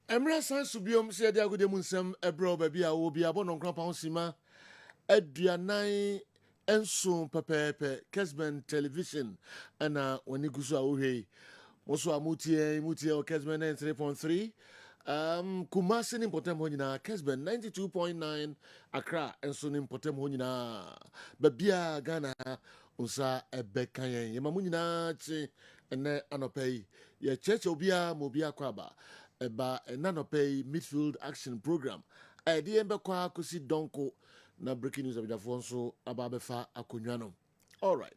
Emra san subiom se dia gode munsem ebro ba bia wo bia bono nkran pa sima aduanan enso pepepe Kessben television ana woni gusu a wo hwei moso amutie o Kessben 3.3 Kumasi ni potem ho nyina Kessben 92.9 Accra enso ni potem ho nyina ba bia Ghana unsa ebekan yen yemamu nyina chi ene anopai ye cheche obia mobia kwaba eba enanopay midfield action program edi embekwa kusi donko na breaking news abidafo nso ababefa akonwa no. All right,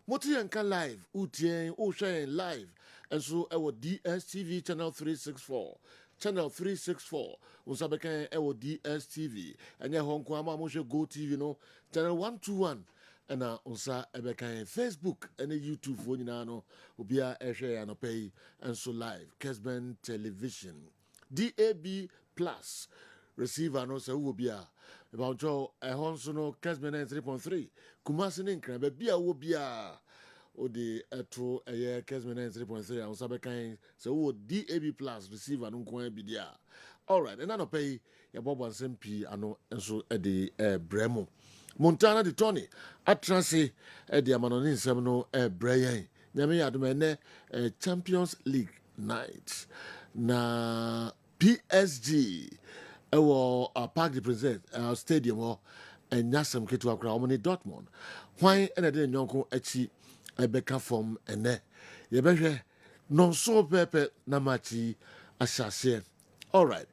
moti yanka live utien o hwe live enso ewo DSTV channel 364 channel 364 unsa bekan ewo DSTV enye honko ama mo hwe Go TV no channel 121 na unsa ebekan Facebook and YouTube fo nyina no obia ehwe anopay enso live Kessben television DAB plus receiver no se wo bia about jo ehonso no Kessben 3.3 Kumasi ne nkran ba bia wo bia o de etro eye Kessben 3.3 unsa bekan se wo DAB plus receiver no nko bi dia. All right, and anopay ya bobo nsem pi ano enso e de bremo Montana de Tony atrase de amanoni nsem no breyen nyame yadom ene Champions League night na PSG ewo Parc des Princes stadium ho enyasem ketu akra omoni Dortmund hwan ene de nyonko achi ebeka form ene yebehwe non so pepe na machi asase. All right,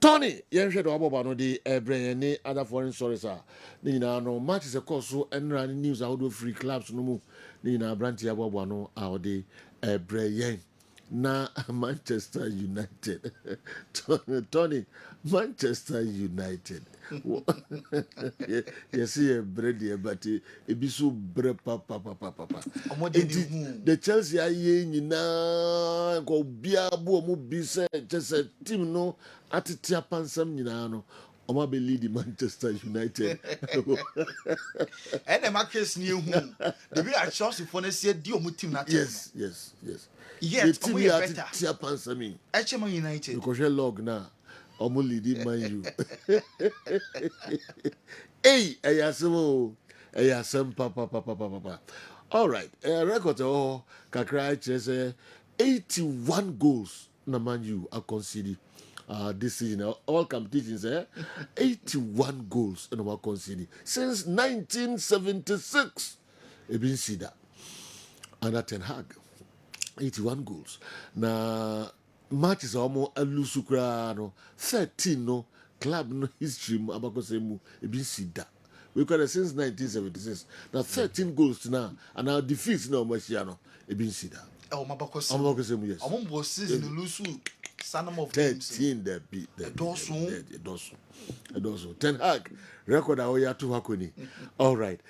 Tony, yen hwe do aboba no de ebren ne other foreign stories a ni nyina no matches e course so enra news a do free clubs no mu ni nyina branch aboba no a ode ebren na Manchester United. Tony, Manchester United. You see a bread here, but it be so bread papa. The Chelsea are yin na go bia bo mu bi say just a team no atitia pansam nyina no. Oma be lead Manchester United. And the markets near whom the real Chelsea for next year, deal with team not. Yes. Yes, the team here atitia pansam. HM United. Because you log now. Omo lead Man U. Hey, ayasem papa. All right, record kakra chese 81 goals na Man U are conceded this season. All competitions 81 goals na wa conceded since 1976. Ebin Sida under Ten Hag 81 goals. Na matches almost alusu kra no 13 no club no history mu abakosemu ebin sida we got since 1976 now 13 goals now and our defeats no machia no ebin sida Mabakosemu yes amombo season lusu sanam of 13 the beat the doso Ten Hag record a we to hakoni. All right,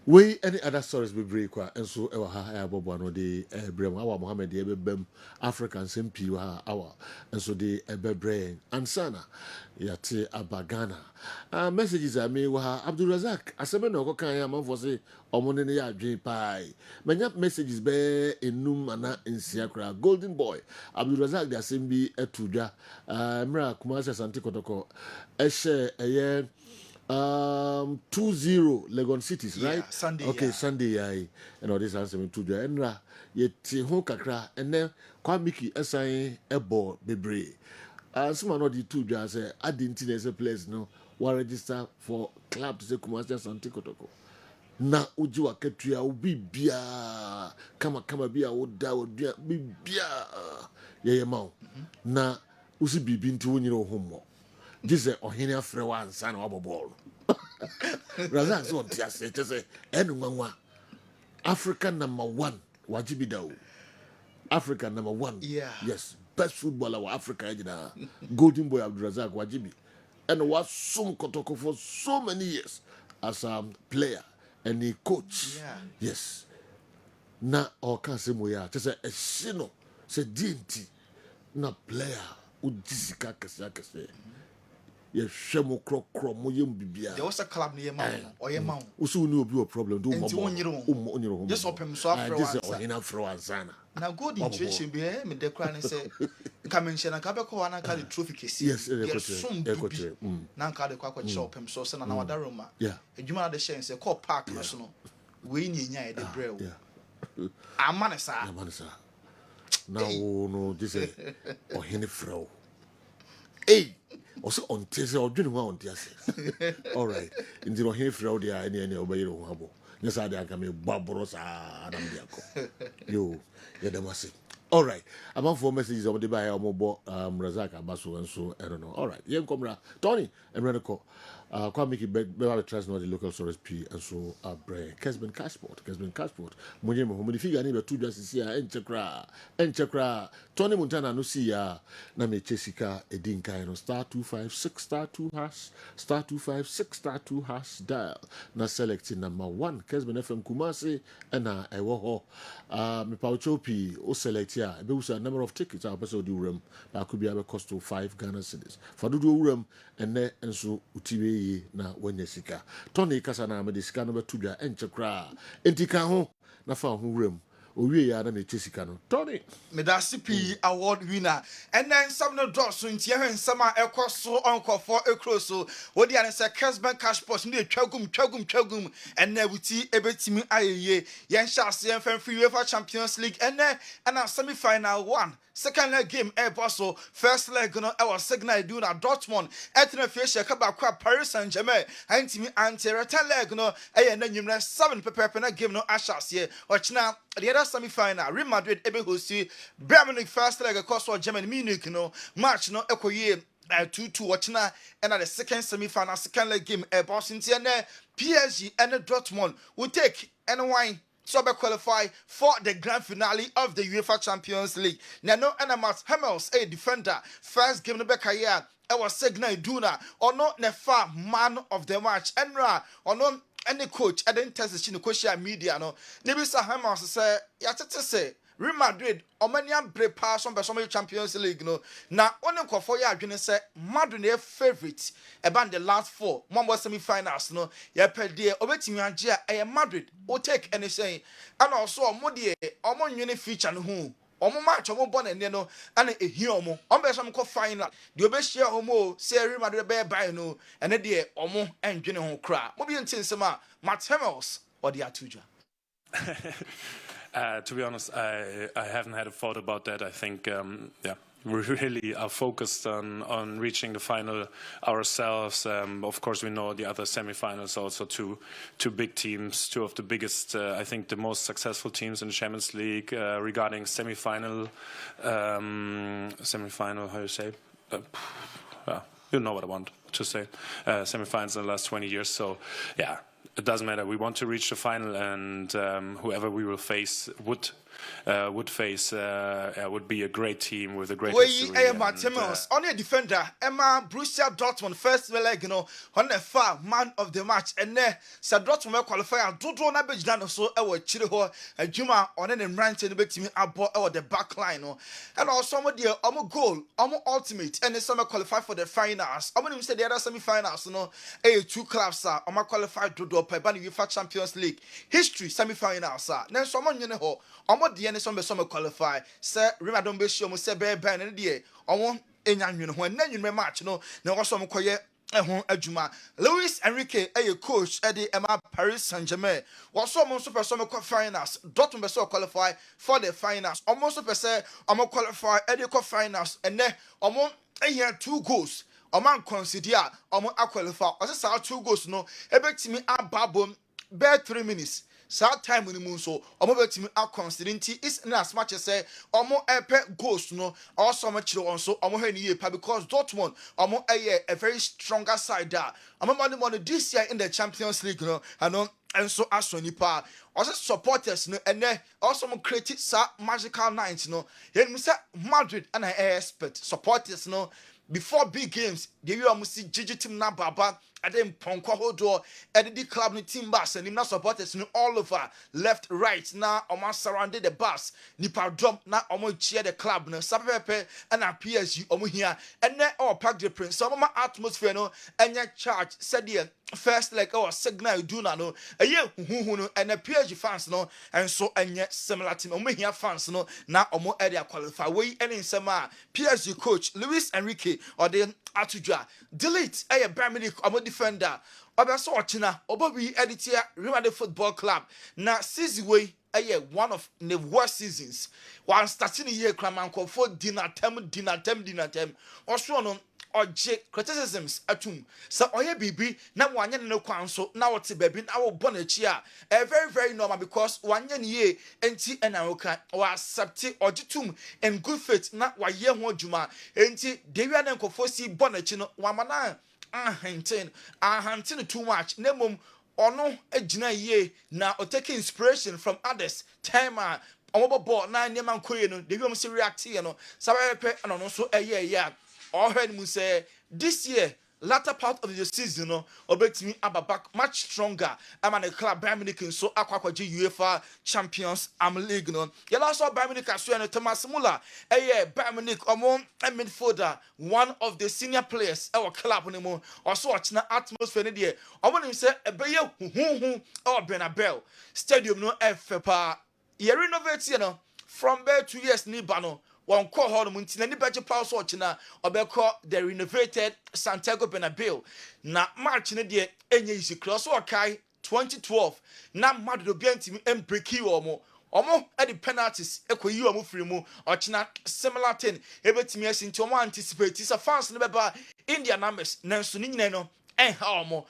we any other stories be break and so ewa ha bobo no de brem awa Mohammed e bebem African SMP wa awa and so de ebebre ansana yate abagana messages are me wa Abdul Razak aseme no kan ya man for say omone ne ya adwen pai manya messages be enum ana ensia kra golden boy Abdul Razak de asembi etudwa mra Kumasi Asante Kotoko ehye eye 2-0 Legon Cities, right? Yeah, Sunday. Okay, yeah. Sunday, and all this answer to the Enra, yet ho kakra, and then Kwamiki assign a ball bebre. Some of the two jars I didn't as a place, no, one register for club to say Kumasi Asante Kotoko. Na ujiwa ketria ubi bia kama bia oda odia bia ye mau na usi bibi nti wonyiro homo jise ohene afre wa ansa na wabobolo Razak so tia say say enu nwanwa Africa number 1 wajibi dawo Africa number 1 Yeah. yes best footballer wa Africa ejina Golden Boy Abdul Razak wajibi and was some Kotoko for so many years as a player and a coach. Yeah. Yes. Na oka se moya just a shino se dinti na player udisika kese ye hwe mo krokro mo yem bibia there was a club near man or your mount usu ni obi o problem do mo onyiro just open so after one this ohina fro ansana na good intuition be me de kra ne say nka mention na ka be ko na ka the trophy kesi yes ekotre na nka de kwa kwa che open so na wada roma yeah adwuma na de share say call park no so no we ni nya e de brew amanesa now no this ohina fro hey also on tese odwene ho on tese all right ndi ohina fro dia any obeyiro ho abo nyesa de aka me baboro sa adam dia ko yo ya damase all right about four messages over the by omobo Razak Abaso and so I don't know all right yen komra Tony and Renako kwa make it better trust not the local source P and so Bray Kessben Cashport munye mo mo figure ni be two just see enchekra Tony Montana no see ya na me chesika edin kan no *256 *256 *2 dial na select number 1 Kessben FM Kumasi na ewo ho me pauchopi o select ya be usa number of tickets our person do room that could be able cost to 5 Ghana cedis for do room and then enso utiwe na wanya sika Tony kasa na me de sika no betu dwa enchekra entika ho na fa ho room owie ya na me chesika no Tony me da CP award winner and then some no draw so ntia hwen sama ekoso onkofo ekroso wodi an say Kessben cash pot no twagum and na wuti ebetimi ayeye yen hyase yen fan free UEFA Champions League and na semi final 1 second leg game bosso first leg no e was signal do na Dortmund etna fiesha ka ba kwa Paris Saint-Germain antimi anti return leg no e na nwumre 7 pepe na game no ashase ochina the other semi final Real Madrid ebe hosti Bayern Munich first leg across Germany Munich no match no ekoye 2-2 ochina and the second semi final second leg game boss ntia na PSG and Dortmund will take and wine so be qualify for the grand finale of the UEFA Champions League. Now no Mats Hummels a defender first game no be career I was signal Duna or not nefa man of the match Enra or no any coach I didn't test the social media no maybe Sir Hummels say ya tete say Real Madrid omania bre pass on the Champions League no na onen kwofo ya adwene say Madrid na favorite about the last 4 Mambo semi-finals no ya pede obetimi age a Madrid o take anything and also omodie omonnwene feature no hu omo match omo bon ene no ana ehi omo be some ko final de obehia omo say Real Madrid be buy no ene de omo endwene ho kra mo bi nsema Matt Hummels or the atuja. To be honest, I haven't had a thought about that. I think, we really are focused on reaching the final ourselves. Of course, we know the other semi-finals also two big teams, two of the biggest, I think the most successful teams in the Champions League regarding semi-final, how you say? You know what I want to say. Semi-finals in the last 20 years. So, yeah. It doesn't matter. We want to reach the final, and whoever we will face would be a great team with a great history. Only defender Emma Borussia Dortmund first leg on the far man of the match and there said Dortmund qualify do na be gina so e wo chire ho adwuma on the rank no betimi abo e the back line no and also omo goal omo ultimate and some qualify for the finals omo nim say the other semi finals no two clubs are omo qualify do by the UEFA Champions League history semi finals na so omo nyene ho omo de ne some qualify say Real don be show mo say be ne de omo enya nwene ho na nwene match no na wo so mo koye ehun adwuma Luis Enrique coach at the Paris Saint-Germain was so mo super some finals Dortmund be so qualify for the finals almost super say omo qualify at the finals and then omo here 2 goals omo consider omo qualify o say 2 goals no ebetimi ababom be 3 minutes sad time when the so omo betimi consider is na as much as say omo epe goals no also much on so omo he because Dortmund omo a very stronger side there omo money this year in the Champions League no and and so as nipa also supporters no and then also create sa magical night no yen say Madrid and I expect supporters no before big games they will almost see Gigi team na baba and then ponko hodo and the club no team bus and na supporters no all over left right now almost surrounded the bus nipa drum na almost cheer the club no sapepe and a PSG almost here and then all pack the prince some atmosphere no and charge said the first like our signal do na no who no and the PSG fans no and so and similar team almost here fans no now almost area qualify we and in some PSG coach Luis Enrique or the Atudra delete a Bayern Munich omo defender obeso ochina obobi editor Real Madrid Football Club na season way one of the worst seasons one starting the year kramanko for dinner term also no oje criticisms atum so oye bibi na wanye ne kwan so na wote baby na wo bon achi a very normal because wanye ne ye enti enawoka wa accept ojitum and good faith na waye ho adwuma enti dewi na nkofo si bon achi no wamana ahantin too much na mom ono agina ye na o take inspiration from others time omobo na nyema nkoye no dewi mo react ye no sabayepe anono so eye all heard me say this year, latter part of the season, no, obetimi back much stronger. I'm an a club Bayern Munich so akwaji UEFA Champions League no. You also Bayern Munich as well Thomas Muller. Bayern Munich among a midfielder, one of the senior players our club anymore. Also watching the atmosphere in there. I want to say a bayo or Bernabeu Stadium no FPA. You renovate from there 2 years ni bano. One call home until any budget pause watching the renovated Santiago Bernabeu. Na March in the any easy cross or Kai 2012. Na Madrid Bianti and break you omo at the penalties equal you are free mo or china similar thing. Able to me as into one anticipate is a fans never India numbers Nansunino and how more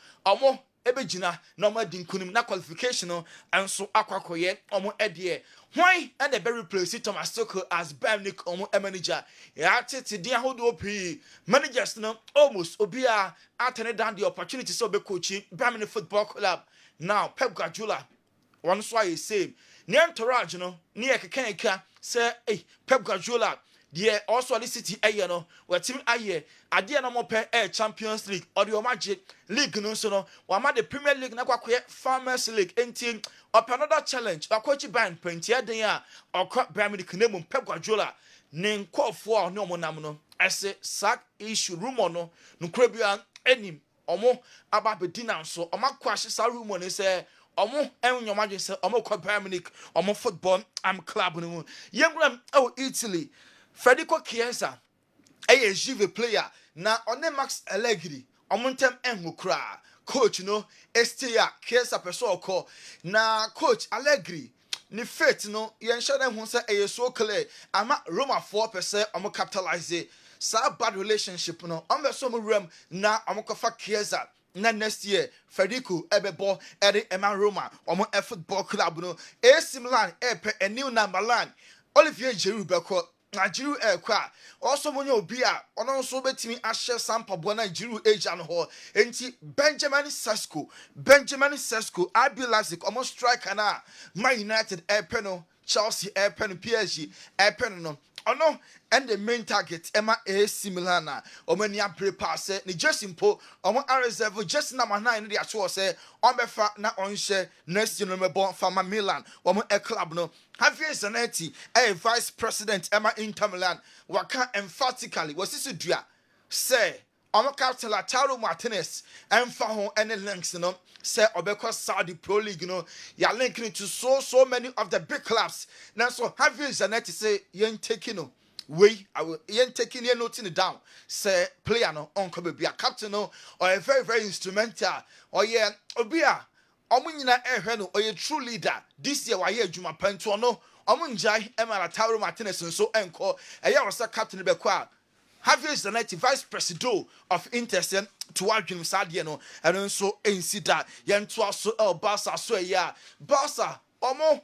ebejina normal dinkunim na qualification and so akwakoye omo edie why and the very place Thomas Tuchel as Bayern Munich omo manager ya tete dia hodo p managers no almost obia atene down the opportunity so be coaching Bayern Munich Football Club now Pep Guardiola one so I say ni entourage no ni ekeka say Pep Guardiola the also the city no where team ade no mo pen Champions League or the Magic League no so no wa ma the Premier League na kwakoye Farmers League enti up another challenge akwachi ban pentia den a okwa Bayern Munich name Pep Guardiola ne nkofo no mo nam no ese sack issue rumor no krabia enim omo aba bedina so omo kwashi sa rumor ne say omo enyomaje say omo kwa Bayern Munich omo football club no yengram Italy Federico Chiesa a Juve player na one Max Allegri omontem enhukra coach no Estia Chiesa person na coach Allegri ni faith no yen share dem say e so clear ama Roma 4% omo capitalize sa bad relationship no omo so mo rem na omo kofa Chiesa na next year Federico ebebo eri Eman Roma omo football club no AC Milan a new number line Olivier Giroud beko Giroud kwa also monye obi a ono so betimi ahye sampa bo na Giroud age an ho enti Benjamin Sesko RB Leipzig almost striker na Man United no Chelsea no PSG no ono and the main target Emma AC Milan na omani apre pass ni just impo omo reserve just number 9 dey aso say omefa na onhye next year no mebon fama Milan omo club no Javier Zanetti vice president Emma Inter Milan waka emphatically wasisi dua say omo captain Lautaro Martinez emfa ho any links no say obekọ Saudi Pro League no ya linking to so many of the big clubs now so Javier Zanetti say yen taking no I will taking here noting it down. Say player no uncle be a captain no or a very instrumental or obia omunyina ehwe or a true leader. This year why Juma Pento no omunjai Emma Lautaro Martinez and so enko was a captain be kwa Javier Zanetti vice president of Intersen to Adrian Sadiano and also insida yen to also Barca so Barca omo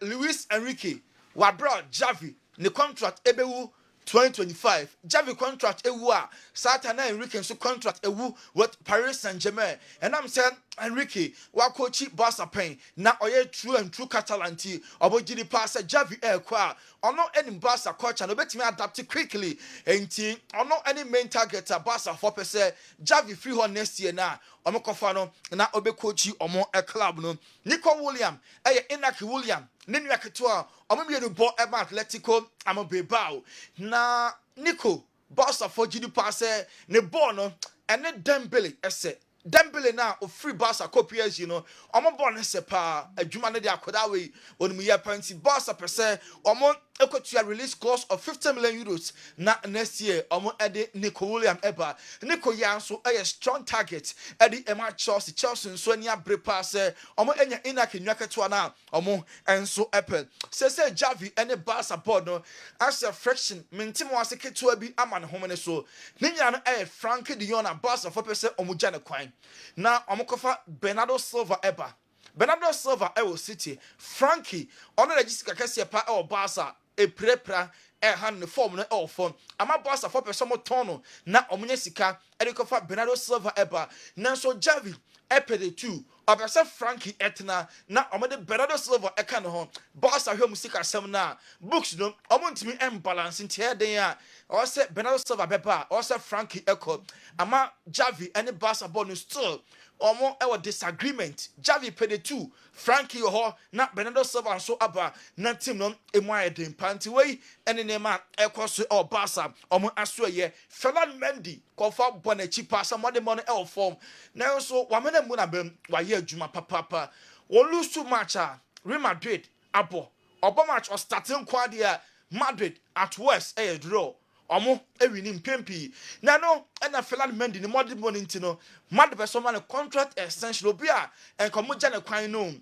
Luis Enrique wa bro Javi the contract ebewu 2025 Javi contract ewu a Satana Enrique so contract ewu with Paris Saint-Germain and I'm saying Enrique wa coach Barca pen na oye true and true Catalanti obojidi pass Javi kwa ono any Barca coach and obetimi adapt quickly enti ono any main target Barca for percent Javi free her next year na omo kofa no na obe coach omo club no Nico William Inaki William Ninu Akitoa omo bo eba Atletico amo Bilbao na Nico Barca for GD pass ne ball no ene Dembele ese Dembele na o free Barca ko PSG no omo ball ne se pa adwuma ne de akoda we onum ye panti Barca per se omo ekotua release clause of 50 million euros na next year omo ede Nico William eba Nico ya so strong target ede ema Chelsea so ani abre pass omo enya Inaki nwaketo na omo enso apple say Javi ene Barca board no as a fraction mentimo aseketo bi ama ne home ne so ninya no Frankie de Jong na Barca for percent omo gya ne kwan na omokofa Bernardo Silva eba Bernardo Silva ewo City Frankie ono register kase pa e Barca e prepra hand the form no e form ama Barca for person mo tono na omunye sika e de kofa Bernardo Silva eba na so Javi epede 2 obese Frankie etna na omode Bernardo Silva eka no ho Barca hwe musika sem na books no omontimi imbalance ntia den a o se Bernardo Silva beba o se Frankie eko ama Javi any Barca ball still omo e disagreement Javi pede 2 Frankie ho na Bernardo Silva so aba na team no emu ayeden panti wey ene nema ekoso o Barca omo aso ye Ferland Mendy kofa bonachi pass amode mon e form na so wamena mu na bem wa ye adwuma papa won lose too much Real Madrid abo obo match o starting quadia Madrid at worst draw omo ewini mpempi na no na Ferland Mendy ni modi money ntino mad person man contract extension obi a enkomo gya ne kwan no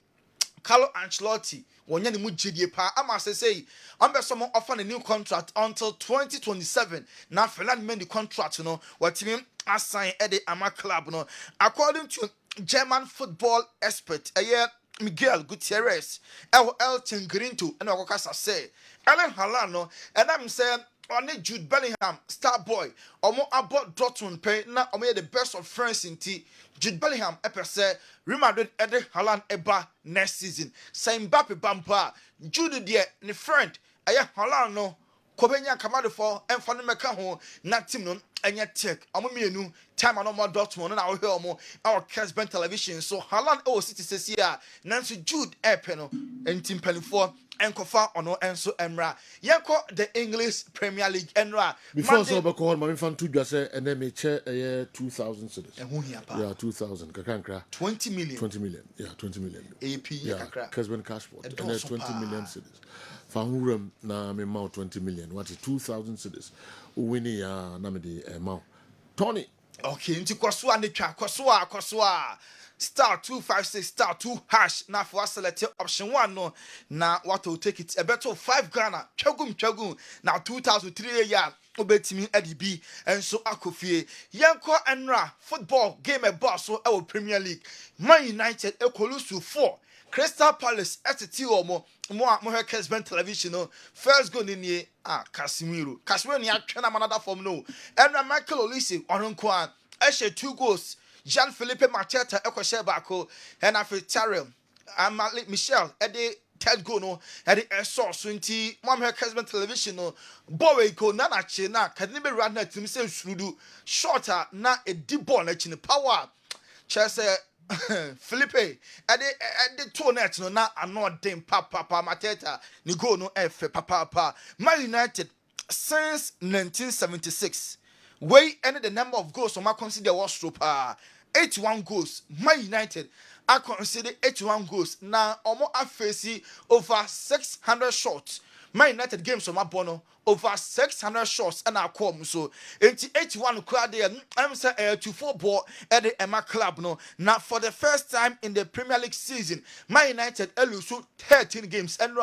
Carlo Ancelotti wonya ne mu gidie pa ama say ambe some offer a new contract until 2027 na Ferland Mendy contract no watimi assign at the ama club no according to German football expert Miguel Gutierrez El Chingrinto and Okasa say Erling Haaland no and I'm saying on Jude Bellingham star boy omo about Dortmund pay na omo the best of friends in T Jude Bellingham say Real Madrid Erling Haaland eba next season say Mbappe bampa Jude de ne friend Haaland no kobenya kamado for emfa no meka ho na team no enya tech omo mienu time no more Dortmund na wo he omo our Kessben television so Haaland City sesi a nanso Jude epe no entim palifo enkofa ono enso emra yenko the English Premier League enra before so be call my fan to just say and me che 2000 cedis yeah 2000 kakra 20 million yeah 20 million AP kakra Kessben Cashport and 20 million cedis Fahuram na me mount 20 million what is 2000 cedis winning ya na me the amount Tony okay nti kwaso ane twa kwaso a star 256 star 2 hash na for select option 1 no na what will take it a better 5 Ghana twagum na 2003 ya obetimi adibi enso akofie yenko enra football game e boss so e Premier League Man United ekolusu 4 Crystal Palace etiti omo mo he Kessben television no first goal ni Casemiro ni atwena manada form no enra Michael Olise onko an ehye 2 goals Jean-Philippe Mateta ekoshe bako and afi Tarel Malik Michel ede third goal no ede source nti mo am Kessben television no bowe go na che na kadini be run na tim se surudu shorter na e deep ball na chi ne power chese Philippe ede two net no na anodin papa Mateta ni goal no efe papa Man United since 1976 way ended the number of goals so ma consider was super 81 goals Man United I consider 81 goals now omo afesi over 600 shots Man United games so ma bono over 600 shots and akom so 81 crowd there I'm say 24 ball at the Emma club no now for the first time in the Premier League season Man United lose 13 games and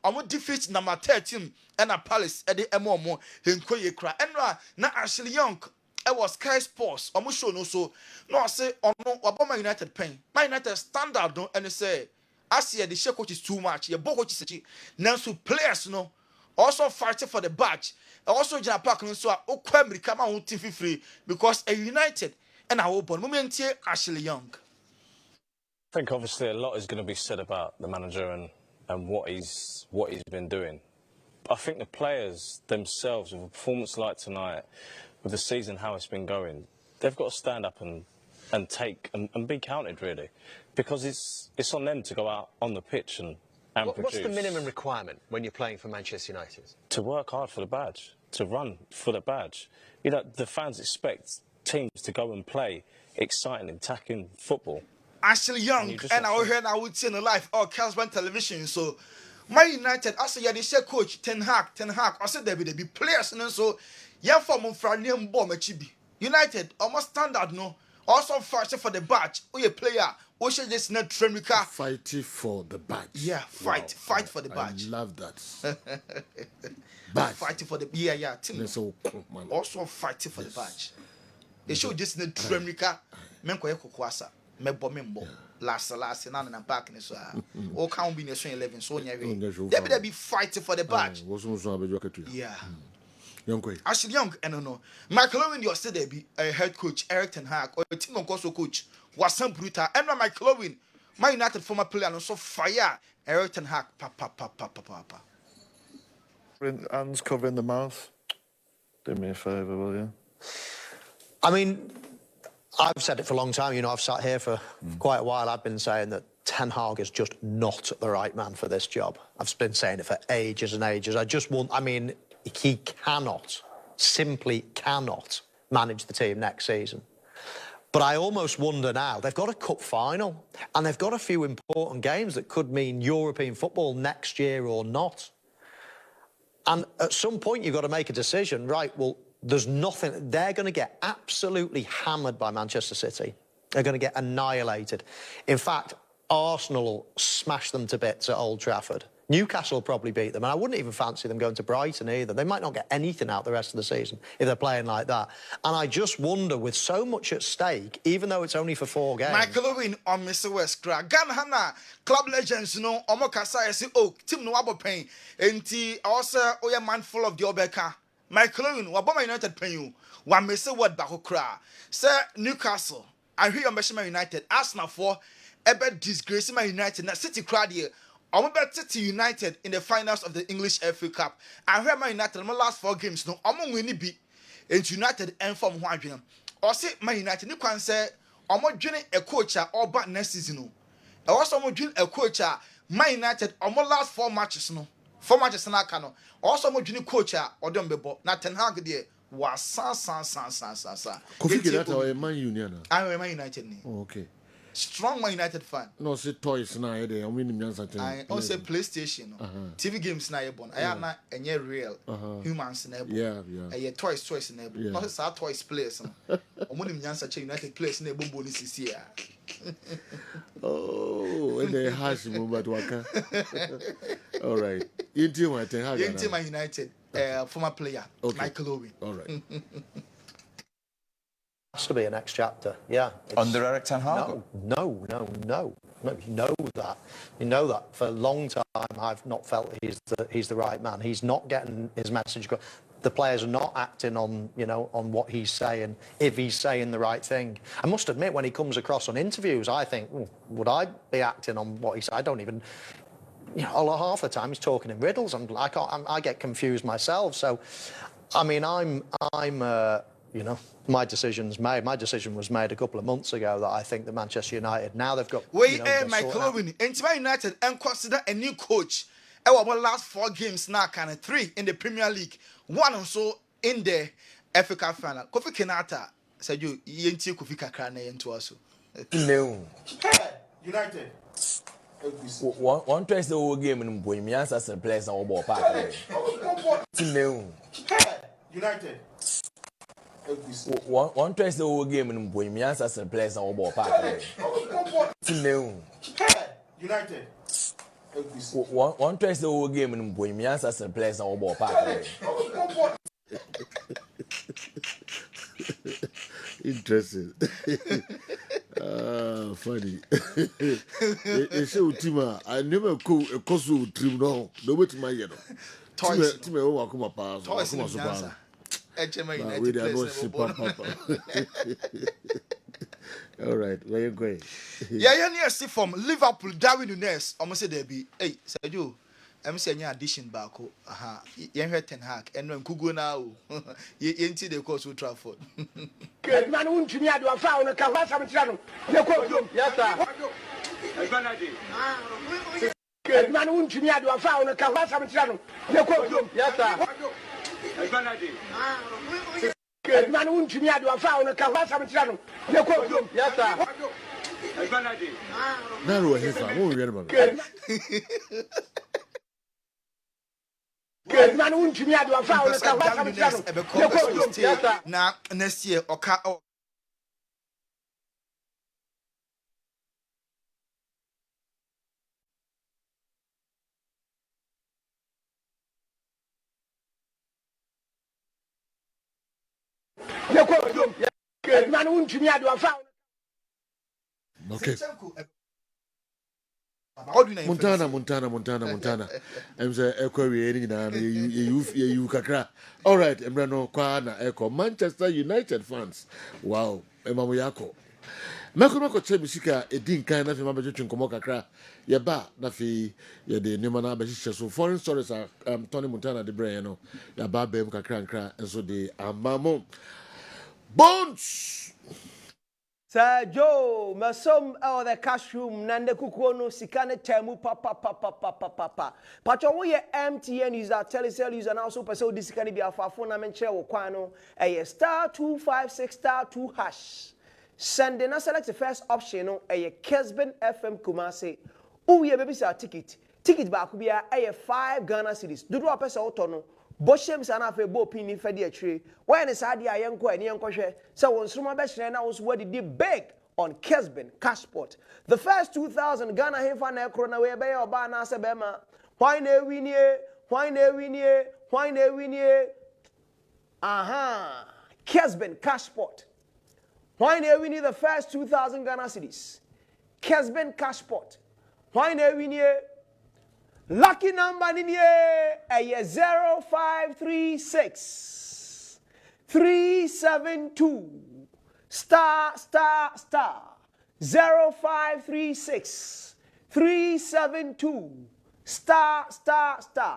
omo defeat number 13 and a Palace at the Emomo Henkoye kra and na Ashley Young I was Sky Sports omo show no so no say ono waboma United pen Man United standard no and say as the share coach is too much your coach is nanso players no also fighting for the badge also Jana Park no so okwa America ma wo team free because a United and our open moment here Ashley Young. I think obviously a lot is going to be said about the manager and what he's been doing. I think the players themselves, with a performance like tonight, with the season how it's been going, they've got to stand up and take and be counted really, because it's on them to go out on the pitch and produce. What's the minimum requirement when you're playing for Manchester United? To work hard for the badge, to run for the badge. You know, the fans expect teams to go and play exciting, attacking football. Ashley Young and I heard I would see in the live or Kessben television. So my United, I say they say coach Ten Hag. I said there be players and so yeah for mon friendly bomb chibi. United almost standard no. Also fight for the badge. Oh a player. Oh she just not Tremica. Fighting for the badge. Yeah, fight for the badge. I love that. Badge. Fighting for the team. So cool, man. Also fighting for the badge. They show just not Tremica. Menko Kokwasa. Membo last na back in so all count be nation 11 so they be fighting for the badge. Yeah. Ashley Young and no Michael Owen you said there be a head coach Eric Ten Hag or a team also coach was some brutal and Michael Owen my United former player and so fire Eric Ten Hag papa hands covering the mouth. Do me a favour, will you? I mean, I've said it for a long time. You know, I've sat here for quite a while. I've been saying that Ten Hag is just not the right man for this job. I've been saying it for ages and ages. I mean, he simply cannot manage the team next season. But I almost wonder now, they've got a cup final and they've got a few important games that could mean European football next year or not. And at some point, you've got to make a decision, right, well, there's nothing. They're going to get absolutely hammered by Manchester City. They're going to get annihilated. In fact, Arsenal will smash them to bits at Old Trafford. Newcastle will probably beat them. And I wouldn't even fancy them going to Brighton either. They might not get anything out the rest of the season if they're playing like that. And I just wonder, with so much at stake, even though it's only for 4 games... Michael Owen on Mr. West Craig. Gan Hana, club legends, you know, Omo Kasai, say, oh, Tim no abo pain. And also, oh, yeah, man full of the Obeka. Michael Owen, Wabama United pay you. One Mr. Word Bako Kra. Sir, Newcastle, I hear your Manchester United. Arsenal for ever disgrace my United. Now, City crowd here. I'm about City United in the finals of the English FA Cup. I heard my United, my last 4 games, no, I'm going to be in United and from one. Or say my United, you can say, I'm not joining a coach or back next season. I also want to a coach, my United, on my last 4 matches, no. 4 matches in Akano. Also, I'm joining coach or don't be bought. Not Ten Hag there was san. Kofi Kidata or Man Union? I am Man United. Oh, okay. Strong Man United fan. No, say toys now. I win the I also PlayStation. TV games na yebon. I am not any real humans na yebon. Yeah. Toys na yebon. Not say toys players. Omuni mnyansa che United players na yebon bonus this year. Oh, and they harsh but waka. All right. Inti Man United former player Michael Owen. All right. Has to be a next chapter, yeah. Under Eric Ten Hag? No. You know that. You know that. For a long time, I've not felt he's the right man. He's not getting his message across. The players are not acting on, on what he's saying, if he's saying the right thing. I must admit, when he comes across on interviews, I think, would I be acting on what he said? I don't even... half the time he's talking in riddles. I get confused myself. So, I mean, my decision's made. My decision was made a couple of months ago that I think that Manchester United, now they've got... Michael Owen, into Man United and consider a new coach. Our last 4 games now, kind of 3 in the Premier League, 1 also in the FA Cup final. Kofi Kenata said you ain't Kofi Kakrane into us. No. United. One twice the whole game in Bohemians as a place on ball park. No. United. One twice the whole game in Bohemians as a place on ball park. No. United. One twice the whole game in Bohemians as a place on ball park. Interesting. Funny. It's so Tima. I never go a cosu trim no. No, wait, my Toys. Time o wa kuma pa. Toys Kuma in so Nyansa. pa. HMA We United dey go players see never papa. born. All right, where you going? Yeah, near see from Liverpool, Darwin Nunes. Almost say there be. Hey, Sergio. I'm saying your addition back. Aha. You heard Ten Hag. And when Kugo now. You ain't the course with Trafford. Man won't me do a foul and can watch some channel. Yes, sir. Man won't me do a foul and can watch some channel. Yes, sir. Man won't me do a foul and can watch some channel. Yes, sir. Now we hear won't read about. Man won't me do a foul and can watch some channel. Yes, sir. Now next year, okay. Man won't me do a foul. Okay. Montana. I'm say Equa you kakra. All right, Embrano Kwana Echo Manchester United fans. Wow, Emamu Yako. Mako Chebisika, a din kind of Mama Juchunkomo kakra. Yaba, Nafi, Yade Nimana Bashisha. So foreign stories are Tony Montana de Breno, Yaba Bem Kakra, and so the Amamo Bones. Sir Joe, masom the cash room, nande kukuono sikane temu papa. Pacho wo ye MTN user, Telecel user, and also person this can be a phone na menche wo kwano. A star 256 star 2 hash. Send na select the first option no a Kessben FM Kumasi. Oh ye baby sa ticket. Ticket ba kubia a 5 Ghana cedis. Dudu apesa otono. Boshem sana fe bo pini fe de atwe when is ade ayenko ani enko hwe se won sroma be hye na wo so wadi di big on Kessben Cashport. The first 2000 Ghana hefa na ekro na we be oba na se be ma why na winie aha Kessben Cashport. Why na winie the first 2000 Ghana cedis Kessben Cashport. Why na winie lucky number in here, 0536 372 star 0536 372 star.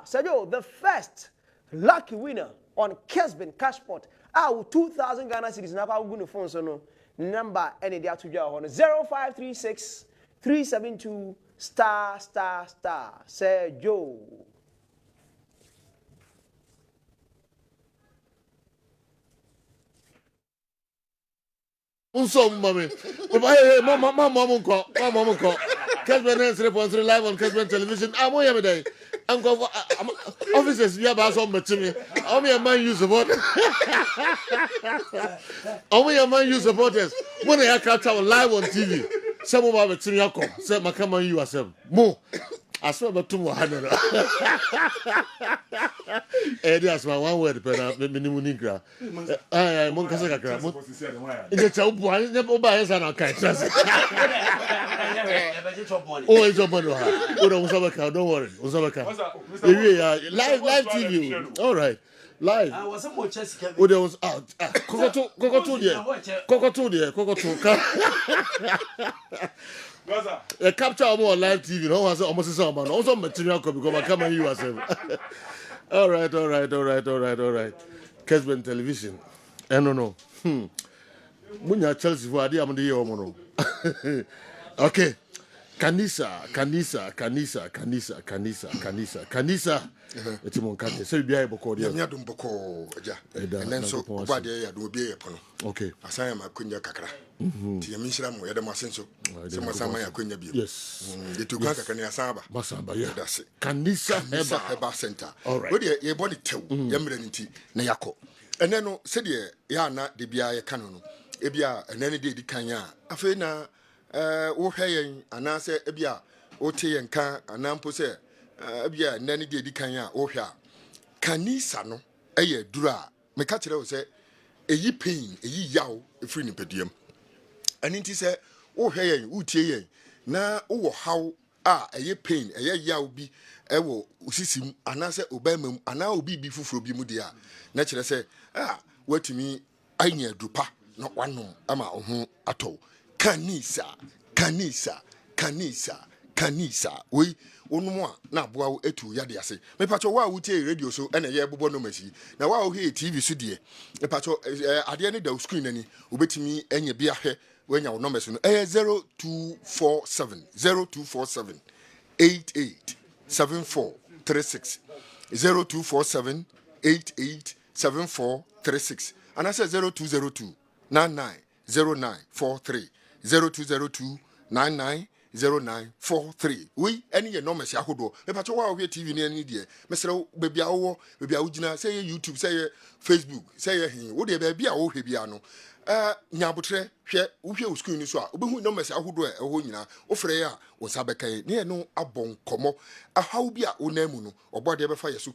So the first lucky winner on Kessben Cashport. Our 2000 Ghana cedis now going to phone so no number any day to your 0536 372 star. Say Joe. Mama, Kessben 3.3 live on Kessben television. I'm on every day. I'm going officers. We have some material. Only a man use supporters. Only a man use supporters. When I catch our live on TV, some of our material come. Say, "My come on, you yourself." Mo, I swear about 200. That's my one word. But minimum nigra. I Monkasa kakra. It's a one. Never buy us an account. Oh, it's open to her. Don't worry. Live TV. All right. Live. I was more chess. Oh, there was Cocoto there. A capture more live TV. No one almost someone. Also material copy because I come and you yourself. All right. Kessben television. I don't know. When you Chelsea for idea, I'm the year. Okay. Kanisa. It's mon kate. So be able to ya dum boko ja. And then so oba de ya do be e pono. Okay. Asan ma kunya kakra. Ti yemi shira mo ya de masenso. Se mo sama ya kunya bi. Yes. De tu kan kakra ne asaba. Masamba ya. That's it. Kanisa Heba Center. All right. We de ye body tew. Ya mra nti na yakọ. Ene no se de ya na de bia ye kan no. E bia ene ne de di kan ya. Afi na wo hweyen anase e bia o te yen kan anampo se ebia nani de di kan a wo hwa kanisa no eye dura me ka kire wo se eyi pain eyi yaw efiri ni pediam ani nti se wo hwe yen wo tie yen na wo haw ɛyɛ pain ɛyɛ yaw bi ɛwɔ usisim anase obemam ana obi bi fufuro bi mu dia na kyerɛ sɛ watumi anya dupa na wanom ama ho atɔ kanisa we onum a na aboa wo etu yade ase me pacho wa wutie radio so ɛna yɛ bobɔ no masi na wa wo he TV so de me pacho ade ne da screen ani obetumi anya bi ahwɛ wanya wo number so no 0247 887436 0247887436 and I said 0202 990943 0202 990943 we any your numbers yahodo me pacho wa we TV ni ani de mesere baby awo gina say YouTube say Facebook say hin wo de baby a wo hwe bia no nyabotre hwe wo hwe screen ni so a obehu numbers yahodo e ho nyina wo frɛ ya wo sabekan ne no abon komo ahaw bi a onamu no obode be fa yeso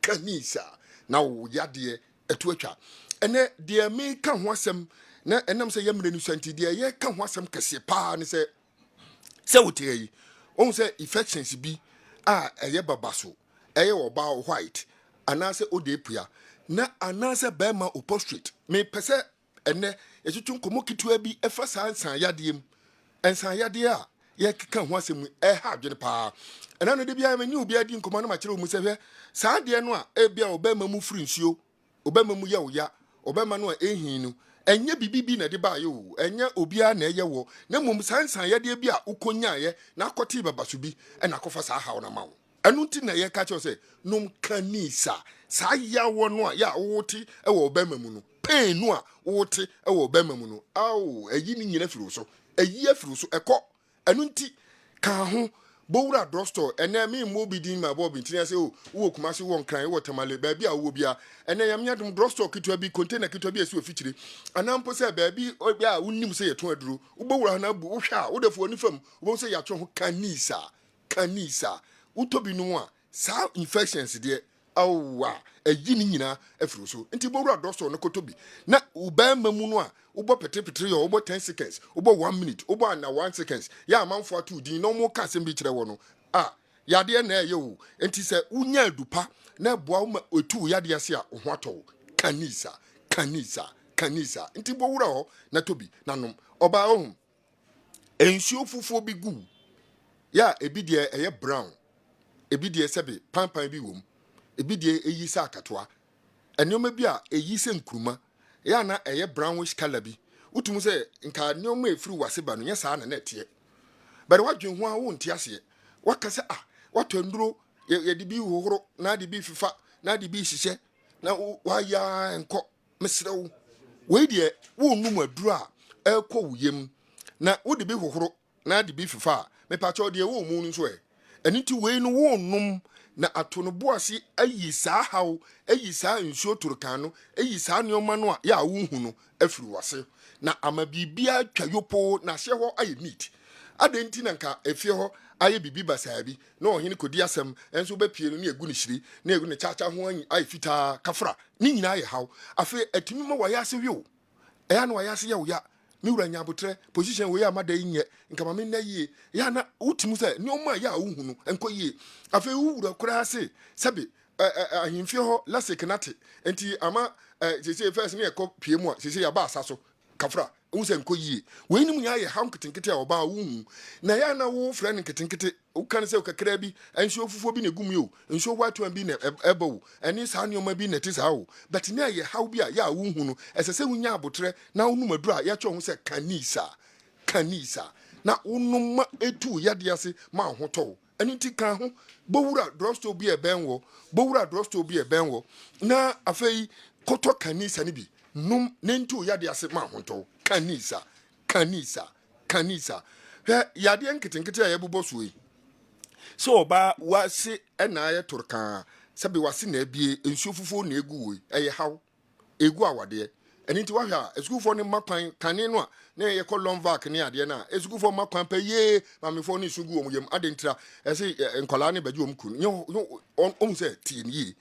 kanisa na wo yade etu atwa ene de me ka ho asɛm na enam sɛ yɛmre ni santi de yɛ ka ho asɛm kɛse paa ne sɛ wote yi on sɛ infections bi ɛyɛ babaso ɛyɛ oba white anase odepua na anase bema opostrate me pese ene yɛtutu nkomo kitua bi ɛfa sansan yadeem ensan yade a yɛkeka ho asɛm ɛha adwene paa ɛna no de bia me ni obi adi nkomo na ma kyerɛ mu sɛ hwɛ saa de no a ebia obema mu firi nsuo obema mu yɛ oya obema no a ehin no enye bibibi na de ba yo enye obia na eye wo na mum sansan ye de bi a ukonyaye na akoti babaso bi na akofa sa hawo na mawo enu nti na ye ka che se num kanisa sa ya wo no a ya woti e wo obema mu no pain no a woti e wo obema mu no awo eyi ni nyina firu so eyi afiru so ekọ enu nti ka ho bowura drugstore ene me mo bi din ma bob ntia se wo kuma se won kran wo tamale ba bi a wo bia ene yam nyadum drugstore kitwa bi container kitwa bi esi ofikyire anampo se ba bi obi a unnim se yeto aduro wo bowura na bu wo hwa wo defo ni fam wo se yatwe ho kanisa utobi no a sa infections de awwa eyi ni nyina afiro so nti bowura drugstore no kotobi na uba mamu no a ubo petre yo ubo 10 seconds ubo 1 minute ubo na 1 seconds ya amanfo atu din no mo ka sem bi kire wo no yade na eye wo enti se unya adupa na boa ma otu yade ase a ho ato kanisa enti bowura ho na tobi nanom oba ohum ensuo fufuo bi gu ya ebi de eye brown ebi de sebe pampan bi wom ebi de eyi sa akatoa enoma bi a eyi se nkruma ya na eye brownish color bi utum se nka nneoma efiri wase ba no nya saa na netie bere wadwen ho a wo ntia se wakase watonduro ye de bi hohoro na de bi fifa na de bi hihye na waya enko mesrew we de wo num aduro a ekọ wuyem na wo de bi hohoro na de bi fifa me pa cho de wo mu nso eniti we no wo num na atono boase ayi saa haw ayi saa nsuo turkan no ayi saa nneoma no a ya wo hu no afiri wase na ama bibia twayopo na hye ho ayi neat adenti na nka efie ho ayi bibi basaa bi na ohene kodi asem enso ba pie no na egu ne hiri na egu ne chacha ho ayi fita kafra ni nyina ayi haw afi atimi ma waya ase hwe o eya na waya ase ya wo ya mi wura nyabotre position we ya mada yinye nka ma me na yie ya na utimu se nneoma ya wo hu no enko yie afi wura kura ase sabe ahimfie ho lasik nate enti ama sese first ne ekọ pie mu a sese ya ba asaso kafra unse enko yie we nim nya ye ham kitinkiti a oba wo na ya na wo frɛ ne kitinkiti wo kan se kakra bi ensuo fufuo bi na gum yo ensuo watu bi na ebo eni saa nneoma bi na ti saa wo but ne ye haw bi a ya wo hu no esese wunya abotre na wo num adura ya twa ho se kanisa na unum etu yade ase ma ho to eni ti kan ho bowura drugstore bi e benwo na afei koto kanisa ni bi num nentu yade ase ma ho to kanisa he yade nkitenkete ya bubo suwe so oba wase na aye turkan sabe wase na bie ensuo fufuo na egu we eye haw egu awade eni ti wahwa esukufo ne makwan kane no a na ye ko lomvac ne ade na esukufo makwan pa ye mamefo ne sugu omyem adentira ese nkola ne baji omku no se ti ni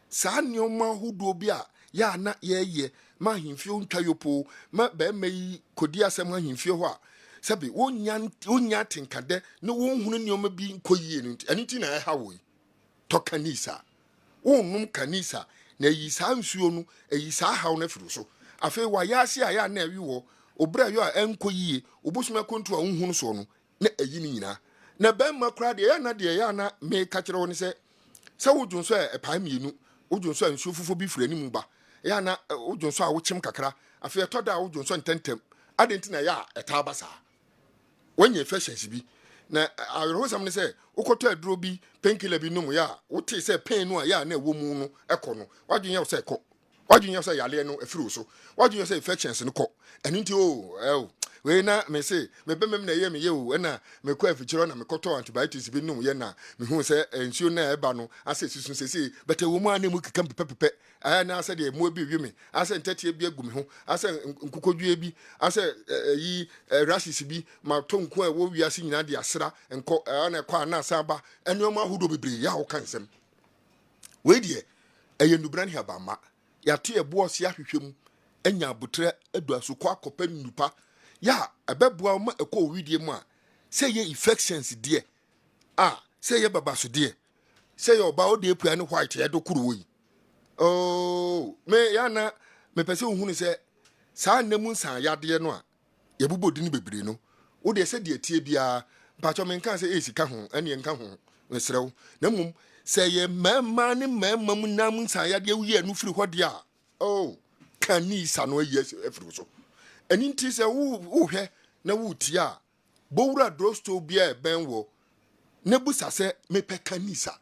saa nneoma hodo bi a ya na ye ma himfio ntwa yopo ma ba mai kodi asem ha himfio ho a sabi wonya tinkade no wonhunu nioma bi nkoyie no anti na ha wo to kanisa wonnum kanisa na yi saa nsuo no yi saa haw na firu so afi wa yaase a ya na awi wo obra yo a enkoyie obosuma kontu a wonhunu so no na ayi ni nyina na bemma kra de ya na de ya na me ka kire woni se wodun so e pa mienu wodun so nsuo fufo bi firi animu ba ya na wodun so a wochim kakra afi to da wodun so ntentem adenti na ya eta basa wonye fashions bi na awrosam ne se ukoto aduro bi painkiller bi num ya wote se pain no ya na ewo mu no ekọ no wadwen ya se ekọ wadwen ya se yale no afiri so wadwen ya se infections no kọ enunti we na me se me bemem na ye me ye o na me kwa afichiro na me koto antibiotics bi num ye na me hu se ensuo na eba no ase susun se bete wo mu ana mu kika pepepe aya na ase de mo bi wi me ase ntatie bi agumi ho ase nkukodwie bi ase yi rashes bi ma tonku a wo wi ase nyina de asra enko na kwa na asaba enuoma hudo bebre ya wo kansem we de eye nubran hi abama ya to ye bo ose ahwehwem anya abutre adu asukọ akopa nupa ya ebeboa ma ekọ widie mu a say ye infections de say ye babaso de say ye oba ode epua ne white ye do kuro yi me ya na me pese ohunu se saa namu nsan yade no a ye bubodi ni bebre no wo de se de tie bia pacho me nkan se esika ho ene nka ho mesrew na mum say ye mama ne mama mu nam nsan yade wu ye no firi hode a kanisa no ye efiri so eni nti se wo hwe na wo tia bowura drosto bia benwo ne busa se mepe kanisa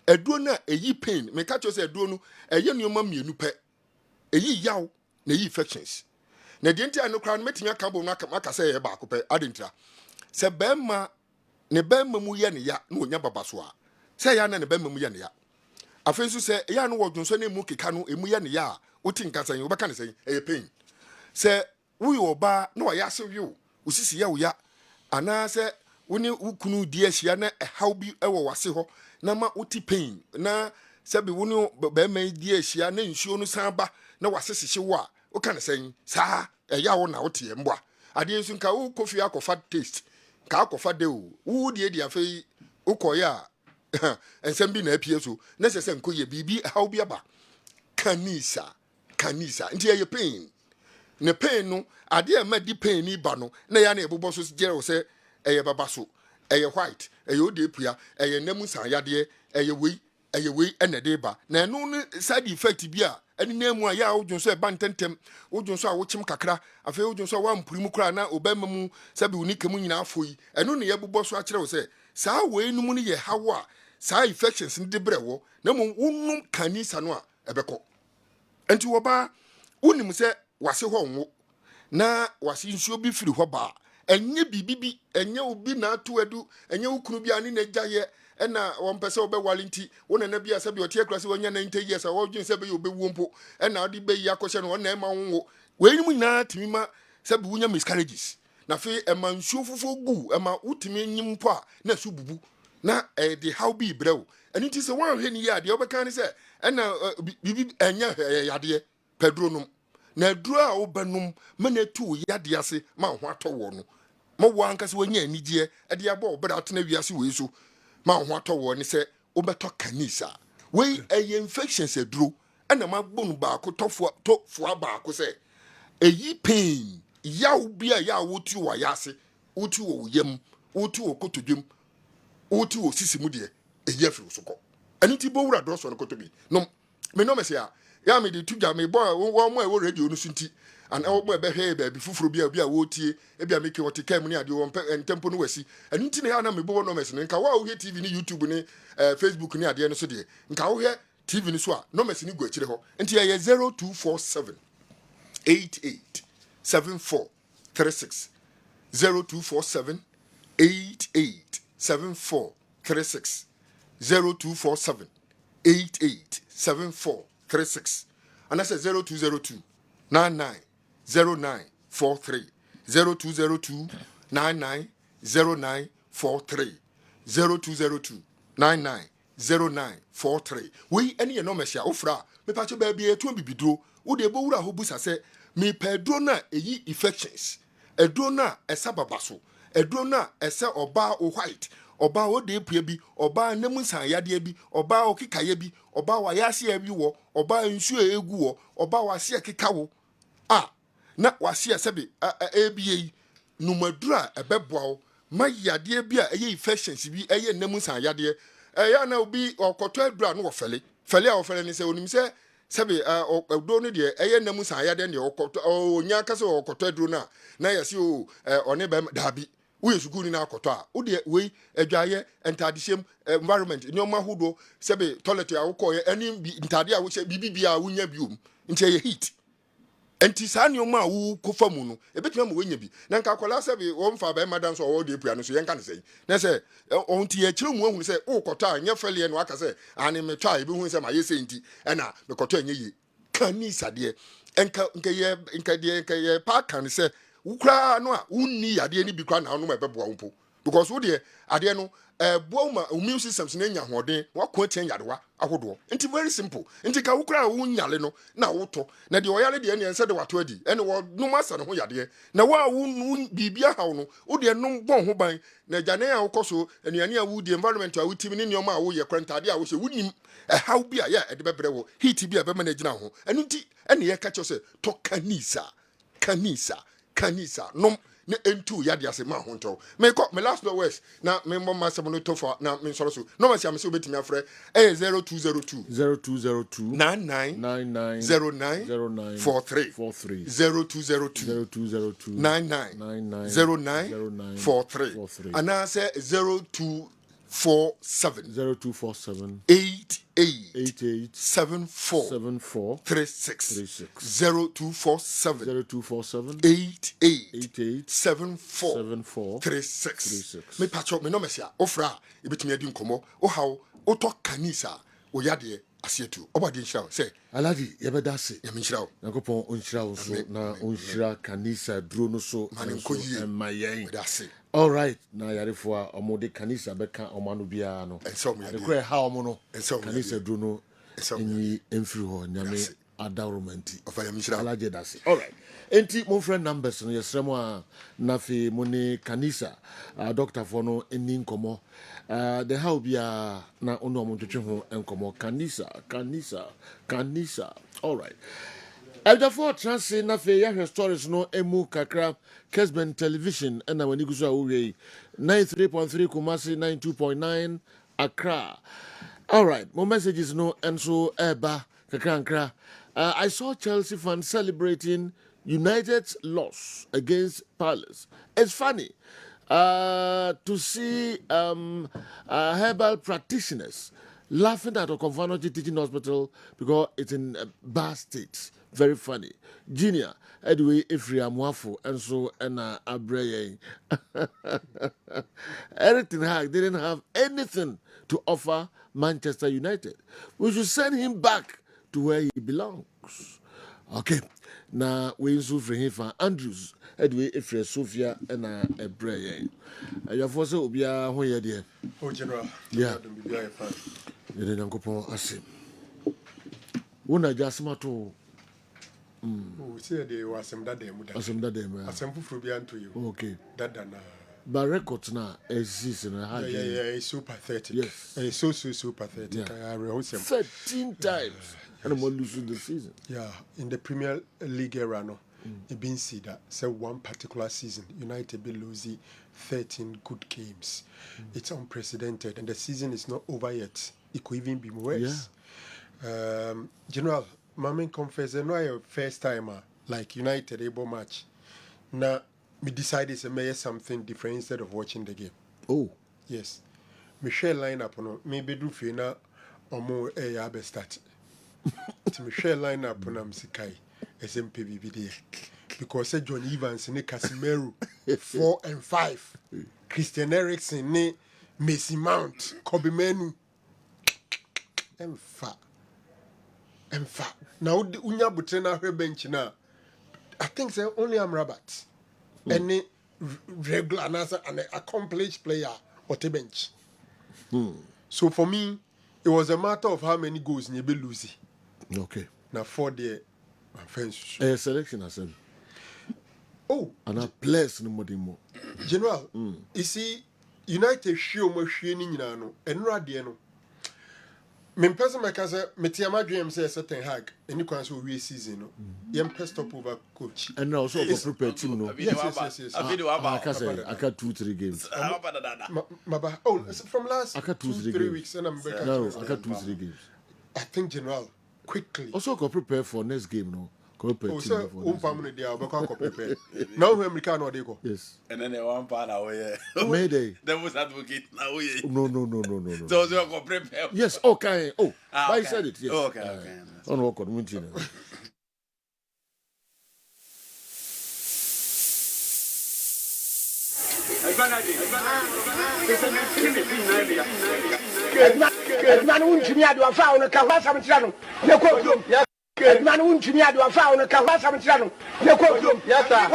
eduo na eyi pain me ka cho se eduo no eye nuoma mienu pe eyi yaw na eyi infections na de nti anokra no metimi aka bo na aka se ye ba ko pe adentra se bemma ne bemma mu ye ne ya na onya babaso a se ya na ne bemma mu ye ne ya afensu se ya no wodwonso na emu keka no emu ye ne ya woti nkasan wo beka ne se eye pain se wo yo ba na wa ya se wi osisi ya wo ya ana se woni wukunu di ahia na how bi ewo wase ho na ma woti pain na se bi woni ba ma di ahia na nsuo no san ba na wasese hye a wo ka ne sen saa ya wo na wote e mboa ade nsu nka wo kofi akofa taste ka akofa de wo di afei ukoya ensem bi na apie so na se nkoye bibi how bi aba kanisa nti ye pain ne pain no ade e ma di pain ni ba no na ya na ebobo so gere wo se eye baba so eye white eye ode pua eye namu san yade eye wei ene de ba na no ne side effect bi a eni namu a ya wodun so e ba ntentem wodun so a wochim kakra afa wodun so wa mpurimu kra na obema mu sabi unika mu nyina afoi eno ne ye bobo so a kire wo se saa wei no mu ne ye hawo a saa infections ndi brewo na mu wonum kanisa no a ebekọ enti wo ba unim se wase ho nwo na wase nsuo bi firi ho ba enye bibibi enye obi na ato adu enye ukunu bi ani na gyaye ena won pese obewale nti wona na bia sabi otie krase wonya 90 years a wodwen sabi obewu mpo ena odi be yi akọhye no na ema wonwo weyimu nyina timima sabi wonya miscarriages na fe ema nsuo fufo gu ema utimi nyim mpo a na su bubu na de how bi brew eni ti se wan hwe ni ya de obeka ni se ena bibi enye yade pedro num na duro a obanum mena tu yade ase ma ho atọwo no mo wankase wonya anigye de aba obra atena wiase we so ma ho atọwo ni se obeto kanisa we infections aduro ena ma gbonu ba ko tofo ba ko se eyi pain yawo bia ya wotu wa yase wotu wo yam wotu wo kotodwem wotu wo sisimu de eyi afi so ko ani ti bo wura do so no kotobi no me no me se ya me de tuja me boy wo mo e wo radio no sunti an e wo mo e be hwe ba bi fufuro bia wo tie e bia make what kam ni ade wo tempo no wasi ani ti na ya na me bo no me se nka wa wo hwe TV ni YouTube ni Facebook ni ade no so de nka wo hwe TV ni so a no me se ni go akire ho nti ye 0247 887436 0247 887436 0247 887436 and that's 0202 990943 0202 990943 0202 990943 we any no mesia ofra me pacho ba bia etu bibidro wo de bowura ho busa se me pedro na eyi infections edro na esababaso eduro na ese oba o white oba o de pue bi oba nemu nsan yade bi oba o kikaye bi oba wa yase bi wo oba nsu egu wo oba wa se kikawo na wa se sebe ebie numadura ebeboa wo ma yade bi a eye infections bi eye nemu nsan yade ya na obi okoto adura no wo fele a wo fele ni se onim se sebe do no de eye nemu nsan yade ne okoto onya kase okoto aduro na yesi o one be dabi we sukuu ni na akoto a wo de we adwaye entadishem environment nyoma hodo sebe toilet a wo koye ani ntade a wo hye bibibia a wonya biom nti ye heat enti saa nyoma a wo kofa mu no ebetuma mo wenya bi na nka akola sebe wo mfa ba madan so wo de pua no so yenka ne sei na se onti ye kire mu ahunu se wo koto a nya fele no aka se ani metwa ebi hu se ma ye sei nti na me koto anya yi kanisa de nka ye pa kan se ukra no a unni ade ni bi kwa na no mebeboa wo po because wo de ade no boa ma immune systems na nya hoden wa ko tien yadewa ahodo nti very simple nti ka ukra wo nyale no na woto na de oyale de ne ense de wato adi ene wo no masa ne ho yade na wa wo bibia hawo no wo de no bon ho ban na jane a wokoso anuane a wo di environment a wotimi ne nyoma a wo ye kwantade a wo hye wonim haw bi a ya de bebre wo heat bi a be ma na gina ho enu nti ene ye ka cho se to kanisa nom ne entu yade ase ma ho nto me last no west na me mo masem no to for na me soro so no ma sia me se obetimi afre 0202 99 43 0202 99 43 ana se 0247 88 74 36 0247 88 74 36 me patcho me no mesia ofra ebetumi adi nkomo o haw o to kanisa o yade asietu obade nshira say aladi yebeda se ya nshira yakopon onshira wo so na onshira kanisa duro no so mayen all right na yarefo a omode kanisa beka omanu bia no de kure ha omo no kanisa duro no enyi emfiri ho nyame adawromanti ofa ya nshira aladi dase all right enti mon friend numbers no yesremo a na fe moni kanisa doctor for no eni nkomo the how bia na ono omontwetwe ho enkomo kanisa all right Therefore, Transi na fe ya stories no emu kakra Kessben television na wani guso awuwe 93.3 Kumasi 92.9 Accra. All right, more messages no enso eba kakra. I saw Chelsea fans celebrating United's loss against Palace. It's funny to see herbal practitioners laughing at Okonfanoji Teaching Hospital because it's in a bad state. Very funny. Junior, anyway, Ifri Amwafu, and so Abreye. Eric Ten Hag didn't have anything to offer Manchester United. We should send him back to where he belongs. Okay. Now, we use for him for Andrews, anyway, Ifri Sophia, and Abreye. Your force will be a whole year. Oh, General. Yeah. You didn't go for us. Una just matter. Oh, say they was some that them. Asem that them. Asem fufu bi anto you. Okay. That na. But records now exist in a hard. Yeah, it's so pathetic. Yes. It's so pathetic. Yeah. I rehearse 13 times. And I'm losing the season. Yeah, in the Premier League era no. It been see that say one particular season United be losing 13 good games. It's unprecedented and the season is not over yet. It could even be worse. Yeah. General, Mama confess, I know first time like United able match. Now, me decided to make something different instead of watching the game. Oh. Yes. Michelle line up on maybe do fina or more a start. To Michelle line up on Amsikai, SMPBD. Because John Evans ne Casemiro 4 and 5. Christian Eriksen ne Messi Mount, Kobe Menu. Emfa. Now unya butrena her bench na. I think say only Rabat. Any regular and an accomplished player or the bench. So for me, it was a matter of how many goals you be losing. Okay. Now for the offense. Selection as well. Oh, and a place no more demo. General, you see, United show machine in Yano, and Radiano. Men person my cousin, Metiama Dream says a Ten Hag, and you can so we season. Yam pest up over coach. And also for prepare team no. Yes. I can say I got 2-3 games. Oh, from last I got 2-3 weeks, and I'm back. No, I got 2-3 games. I think General quickly. Also go prepare for next game no. Oh, sir, family they are prepare. Now we can or they go. Yes. And then they one part away. Mayday. That was advocate now. No. So you go prepare. Yes, okay. Oh, I okay. said it. Yes. Okay. On work on winter. Man won't me I do a foul and Kawasa Mitrano. You quote yes. Man won't me I do a foul and Kawasa Mitrano. You quote yes, sir.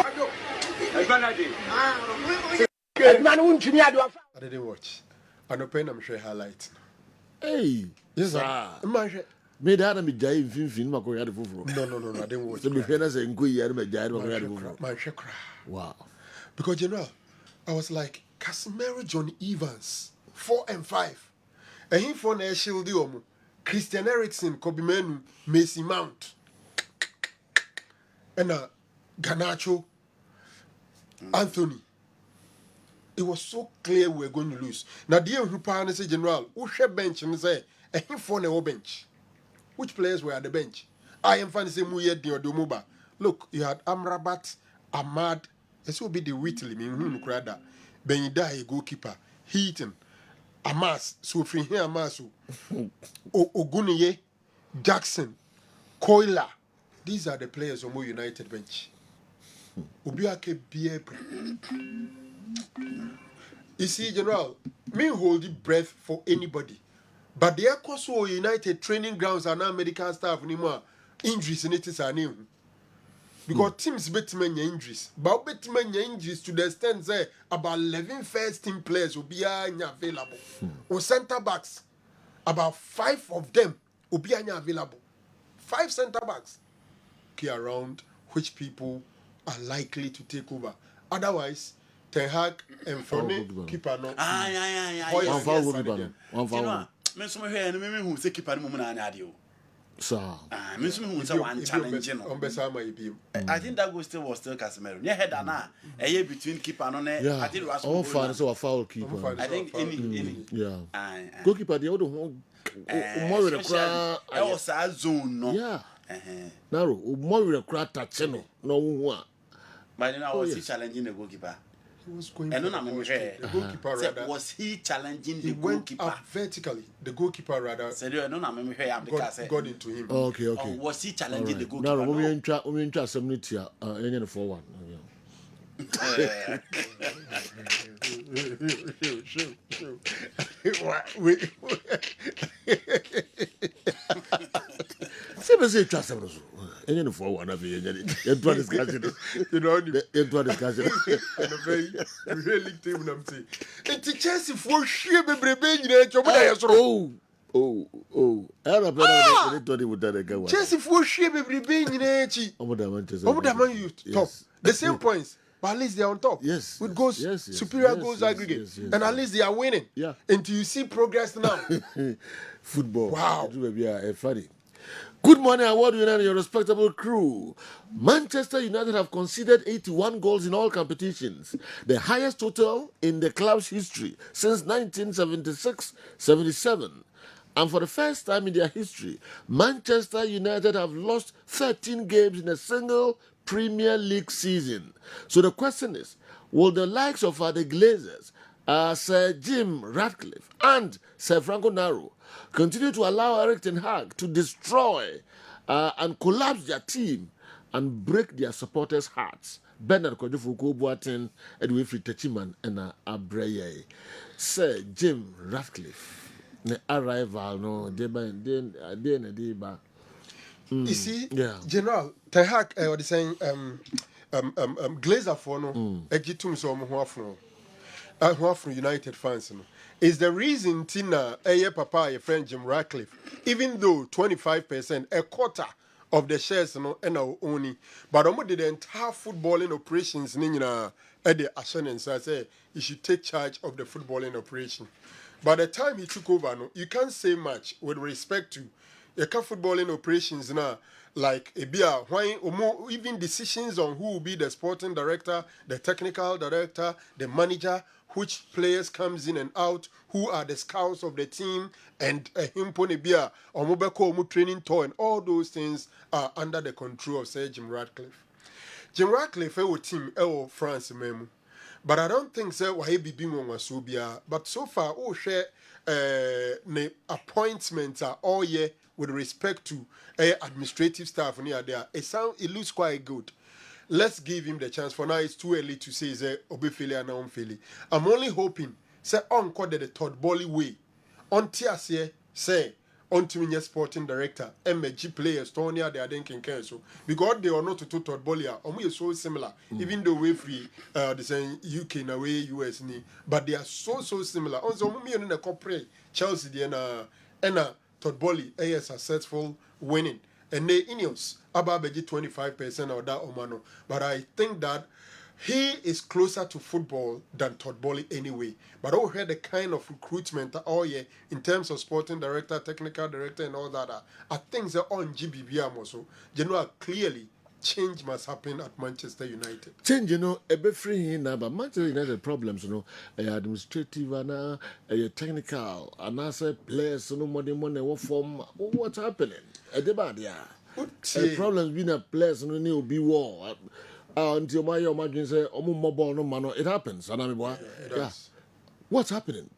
Man won't me I do a foul. I didn't watch. I no pen I'm sure highlight. Hey, Yes, sir. Me da na me jai fin ma ko ya de foforo. No, I didn't watch. So me hwe na say nko ya me jai ma ko ya de foforo. Man, share cry. Wow. Because General, I was like, Casemiro, John Evans, 4 and 5. And he for na shield omo. Christian Eriksen, Kobe Menu, Mason Mount. And Garnacho, Anthony. It was so clear we were going to lose. Now, dear who say General, who share bench and say, and he for no bench. Which players were at the bench? I am fancy Muye Diodomuba. Look, you had Amrabat, Ahmad, this will be the Whitley, Krada, Benida, goalkeeper, Heaton, Amas, so free here, Amasu, Oguniye, Jackson, Koila. These are the players on Mo United bench. Obiake Biebre. You see, General, me hold the breath for anybody. But the Ecoso United training grounds are now medical staff anymore. Injuries in it is a new. Because teams bet many injuries. But bet many injuries to the extent that about 11 first team players will be available. Or centre backs, about 5 of them will be available. 5 centre backs. Okay, around which people are likely to take over. Otherwise, Ten Hag and Fone keeper no. One foul keeper. One foul. Me so me hwe me hu se keeper mo na ade o. Sir. Me so me hu se one challenge no. I think that goal was still Casemiro. Near header na between keeper no I think it was all fine so a foul keeper. I think any. Yeah. Goalkeeper the other one more with the crowd. I was a zone no. Yeah. Narrow more with the crowd touch no one. But then I was challenging the goalkeeper. He was going the goalkeeper rather. Was he challenging the goalkeeper? Went up vertically. The goalkeeper rather got into him. Okay. Or was he challenging the goalkeeper? No, we enter some need here. Any 4-1. Say trust us. Any 4-1 of you. Into discussion. You know, into discussion. And a very really team I'm saying. It's a chance for sheer baby. Oh. Era pera de with that again. Chelsea for sheer baby being top. The same points. But at least they're on top. Yes. With goals, superior goals aggregate. Yes. And at least they are winning. Yeah. Until you see progress now. Football. Wow. It will be funny. Good morning, award winner and your respectable crew. Manchester United have conceded 81 goals in all competitions, the highest total in the club's history since 1976-77. And for the first time in their history, Manchester United have lost 13 games in a single Premier League season. So the question is, will the likes of the Glazers, Sir Jim Ratcliffe and Sir Franco Naro continue to allow Eric Ten Hag to destroy and collapse their team and break their supporters' hearts? Bernard Kojofuko Boateng, Edwin Techiman, and Abreye. Sir Jim Ratcliffe, the arrival, no, You see, General Ten Hag, what is saying, Glazer for no, Egitum so from United fans, no. Is the reason Tina, papa, your friend Jim Ratcliffe, even though 25%, a quarter of the shares no and our only. But did the entire footballing operations at the assurance. I say he should take charge of the footballing operation. By the time he took over, no, you can't say much with respect to the footballing operations now. Like even decisions on who will be the sporting director, the technical director, the manager, which players comes in and out, who are the scouts of the team, and him ponebia or mobile training tour, and all those things are under the control of Sir Jim Ratcliffe. Jim Ratcliffe team France memu. But I don't think so why be being on. But so far, share the appointments are all year with respect to administrative staff near there. It looks quite good. Let's give him the chance. For now, it's too early to say say Obefele and Onfele. I'm only hoping say encore the third volley way. On Tiasie say on to sporting director, MG players, Tony, they are thinking cancel because they are not to third volley. We are so similar, even though we free the same UK in a way US ni, but they are so similar. Also, we are in a corporate Chelsea, and third volley, a successful winning. And the Ineos, about 25% or that Omano. But I think that he is closer to football than Todd Bowley anyway. But I heard the kind of recruitment in terms of sporting director, technical director, and all that. I think they're on GBBM also. Clearly, change must happen at Manchester United. Change, a bit free now, but Manchester United problems, administrative and technical, and I say players, no money, what form, what's happening? Problems being a players, no need to be war. Until my imagine say, mobile no man, it happens. And what's happening?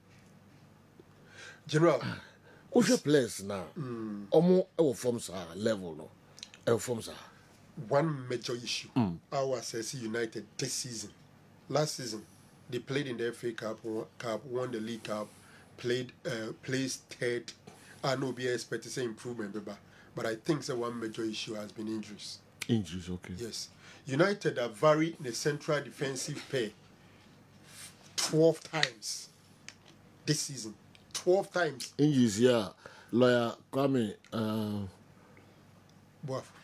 General, what's your place now? Our forms are level, no? Our forms are. One major issue, our SSC United this season, last season, they played in the FA Cup, won the League Cup, placed third. I know be expect to say improvement, but I think that one major issue has been injuries. Injuries, okay. Yes. United are varied in the central defensive pair 12 times this season. 12 times. Injuries, yeah. Lawyer Kwame,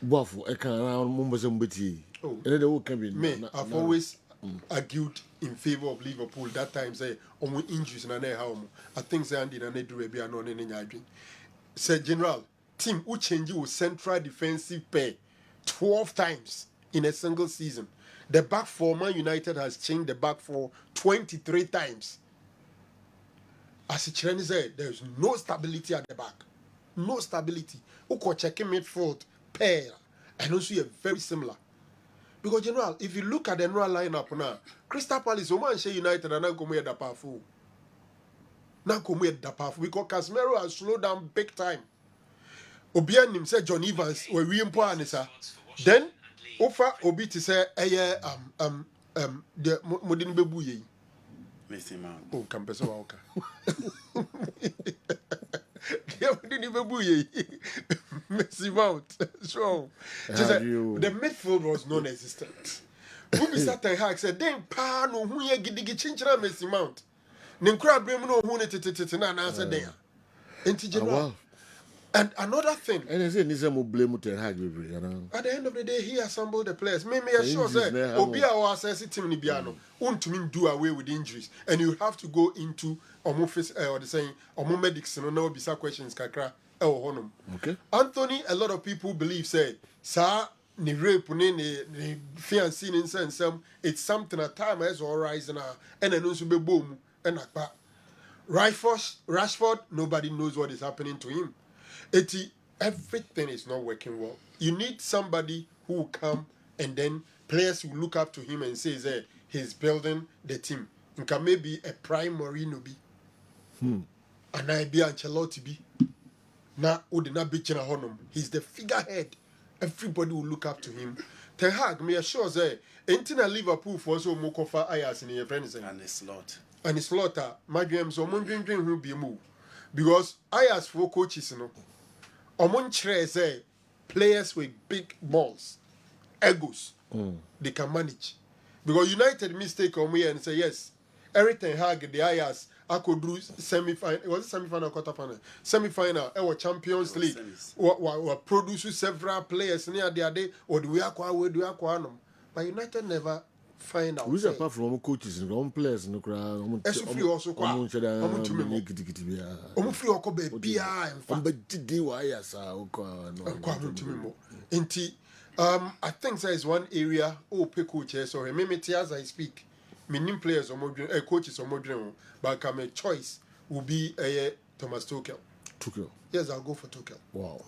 Buafu, I can't remember somebody. Oh, I've always argued in favor of Liverpool that time. Say, injuries and I think they ended and they do a bit on any. Say, General, team who change with central defensive pair 12 times in a single season. The back four, Man United has changed the back four 23 times. As it said, there's no stability at the back. No stability. Uko checking midfield pair and also you're very similar. Because General, if you look at the general lineup now, Crystal Palace, Oman United and now come here the powerful. Now come here the powerful because Casemiro has slowed down big time. Obian himself, John Evans, were we important, sir. Then, Ofa Obi to say, the Modin Bebuye. Missy Mount. Oh, Campus Walker. Missy Mount. So, the midfield was non existent. Who sat and Hag said, then, Pa, no, who ye giddy chinchra Missy Mount. Ninkra brim no who and answer there. General. And another thing. And I said, Nisa will blame to Hag. At the end of the day, he assembled the players. Maybe I sure say, Obia or assess team Nibiano, won't to mean do away with injuries. And you have to go into office or the saying, or medics, and no bisa questions, Kakra, or Honum. Okay. Anthony, a lot of people believe, say, Sir, ni rape, ni fiancé, in some, it's something at time as all rising, and then also be boom, and a Rashford, nobody knows what is happening to him. Everything is not working well. You need somebody who will come and then players will look up to him and say, hey, he's building the team. It can maybe a prime Mourinho be. And I be Ancelotti be. Now, he's the figurehead. Everybody will look up to him. Ten Hag, me assure say, anything at Liverpool for so Mokofa Ayas in your friends. And it's lot. And it's slaughter. My dreams, so Mondrin will be moved. Because Ayas for coaches, say players with big balls, egos, they can manage. Because United mistake on me and say yes, Everything Hag the Ayas. I could do semi-final. It was a semi-final, quarter-final. Semi-final. Our Champions League. We produce several players near the day. Or do we acquire them? But United never find out. Who's apart from coaches and players no crowd? Free also kwa. Free oko be I think there is one area pick coaches or maybe as I speak. Meaning players or coaches or modern, but my choice will be Thomas Tuchel. Tuchel. Yes, I'll go for Tuchel. Wow.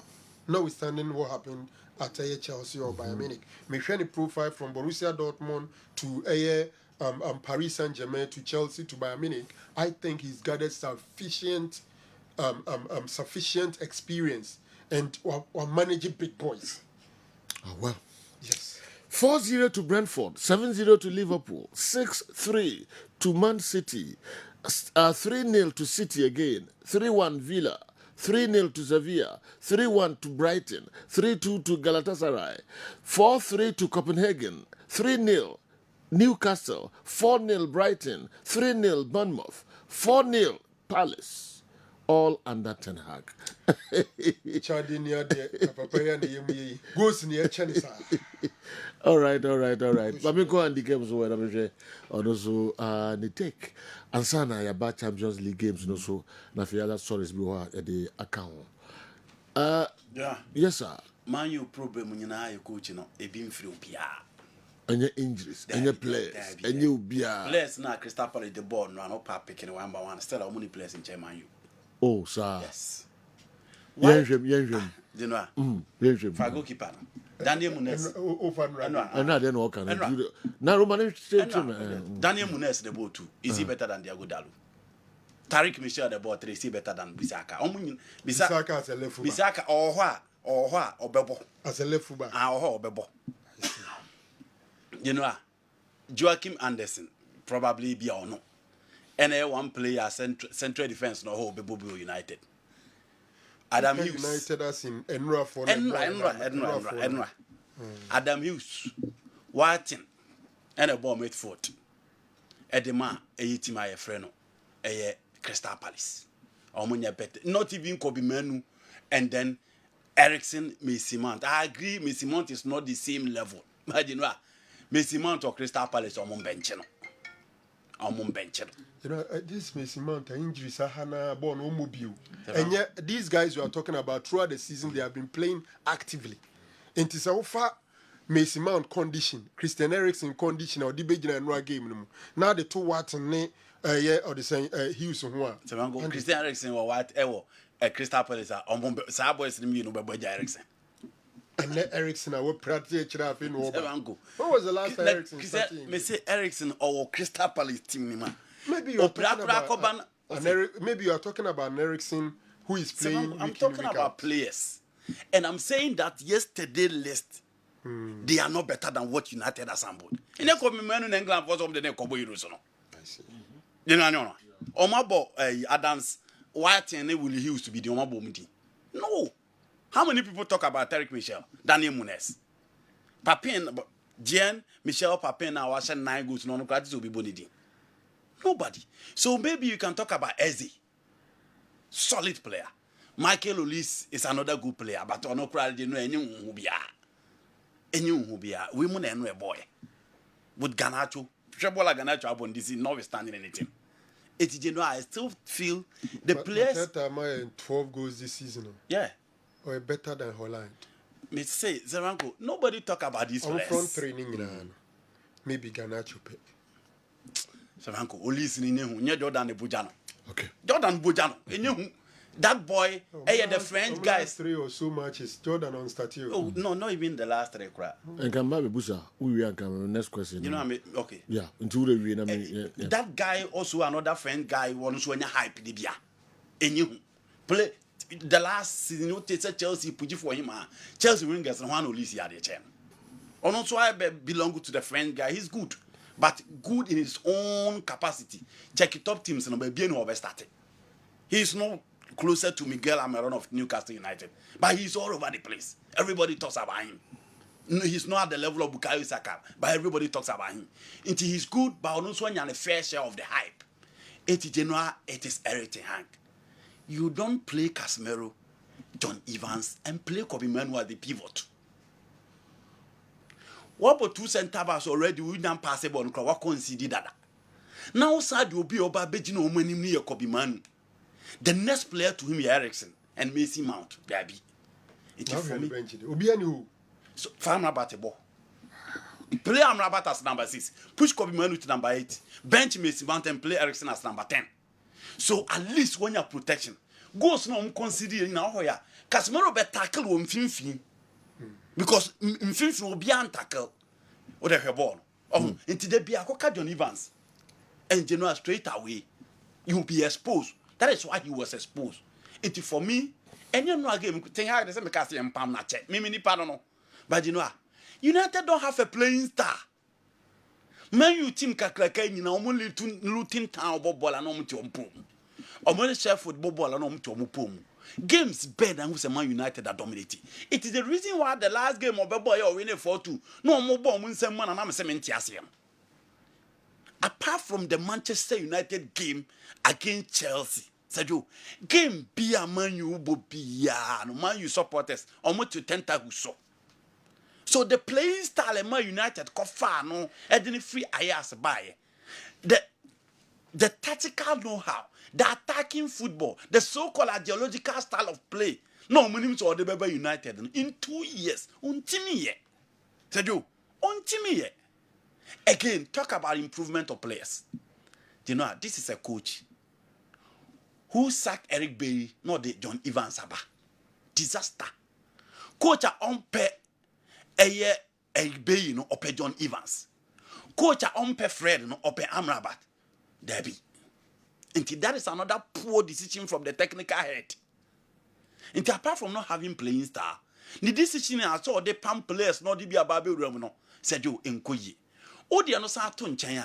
Notwithstanding what happened at Chelsea or Bayern Munich, me share the profile from Borussia Dortmund to Paris Saint-Germain to Chelsea to Bayern Munich. I think he's gathered sufficient experience and managing big boys. Oh well. Yes. 4-0 to Brentford, 7-0 to Liverpool, 6-3 to Man City, 3-0 to City again, 3-1 Villa, 3-0 to Sevilla, 3-1 to Brighton, 3-2 to Galatasaray, 4-3 to Copenhagen, 3-0 Newcastle, 4-0 Brighton, 3-0 Bournemouth, 4-0 Palace. All under Ten Hag. All right. Let me go and the games where I'm sure. Also, the take. And sana ya ba Champions League games no so. Na fi other stories be wa at the account. Yeah. Yes, sir. Man, you problem when you know your coach, no, a beam through Pia. And your injuries, and your players, and you be players now. Crystal Palace the ball no, no pop picking one by one. Still, how many players in Chairman you? Oh, sir. Yes. Yes. You know, yes. Fago keeper. Daniel Munes. And I didn't walk on it. Now, Roman, Daniel Munes the ball too. Is he better than Diago Dalu? Tariq Michel the ball 3 is he better than Bisaka? Bisaka as a left fullback. Bisaka or Bebo as a left fullback. Or Bebo. You know, Joachim Anderson probably be or no. And one player central defense no hold Bebo United. Adam Hughes United as in Enra for Enra. Adam Hughes, Watson, and a ball Midfield. Edema, a team I friend, a Crystal Palace. Omunya better. Not even Kobe Menu, and then Ericsson, Mason Mount. I agree, Mason Mount is not the same level. But you know, Mason Mount or Crystal Palace or Mumbencheno. You know, this Mason Mount injury Sahana born mobile. And yet these guys you are talking about throughout the season they have been playing actively. And it's so far Mason Mount condition, Christian Eriksen condition or the Belgian and game. Now the two Watson or the same Hughes and Christian Eriksen or whatever Crystal Palace are on Saboys by Eriksen. And let Eriksen I will practice in what was the last time Eriksen? Me say Eriksen or Crystal Palace team. Maybe you are talking about maybe you are talking about an Eriksen who is playing. I'm talking about players, and I'm saying that yesterday list they are not better than what United has assembled. In the coming in England was of the name Kobo Euros. I see. You know, Omabo Adams White and will Hughes to be the Omabo meeting. No. How many people talk about Tariq Michel, Daniel Munes, Papin, Jean Michel Papin now was 9 goals no gratis will be bonidi. Nobody. So maybe you can talk about Eze, solid player. Michael Olise is another good player, but on no crowd, you know, anyone who be we mun a boy. With Ganacho, Trebola Ganacho upon this, notwithstanding anything. It's you know, I still feel the players. That time 12 goals this season. Yeah. Or better than Holland. Me say, Zeranko, nobody talk about these players. Front training, maybe Ganacho. Zeranko, Olise ni nehu, Jordan Bujano. Okay. Jordan Bujano, that boy, the French guys. 3 or so matches, Jordan on statue. Oh, no, not even the last 3 crap. And come back, Busa. We are coming. Next question. You know what I mean? Okay. Yeah, into the win. I mean, that guy also another French guy wants when you hype the beer. And you play. The last season, you take Chelsea put for him. Chelsea wingers and one Olise at the chain. And also, I belong to the French guy. He's good, but good in his own capacity. Check it top teams and be no started. He's not closer to Miguel Almiron of Newcastle United, but he's all over the place. Everybody talks about him. No, he's not at the level of Bukayo Saka, but everybody talks about him. Until he's good, but also a fair share of the hype. It is Eric Ten Hag. You don't play Casemiro, John Evans, and play Kobe Manu at the pivot. What about 2 centre backs already? We don't pass a ball. What conceded that? Now, Sad will be over Bejino Mani near Kobe Manu. The next player to him is Ericsson and Mason Mount. Baby. It is for me. So, Amrabat a ball. Play Amrabat as number 6. Push Kobe Manu to number 8. Bench Mason Mount and play Ericsson as number 10. So at least when you have protection, goes no consider now here. Casemiro be tackle on fin because fin will be an tackle or the ball. Into the be a John Evans and general straight away you will be exposed. That is why he was exposed. It for me, and you know again, Ten Hag the same cast and Pam na check. Me pardon, but you know, United don't have a playing star. Man, you team kakraka ni na omo Luton Town ball and omo to ompom. Omo share football ball and omo to ompom. Games better than who's a Man United that dominating. It is the reason why the last game of the boy or winning 4-2. No more ball win some man and I'm saying apart from the Manchester United game against Chelsea, Sergio, game be a Man U be no Man U supporters almost to 10 who saw. So the playing style of Man United got far no, and then free ayas by the tactical know-how, the attacking football, the so-called ideological style of play. No, my name is Odebebe United in 2 years. Untimi Sergio, untimi Again, talk about improvement of players. You know, this is a coach who sacked Eric Bailly, not the John Evans Abba. Disaster. Coach on pay Eric Bailly no ope John Evans. Coach on pay Fred no ope Amrabat. Debbie. And that is another poor decision from the technical head. And apart from not having playing star, the decision I saw the pam players not be a baby no said you enkoye. Odi ano sa to nchen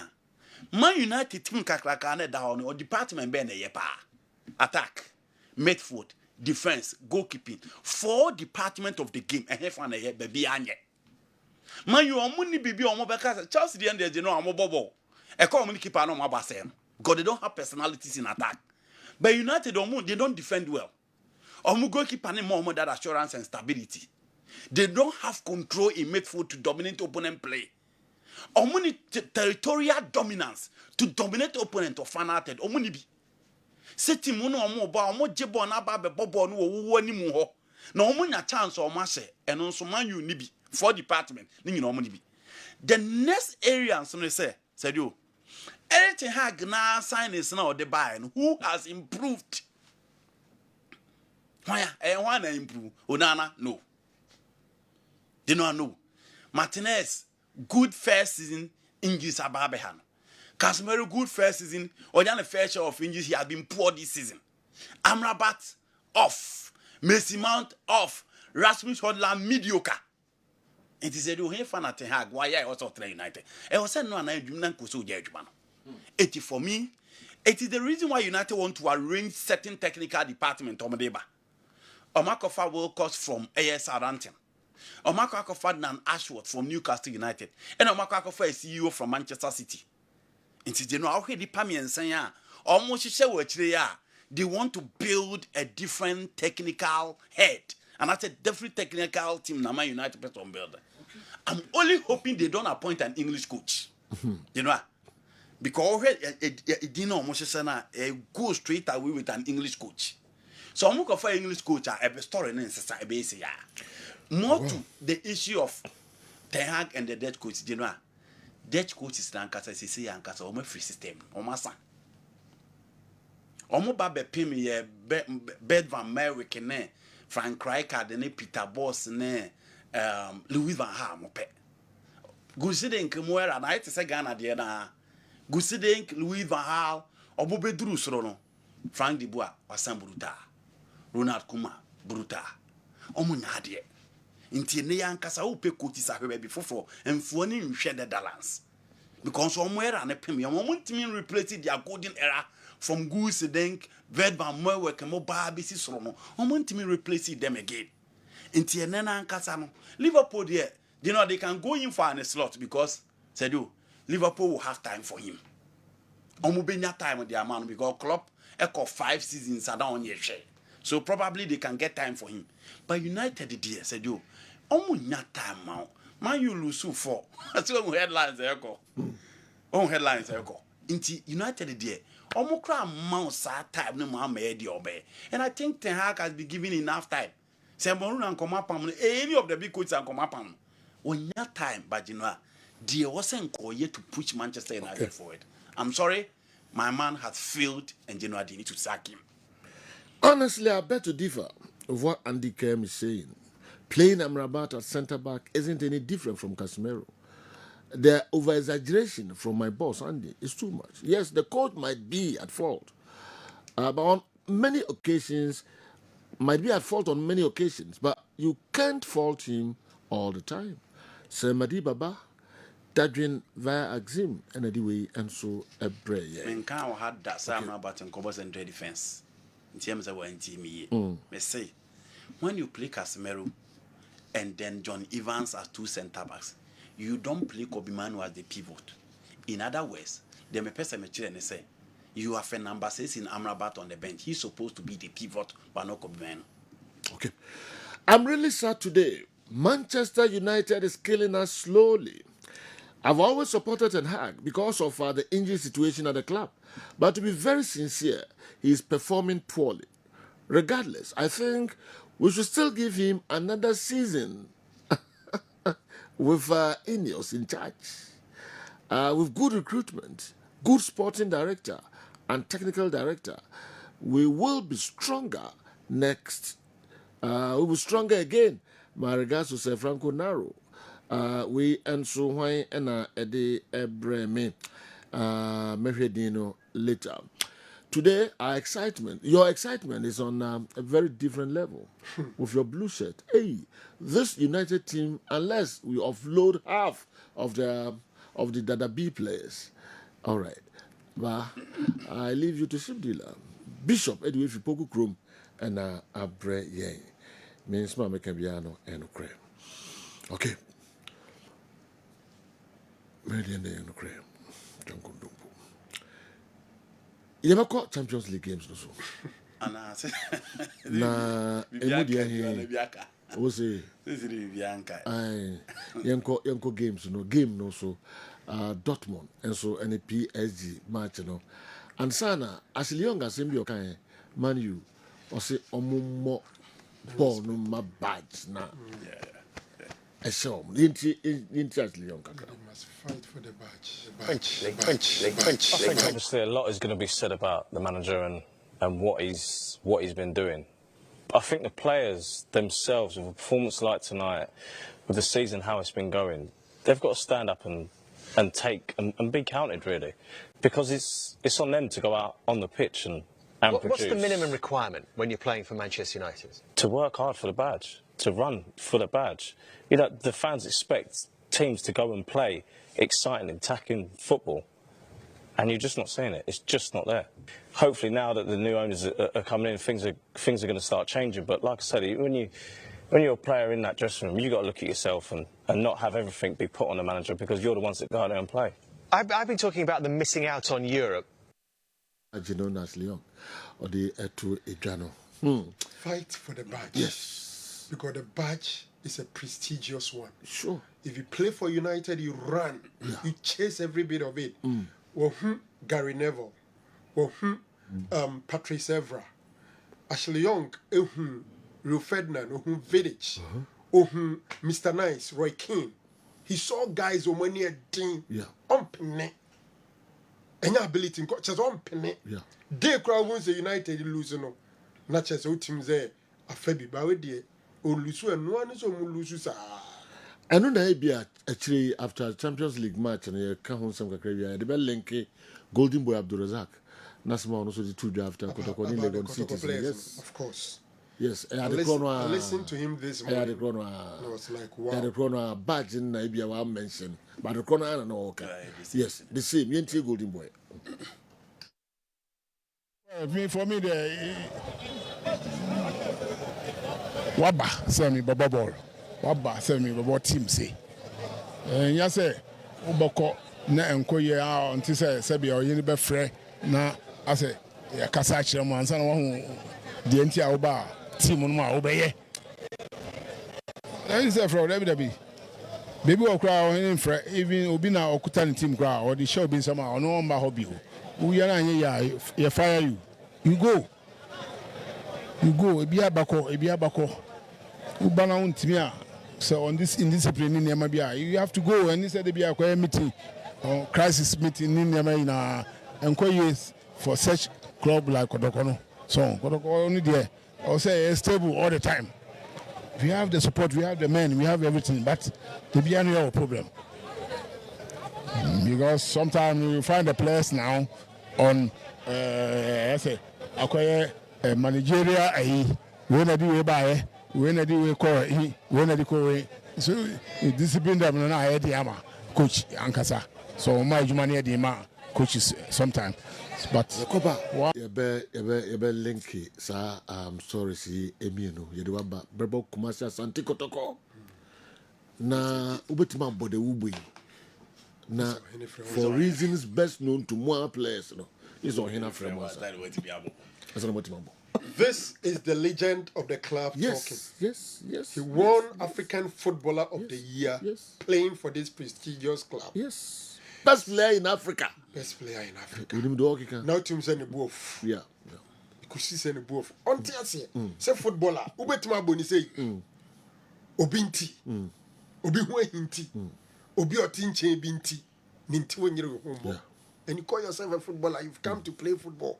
Man United team kakraka na down or department be na yepa. Attack, midfield, defense, goalkeeping. 4 department of the game and have na ye baby anye. Man you omuni bibi omo beka Chelsea the end they know omo bobo. E call omuni keeper no mabase. Because they don't have personalities in attack. But United they don't defend well. Omo goalkeeper need more that assurance and stability. They don't have control in midfield to dominate opponent play. Omuni territorial dominance to dominate opponent of fanated. Omuni bi. Seti muno omo ba omo jebo na ba be bobo no wo ani mu ho. Na omo nya chance o ma se eno nso Man U ni bi 4 department ni nyina omo ni bi. The next area nso say said you Eric Ten Hag na sign is now the buy who has improved. Why na improve? Onana no. They know. Martinez good first season injuries ababehan. Casemiro good first season or the first share of injuries he has been poor this season. Amrabat off. Mason Mount off. Rasmus Højlund mediocre. It is a do here fan at Ten Hag. Why I also train United. I was saying no and I do not go so judgment. It is for me. It is the reason why United want to arrange certain technical department on Modeba. Omakofa will cost from AS Southampton. Omakofa Nan Ashworth from Newcastle United. And Omakofa is CEO from Manchester City. It is how the Pamian saying almost they want to build a different technical head. And that's a different technical team Nama United person builder. I'm only hoping they don't appoint an English coach. You know. Because it didn't almost say go straight away with an English coach. So I'm looking for an English coach a story in society. More to the issue of Ten Hag and the Dutch coach, you know. Dutch coach is Lankasa CC and Casa Omo free system. Omasa. Omo Babe Pimi Bed Van Merrick ne Frank Rijkaard ne Peter Bosz ne Louis Van Gaal mope. Guside Nkemuera na ite se Ghana de na. Guside Louis Van Gaal obo beduru soro no. Frank de Boer wasan bruta. Ronald Koeman bruta. Omo nyade. Inti ne yankasa wo pe coaches ahwe be fofo emfuo ni nhwe the balance. Because omo era ne pem omo ntimi replace their golden era from Goose Denk, Ved Van Merwe ke mo ba be si soro no. Omo ntimi replace them again. Inti ne na ankasa no. Liverpool there, you know they can go in for an slot because said you Liverpool will have time for him. Omubenya time with their man because club echo 5 seasons are down here. So probably they can get time for him. But United dear said you omunya time now. Man you lose 4. That's what headlines echo. On headlines echo. Inti United dear. Omukra amount time no man made obey. And I think Ten Hag has been given enough time. Say Morun and come up any of the big coaches and come up on. When that time, but you know, dear wasn't yet to push Manchester United forward. I'm sorry, my man has failed, and you know they need to sack him. Honestly, I bet to differ of what Andy Kem is saying. Playing Amrabat at centre back isn't any different from Casemiro. The over-exaggeration from my boss, Andy, is too much. Yes, the coach might be at fault, but on many occasions, might be at fault on many occasions, but you can't fault him all the time. Sir Madi Baba, Dadwin via Axim, and anyway, and so a prayer. Men can't had that Sam Rabat and Cobos and Dread defense. In terms of one team, may say, when you play Casemiro and then John Evans as 2 centre backs, you don't play Kobe Manu as the pivot. In other words, they may pass a mature and say, you have a number 6 in Amrabat on the bench. He's supposed to be the pivot, but not Kobe Manu. Okay. I'm really sad today. Manchester United is killing us slowly. I've always supported Ten Hag because of the injury situation at the club. But to be very sincere, he is performing poorly. Regardless, I think we should still give him another season with Ineos in charge. With good recruitment, good sporting director, and technical director, we will be stronger next. We will be stronger again. My regards to Sir Franco Naro. We and so why and Eddie Ebreme Mehedino later. Today, your excitement is on a very different level with your blue shirt. Hey, this United team, unless we offload half of the Dada B players, all right. But I leave you to ship dealer Bishop Edwin Fipoku Krum and Abre Yang. Means Mama Cambiano and Ukraine. Okay. Meridian and Ukraine. You never caught Champions League games, no so. Na Emudia here. What's it? This is Bianca. Aye. Yanko games, no game, no so. Dortmund and so any PSG match, no. And Sana, as young as Mbio can, Man U, or say Omumo ball no my badge now. I saw him. Interestingly, young Kaka. Must fight for the badge. I think obviously a lot is going to be said about the manager and what he's been doing. I think the players themselves, with a performance like tonight, with the season how it's been going, they've got to stand up and take and be counted really, because it's on them to go out on the pitch and produce. What's the minimum requirement when you're playing for Manchester United? To work hard for the badge, to run for the badge. You know, the fans expect teams to go and play exciting, attacking football, and you're just not seeing it. It's just not there. Hopefully now that the new owners are coming in, things are going to start changing. But like I said, when you're a player in that dressing room, you've got to look at yourself and not have everything be put on the manager, because you're the ones that go out there and play. I've been talking about them missing out on Europe. Or the to Adriano. Fight for the badge. Yes. Because the badge is a prestigious one. Sure. If you play for United, you run. Yeah. You chase every bit of it. Gary Neville. Patrice Evra. Ashley Young. Rio Ferdinand. Vidic. Mr. Nice. Roy Keane. He saw guys on when he had penny. Any ability in coaches on penny. Yeah. They crowd wins the United losing. No. Not just all teams there. A Fabi Bawedi. Or Lusu and one is on Lusu. I know that actually after Champions League match and you come home some Caribbean, the bell linky Golden Boy Abdurazak. Nasma also the 2 after Kotokoni Legon City. Yes, of course. Yes, I listened to him this morning. I was like, wow. I had a chrono badge in Nibia I mentioned, but the chrono I don't know. Okay. Yes, the same. Yenti Golden Boy. For me, the Waba send me Baba ball. Waba send me Baba team say. And you say Uboko na enkoye a onti se be oyini be frɛ na ase ya kasa kyerɛ mu ansa na wo de enti a wo ba team no ma wo be ye and say from baby baby wo kra o hin frɛ even obi na okuta ne team kra o de show bi nsama o no mba hobby o wo ya na anye ya fire you go ebi abakɔ wo bana wo ntimi a so on this indiscipline in Yamabia, you have to go and he said there be a meeting or crisis meeting in Yamina and years for such club like Kodokono. So Kodoko only there or say stable all the time. We have the support, we have the men, we have everything, but the beyond our problem. Because sometimes you find the players now on I say acquire managerial when I do buy when I do when I do so discipline them na I the ama coach ankasa so my money the ma coaches sometimes but you be linky sa story si emienu ye de waba brebo commercial santi kotoko na ubetima bode wugbe na for reasons best known to more players no is on hina frame was This is the legend of the club talking. Yes. He won African Footballer of the Year playing for this prestigious club. Yes. Best player in Africa. Best player in Africa. Now team send the both. Yeah. Because he send the both. On say footballer. Ubetima boni say. Obinti. Obi hinti. Obi otinche binti. Ninti when you're home. And you call yourself a footballer. You've come to play football.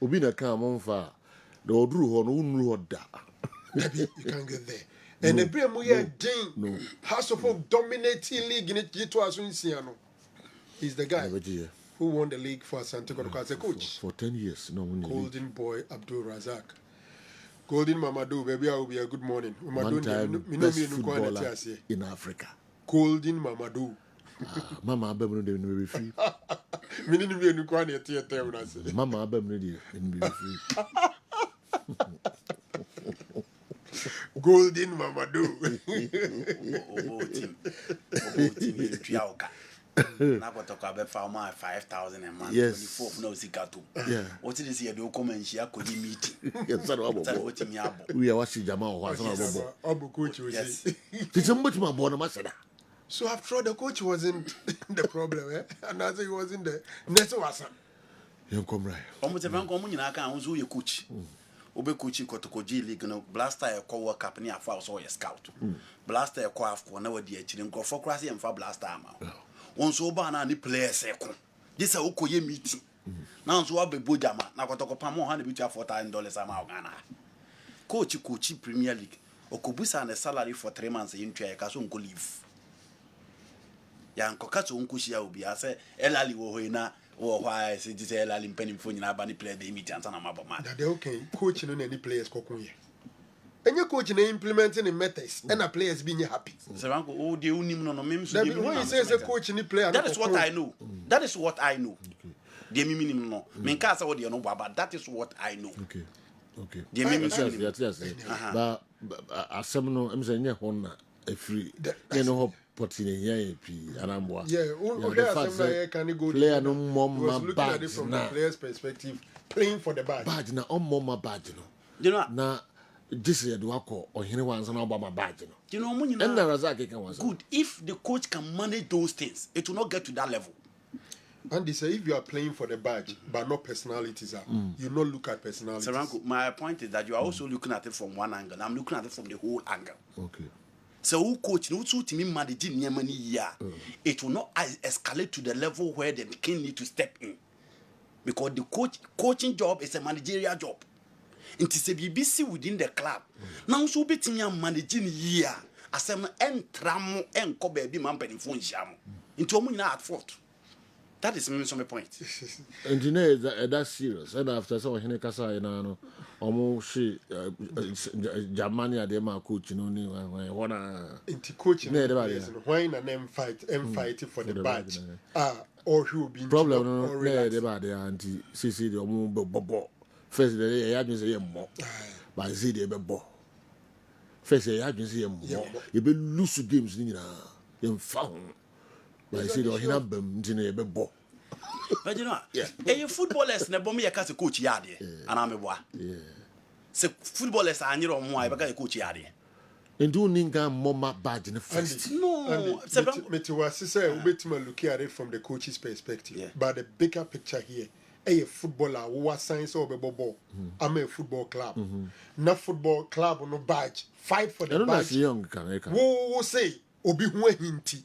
Obi na come on far. The odru ho no unru ho da. Maybe you can't get there. And the Brem we are doing House of Hope dominating league in it. He's the guy who won the league for Santiago as a coach for 10 years. No, Golden Boy Abdul Razak. Golden Mamadou, baby, I will be a good morning. One time, best footballer in Africa. Golden Mamadou. Mama Abemno de be free. Meaning we no kwa na theater una say. Mama Abemno de be free. Golden Mamadou. Obotin Triauka. Na go talk about farmer 5,000 a month. 24 no zikato. Yeah. What did you say do come and share ko meeting? Yes, sir. What me abo. We are watching Jama or something. Abu coach was say. Did somebody my boy masada? So after all, the coach wasn't the problem, eh? And as he wasn't the next was. You come right. Almost a bank on you can also your coach. Obe coaching Kotokoji League, no blaster a co work up near Foul or a scout. Blaster a cough for never dear children go for crassy and for blaster. One so banana ni player second. This a Okoye meeting. Now so I'll be Bujama, now Kotoko Pamo $104,000 a mile. Coach Premier League. Okubusa and a salary for 3 months in Triacasun could leave. Yankokatsu unkushia ubi ase elali wo hoina wo why say this elali mpeni mfoni na bani player dey meet ansana maboma that they okay coach no any players kokunye enye coach na implementing the methods and the players being happy sebanko o de unim no mem so de when you say a coach ni player that is what I know that is what I know de mi minim no me nka say wo de no but that is what I know okay de mi minim yes but asem no em say nye hon na free you know putting in here anamboa player no more badge from the player's perspective playing for the badge na on more badge no you know na this year do akọ ohene wansa na obama badge no you know money and Razak can wansa good if the coach can manage those things it will not get to that level. And they say if you are playing for the badge but not personalities, you not look at personalities. Saranko, my point is that you are also looking at it from one angle. I'm looking at it from the whole angle. Okay. So who coach no to me manage money year. It will not escalate to the level where the king need to step in. Because the coaching job is a managerial job. It is a BBC within the club. Now so betting managing year as an entramo and cobe be man penny phone jam. Into a money at fault. That is my point. Engineer that's serious. And after so hene kasa ina no omo she Germany ade ma coach no ni wana inti coach why na them fight for the badge or who be problem no dey bad anti CC the omo bobo first dey ya dwen say mo but see dey be bo first ya dwen say mo e be lose games ni na yem fa But I said, oh, he not been a ball. But you know, a footballers never me a cast coach yard, and I'm a boy. So footballers are near on why I coach yard. And do ninga mama badge in the first. No, say we look at it from the coach's perspective, but the bigger picture here. A footballer who was science or ball. I'm a football club. Not football club or no badge. Fight for the badge. Young who say Obi hinti.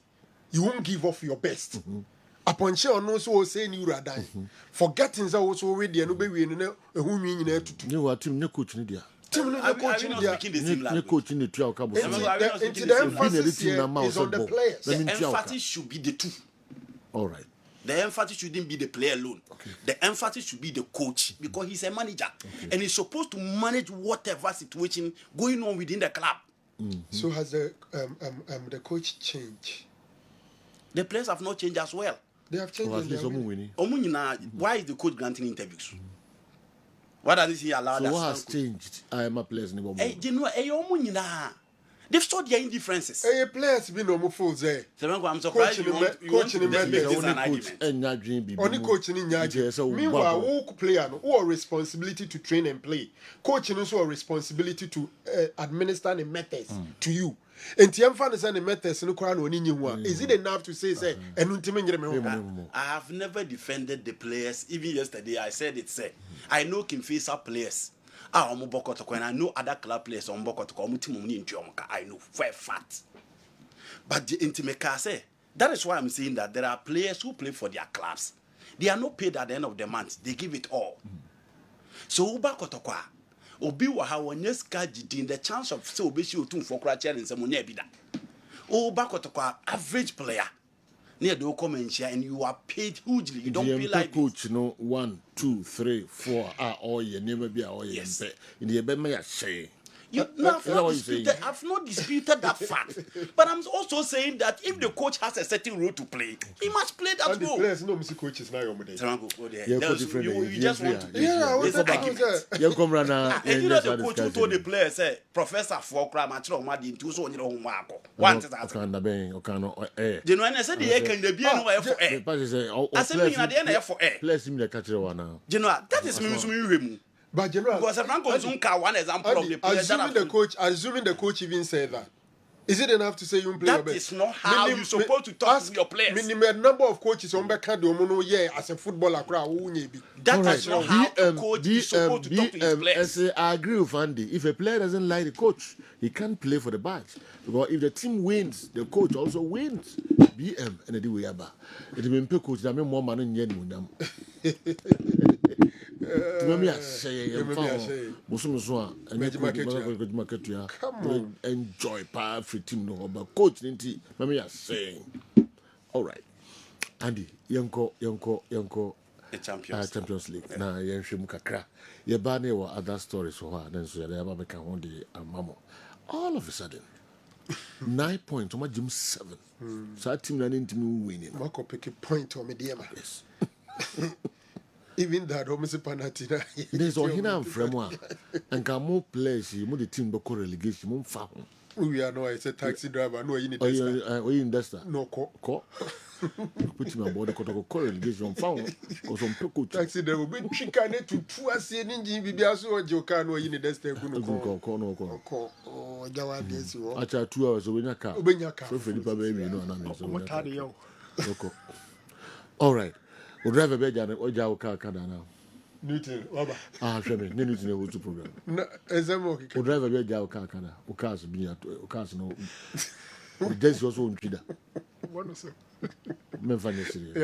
You won't give off your best. Upon share no so saying you are dying. Forgetting so also already and obey who mean to you are team coach Nidia. Coach in the trial cabo. The emphasis here is on the players. The emphasis should be the two. All right. The emphasis shouldn't be the player alone. Okay. The emphasis should be the coach because he's a manager and he's supposed to manage whatever situation going on within the club. So has the coach changed? The players have not changed as well. They have changed. Why is the coach granting interviews? Why does he allow that? So what has changed? I am a player. They've showed their indifferences. Hey, players be no more fools there. I'm surprised you want to make this an argument. Only coaching in Yaji. Meanwhile, who player who are responsibility to train and play. Coaching also a responsibility to administer the methods to you. And Tiamfan is an methods no crown on in. Is it enough to say I have never defended the players. Even yesterday I said it said I know Kimfisa players. I know other club players on I know for a fact. But the intimate say that is why I'm saying that there are players who play for their clubs. They are not paid at the end of the month. They give it all. So Ubakotokwa Obi wa hawanyeska jidin the chance of so be shi otun for kra challenge some nya bi da. Ubakotokwa average player. Near the come and share and you are paid hugely. You don't feel like coach, 1, 2, 3, 4 all your name be all your in the Ebema say. I've not disputed that fact. But I'm also saying that if the coach has a certain role to play, he must play that role. Players no coaches now you just want to you know the coach who told the players say Professor for crime into so you know one is that you know and I said the can be no for I said me at the end for players me the catch one now you know that is me. But general, because one example of the players assuming the coach even said that, is it enough to say you play? That is not how you're supposed to talk to your players. Minimum number of coaches on back as a footballer. That is not how the coach is supposed to talk to his players. I agree with Andy. If a player doesn't like the coach, he can't play for the badge. Because if the team wins, the coach also wins. BM and the way about it will be coach. I mean more money than them. Enjoy power free team no but coach ninti mama ya saying all right Andy yanko the Champions League na yenhwem kakra ye ba na wa other stories so ha then so ya ba make ho de amamo all of a sudden 9 points o jim 7 so team na ntimi winning mako pick a point o me dey ma yes even that almost penalty na there's all hina fremo and can more players you the team be relegation mo fa ho we are no I say taxi driver no you need Desta no ko put him on board the relegation fa ho or some coach taxi driver be chikane to ase ni njin bibia so oje oka no you need Desta ku no ko o jawa desi wo acha 2 hours obenya ka so feli pa baby no na me so okay all right o driver be jana o jawo ka na Newton baba shebe ni Newton e wo tu program na ezemo o driver be jawo ka na o cars bi o cars no o dance also on trida what so me fanya serious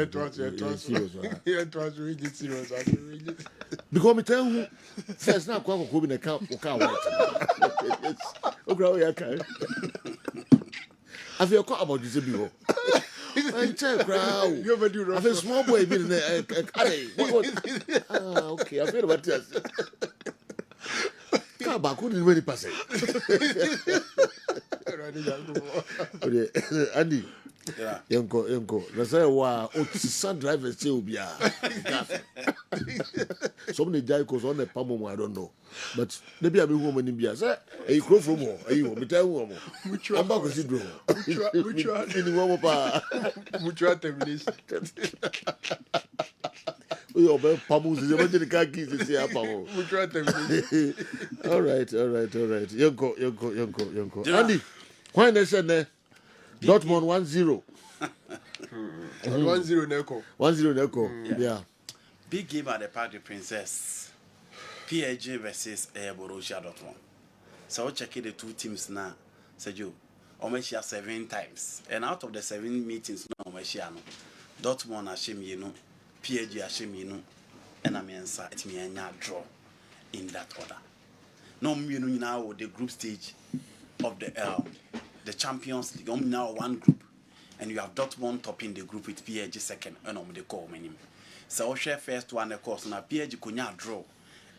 yeah trust we get serious because me tell you first na kwa ko bi na ka o ka white o gra o ya ka have you call about this bill and check crowd you ever do I feel small boy been there okay I feel about this ka ba ko ni many pass Andy Yanko. That's why some drivers say Ubia. Some of the guys on the Pamo, I don't know. But maybe I'm a woman in Bia. Say, a crow from more. A woman, tell woman. I'm back with you. Mutual termination. Your Pamus is a the car keys to say Pamo. Mutual termination. All right. Yanko. Andy, why they said Dortmund 1-0. 1-0 Neko. 1-0 Neko. Yeah. Big game at the Parc des Princes. PSG versus Borussia Dortmund. So we'll check the two teams now. Sergio, almost 7 times. And out of the 7 meetings, no, Dortmund Hashem, you know, PSG Hashem, you know, and I mean, it me a draw in that order. No, you know, now the group stage of the Champions League. Now one group, and you have Dortmund topping the group with PSG second, and they call many. So share first one, of course, now PSG could draw.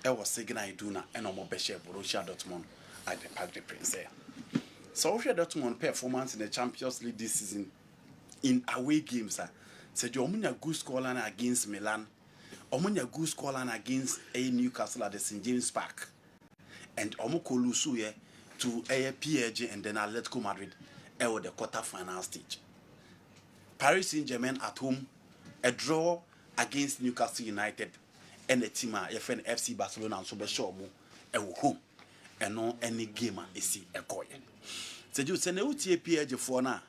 It was Signal Iduna and Omobeshe Borussia Dortmund at the Parc des Princes. So Borussia Dortmund performance in the Champions League this season in away games. Said you omunya good scoreline against Milan, omunya good scoreline against Newcastle at the St James Park, and Omokolusu to PSG and then Atletico Madrid at the quarter-final stage. Paris Saint-Germain at home, a draw against Newcastle United, and the team FC Barcelona and Sobeshomo at home, and no any game is a coin. So you send out PSG for now.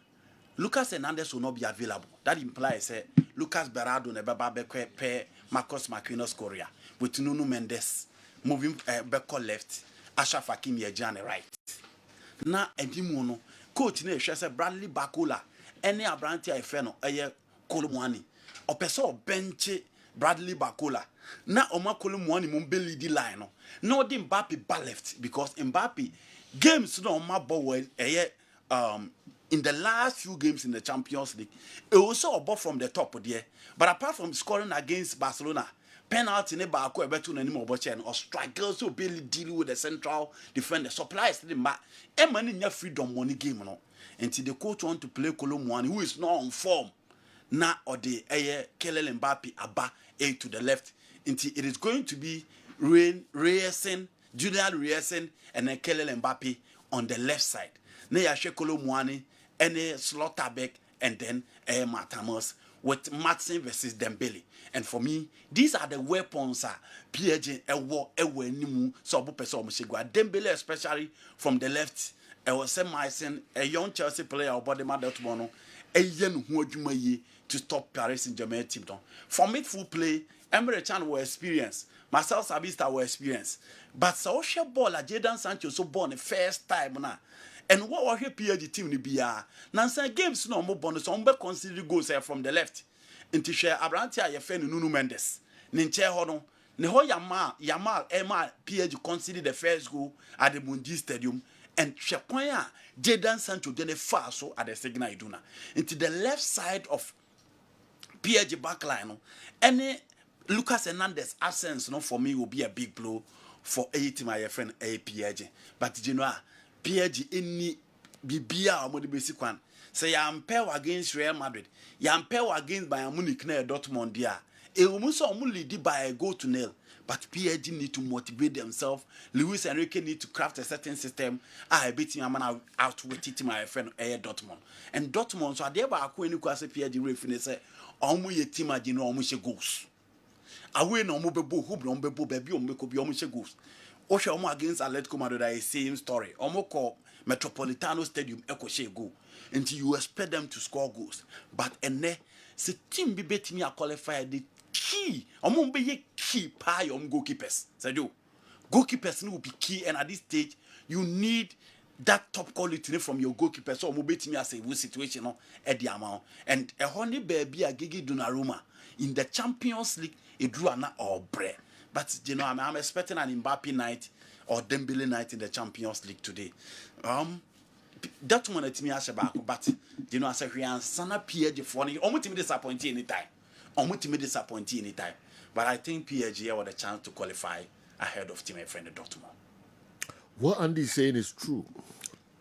Lucas Hernandez will not be available. That implies Lucas Berardo never pair Marcos Marquinhos Correa with Nuno Mendes moving back left, Ashraf Hakimi Ejane right. Na Edimuno, coach ne share Bradley Bacola, any Abranti Ifeno, Kolumwani, or Peso bench Bradley Bacola. Na Oma Kolumwani Mumbeli di line. No di Mbappe ba left because Mbappe games no ma ball in the last few games in the Champions League, it also a ball from the top there. But apart from scoring against Barcelona, penalty ne baako ebetu na nimo oboche or strikers so barely deal with the central defender. Supplies the ma emani nya freedom money game no. Until the coach want to play Kolomwani who is not on form. Na or the Kylian Mbappe aba to the left. Until it is going to be Julian Reyerson and then Kylian Mbappe on the left side. Na ya Kolomwani any Slotterbeck and then Matamos with Matson versus Dembele. And for me, these are the weapons PSG nimu so person Dembele especially from the left. I was a young Chelsea player about the mother tomorrow. A young who to stop Paris Saint-Germain team. For midfield play, Emre Can were experienced. Marcel Sabitzer were experienced. But social ball Jadon Sancho so born the first time now. And what was your PSG team to be? Nancy games no more bonus on be consider goals from the left. Into share Abrantia your friend Nuno Mendes. Ninche hono. Neho Yamal Emma PSG consider the first goal at the Mundi Stadium. And Shapoya Jadon Sancho then a far so at the Signal Iduna. Into the left side of PSG backline. Any Lucas Hernandez absence no for me will be a big blow for my friend PSG. But you know PSG any bibia or the basic one. Say I am pair against Real Madrid. I am pair against Bayern Munich near Dortmund there. It will also only lead by a goal to nil. But PSG need to motivate themselves. Luis Enrique need to craft a certain system. I beat him out with it my friend Dortmund. And Dortmund so they ba ko any kwase PSG referee say omo ye team agino omo she goals. Away no omo bebo hoop no bebo baby omo ko bi omo she goals. Osha omo against Atletico Madrid is same story. Omo call Metropolitano Stadium eko she goal. Until you expect them to score goals. But ene se team bi betimi a qualify the key. Omo be ye key pa your goalkeepers. Say do. Goalkeepers will be key, and at this stage you need that top quality from your goalkeeper. So omo betimi as a situation no at the amount. And a honey baby a Gigi Donnarumma in the Champions League it drew an or bread. But you know, I'm expecting an Mbappe night or Dembele night in the Champions League today. That one at me as about, but you know, as a Rian Sana PSG for me, almost me disappointing anytime. Almost me disappointing anytime. But I think PSG have the chance to qualify ahead of team friend Dortmund. What Andy is saying is true.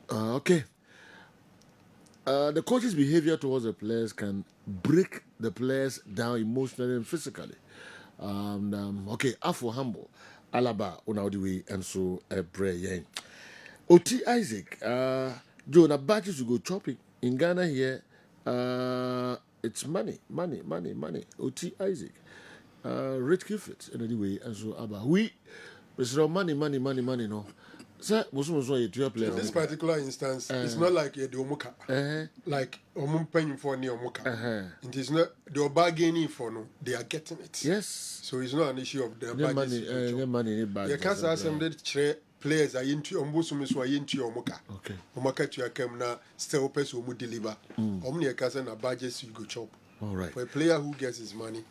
Okay. the coach's behavior towards the players can break the players down emotionally and physically. Okay, Afro Humble, Alaba, Unaudiwe, and so Bray. Oti Isaac, Joe, na batches to go chopping. In Ghana here, it's money. Oti Isaac, Rich Gifford, anyway, and so Abba. We, Mr. Money, no. Sir, in this particular instance, it's not like the Omuka. Like paying for the Omuka. It is not the bargaining for no, they are getting it. Yes. So it's not an issue of the money. The can't ask them that players are into Ombusumis who are into Omuka. Okay. Omaka to your na still person who deliver. Omni cousin a budget you go chop. All right. For a player who gets his money,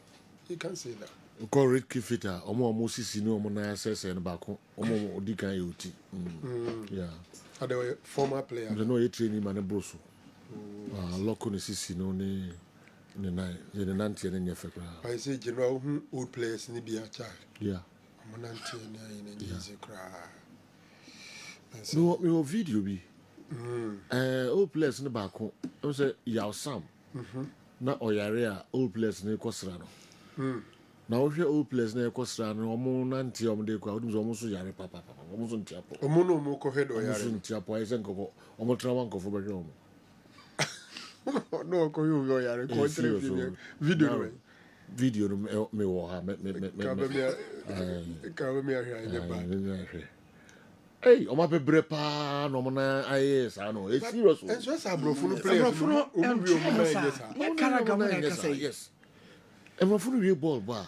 you can't say that. Call Red Kifita, almost no more says and back home, Dika Uti. Yeah. Are they former players? I know you training man broso. Local necessity no ne the night, the Nanti and your fekra. I say, general, old players need be a child. Yeah. I'm an auntie and a cry. No, what me video be? Old players in the back home. I say, Yaw Sam. Not Oyarea, old players in the Cosrano. Now, if your old players near Costa, no more nanti on the crowd was almost yare papa, almost on Tiapo. Omono Moko head or Yarin Tiapo, I sent go almost Trawanko for Bedroom. No, you are a video me war, hey, on my brepa, no man, I know it's serious. It's just a broken player. Yes. And my food real ball bar.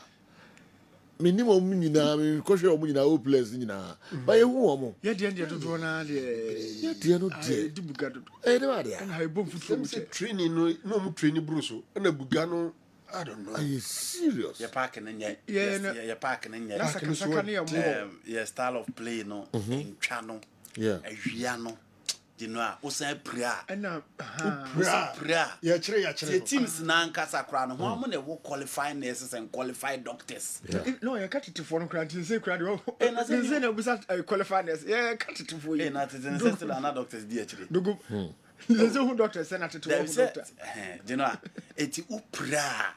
Minimum minina, because you're winning our place in a by a woman. Yet, the end of the one, dear, no dear. And I both from training, no training Brusso, and a Bugano. I don't know. Are you serious? You're parking in your, you're parking in your, your style of play, no, in channel, yeah, a piano. You know, Osa Pria, and Pria. Your teams Nankasa Crown, how many will qualify nurses and qualified doctors? No, you cut it to phone crowd, you say crowd, and I say, was that qualified nurse? Yeah, cut it to for you. And that is another doctor's dear. There's no doctor, Senator to doctor. You know, it's Upra,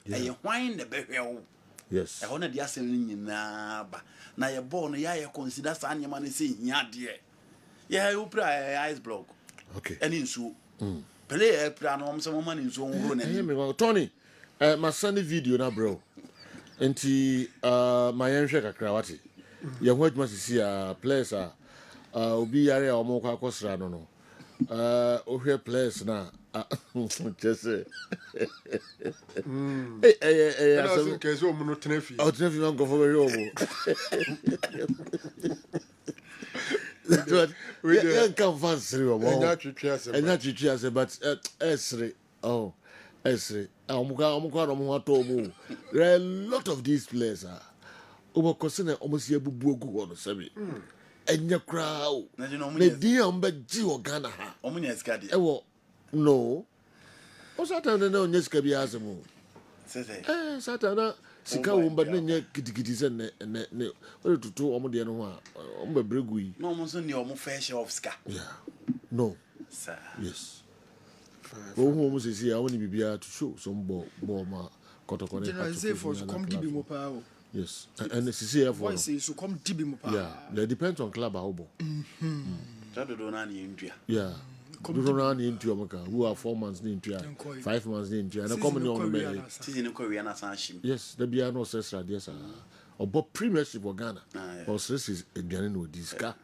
and you whine the burial. Yes, I wanted the assembly in Naba. Now you're born, you consider Sanya man is saying, yeah, dear. Yeah, Upra ice block. Okay. And in so play a plan on some money in so on. Tony, my sonny video now, bro. And my young shaka krawati. You want to see a place, Obi area or more cosra, no. Okay, place now. Just say, hey, I'll tell you, go for your we come fancy, and not you, but Esri, oh, Esri, there are a lot of these players. Over Cosina almost a bubu on the semi. And your crowd, the dear Umbeji Ghana. No. What's that? I don't know. Yes, can be Asamu. Satana, Sika, but then kitties and what to do Omodiano, Brigui. No, Monson, your more fair share of ska. Yeah. No. Sir. Yes. Almost is here. I want to be able to show some more Cotton. Come deep power. Yes. And this is here for so come deep in power. Yeah. That depends on club. Yeah. Do not run into America, who are 4 months into 5 months into and a common yes, there be no such ideas or but premiership of Ghana or says is a Ghana with this car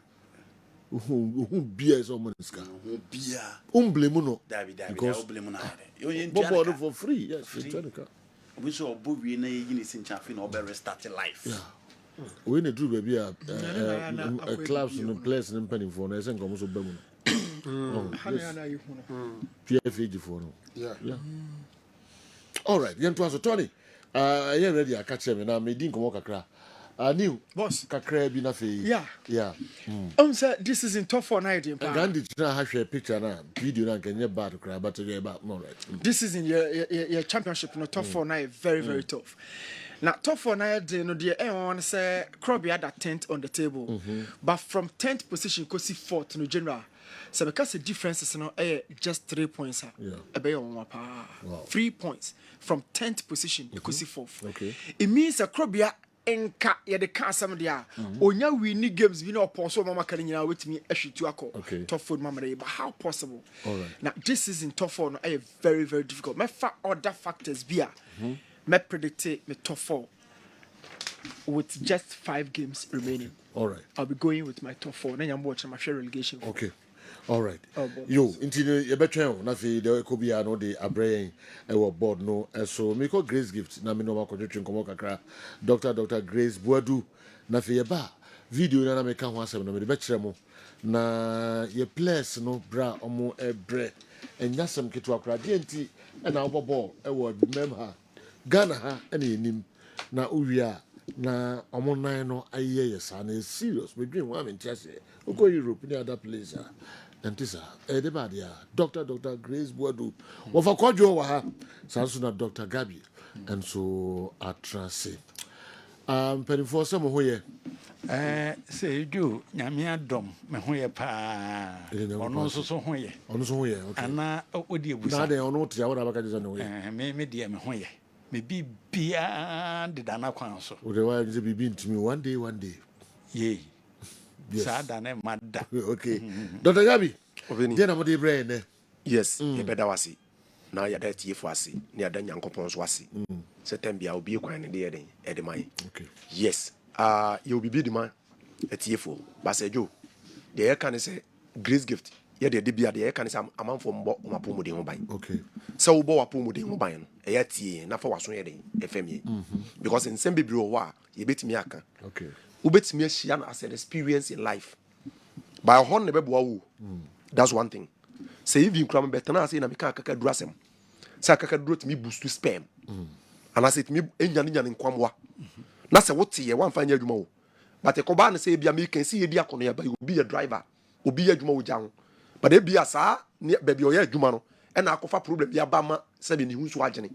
who beer is almost car beer umblemuno because Bobo for free, yes, we saw Bobby in a unison chaffin or better started life. Yeah, we need to be a clubs in the place and penny for us and come so bemun. PFG for no. Yeah. All right, then to Tony. You ready? I catch him now. Me didn't come kakra. New boss kakra bi na fe. Yeah. Sir, this is in tough for night. Gandhi try have a picture now. Video now can you bad cry, but you about no right. This is in your championship. No tough for night. Very tough. Now, tough for night, you know, the want to say Krobby had that 10th on the table, but from 10th position, go see 4th, no general. So because the differences no just 3 points Wow. 3 points from 10th position to 4th. Okay. It means a Krobia enka ya the can some dia onya winning games bi na oposo mama kan nyina wetimi ahwetu akọ top four mama but how possible? All right. Now this is in top four no very very difficult. Me fa other factors bia me predict me top four with just 5 games remaining. All right. I'll be going with my top four. Then I'm watching my share relegation. Okay. All right. Oh, Yo, intini ye betwen na fi de ko bia no de abrayen e wo board no so me ko Grace Gift na me no ma ko twetwe komo kakra Dr. Grace Boadu na fi ye ba video na me ka ho asem no me de be kire mo na ye players no bra omo ebre enyasem ketu akra de enti e na wo ball e wo mem ha Ghana ha e na enim na uwia na omo nan no aye yes na serious me dream wa me ntiase uko Europe ni other place Antisa, Edebadia, Dr. Grace Boadu, Wafa Kojo Waha, Sansuna Dr. Gabi, and so I trust. Penny for some who say you do, Yamia Dom, Mahoya Pa, or no so hoye, on so way, and now would you now they are not Yawaka on the way. Maybe dear Mahoya, maybe beyond the Dana Council. Would the wives be been to me one day? Yea. Yes. Okay. Dr. Gabi, Jenna Modi brain. Yes, you better was it. Now you're there to was it, near the young coupons was it. September, I'll be quite at the mine. Okay. Yes, you'll be the man at TFO. But say, Joe, the air can say Grace Gift. Yeah, the DB at the air can say a man from Mapumu de Mobile. Okay. So, Boapumu de Mobile, a yet, not for was reading, FME. Because in Sembi Bureau, you bet me. Okay. Ubet me shian as an experience in life. By a horn never bow. That's one thing. Say if you come better now, say na meka kaka drasem. Say kaka drot me boost to spam. And I said me enyan in kwamwa. Na say what ye one fine adwuma. But e ko ba na say bia me can see ye dia kono ya ba you be a driver. Obi adwuma wo jan. But e bia sa baby oya adwuma no. E na akofa problem bia ba ma say be ni hu so agene.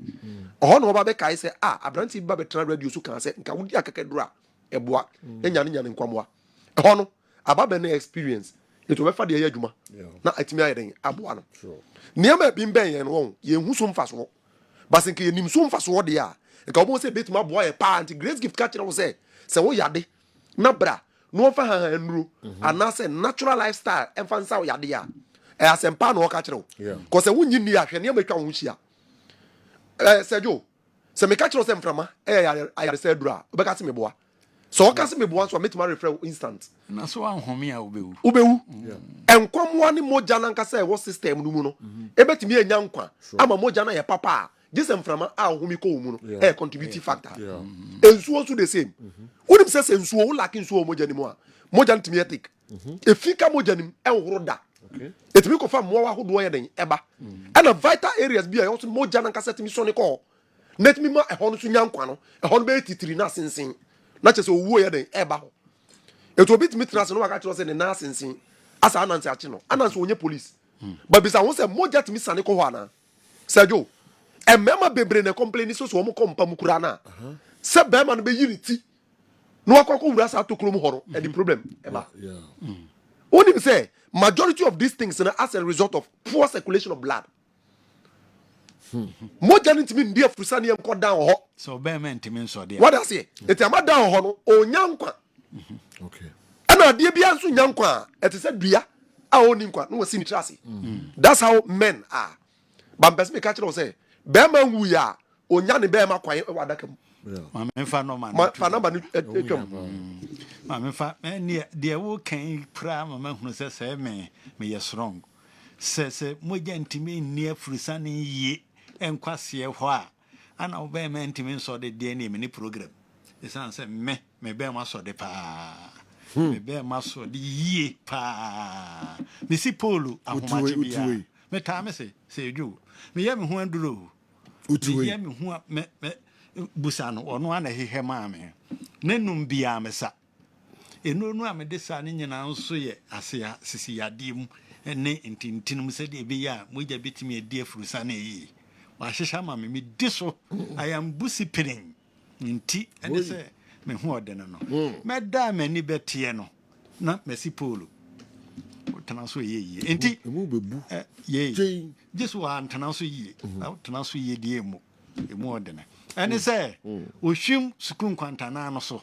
Ohon no ba be kai say abranti ba be tran radio so kan say nka wudi akaka dura. Eboa enyan nkwamwa ehɔ no ababe na experience eto befa de adwuma na atimi ayeden aboa no niam bi mben yen no ye hu so mfaso basen ke yenim so mfaso de a nka obo se betima aboa ye pa anti Grace Gift catch no se wo yade na bra no fa ha nru ana se natural lifestyle emfansa wo yade a asempa no ka kire wo ko se wunyi ni ahwe niam atwa wo hia Sergio se me catch no se mframa ayare se dura obeka se me boa. So what can me once or meet my refer instant. Na so anhome a ubewu. Enkwamwa ni moja na nkasa e wo system no mu no. Ebetimi enya nkwa. Ama moja na ye papa. This emframa a ohumi ko mu no. E contributing factor. Ensuo so the same. Unim say ensuo wo laki ensuo moja ni mu a. Moja ntimi ethic. Efika moja ni e horo da. Okay. Etimi ko fa mo wa hodo ye den eba. And vital areas bi a also moja na nkasa timi so ne ko. Net mi ma e ho no so nya nkwa no. E ho no be titiri na sensen. Na chese owo ye den eba ho eto bit mitras no waka chiro se ne na sensin asa anansi achi no anansi onye police but bisa won se moja timi sane ko ho ana Sergio emema bebre ne complain so mo kompa mukura na se be ma no be yiri ti no akoko wura sa to krom ho no e the problem eba only say majority of these things na as a result of poor circulation of blood. Moja ntimi ndi afrusa ne enko down ho so be man ntimi nso de what I say eti ama down ho no onyankwa okay ana de bia nso nyankwa eti se dua a oni nkwa no wasi ni trase that's how men are but person me catch say be man wu ya onya ne be ma kwan wadaka mu ma me fa no man fa number ni etwam ma me fa ne de wo kan pra ma hunu se me ye strong se moja ntimi ni afrusa ne yi enkwase ho a ana obe me ntimi nso de DNA me ni program esan se me be ma so de pa me be ma so de yie pa me si polu ahomache bia me ta me se eju me ye me ho anduro me ye me ho me busa no ono ana hehe ma me nenum bia me sa enonu a me de sa ne nyina nso ye ase ya sisi yade mu ene ntintinum se de bi ya moja bitimi edi afrusa na yi wa hihya ma me di so I am busi pirin nti ene se me ho ode no me da mani betie no na mesi polo antena so ye enti ye just wa antena so ye na antena so ye die mu emu odene ene say ohwim sukun kwantana no so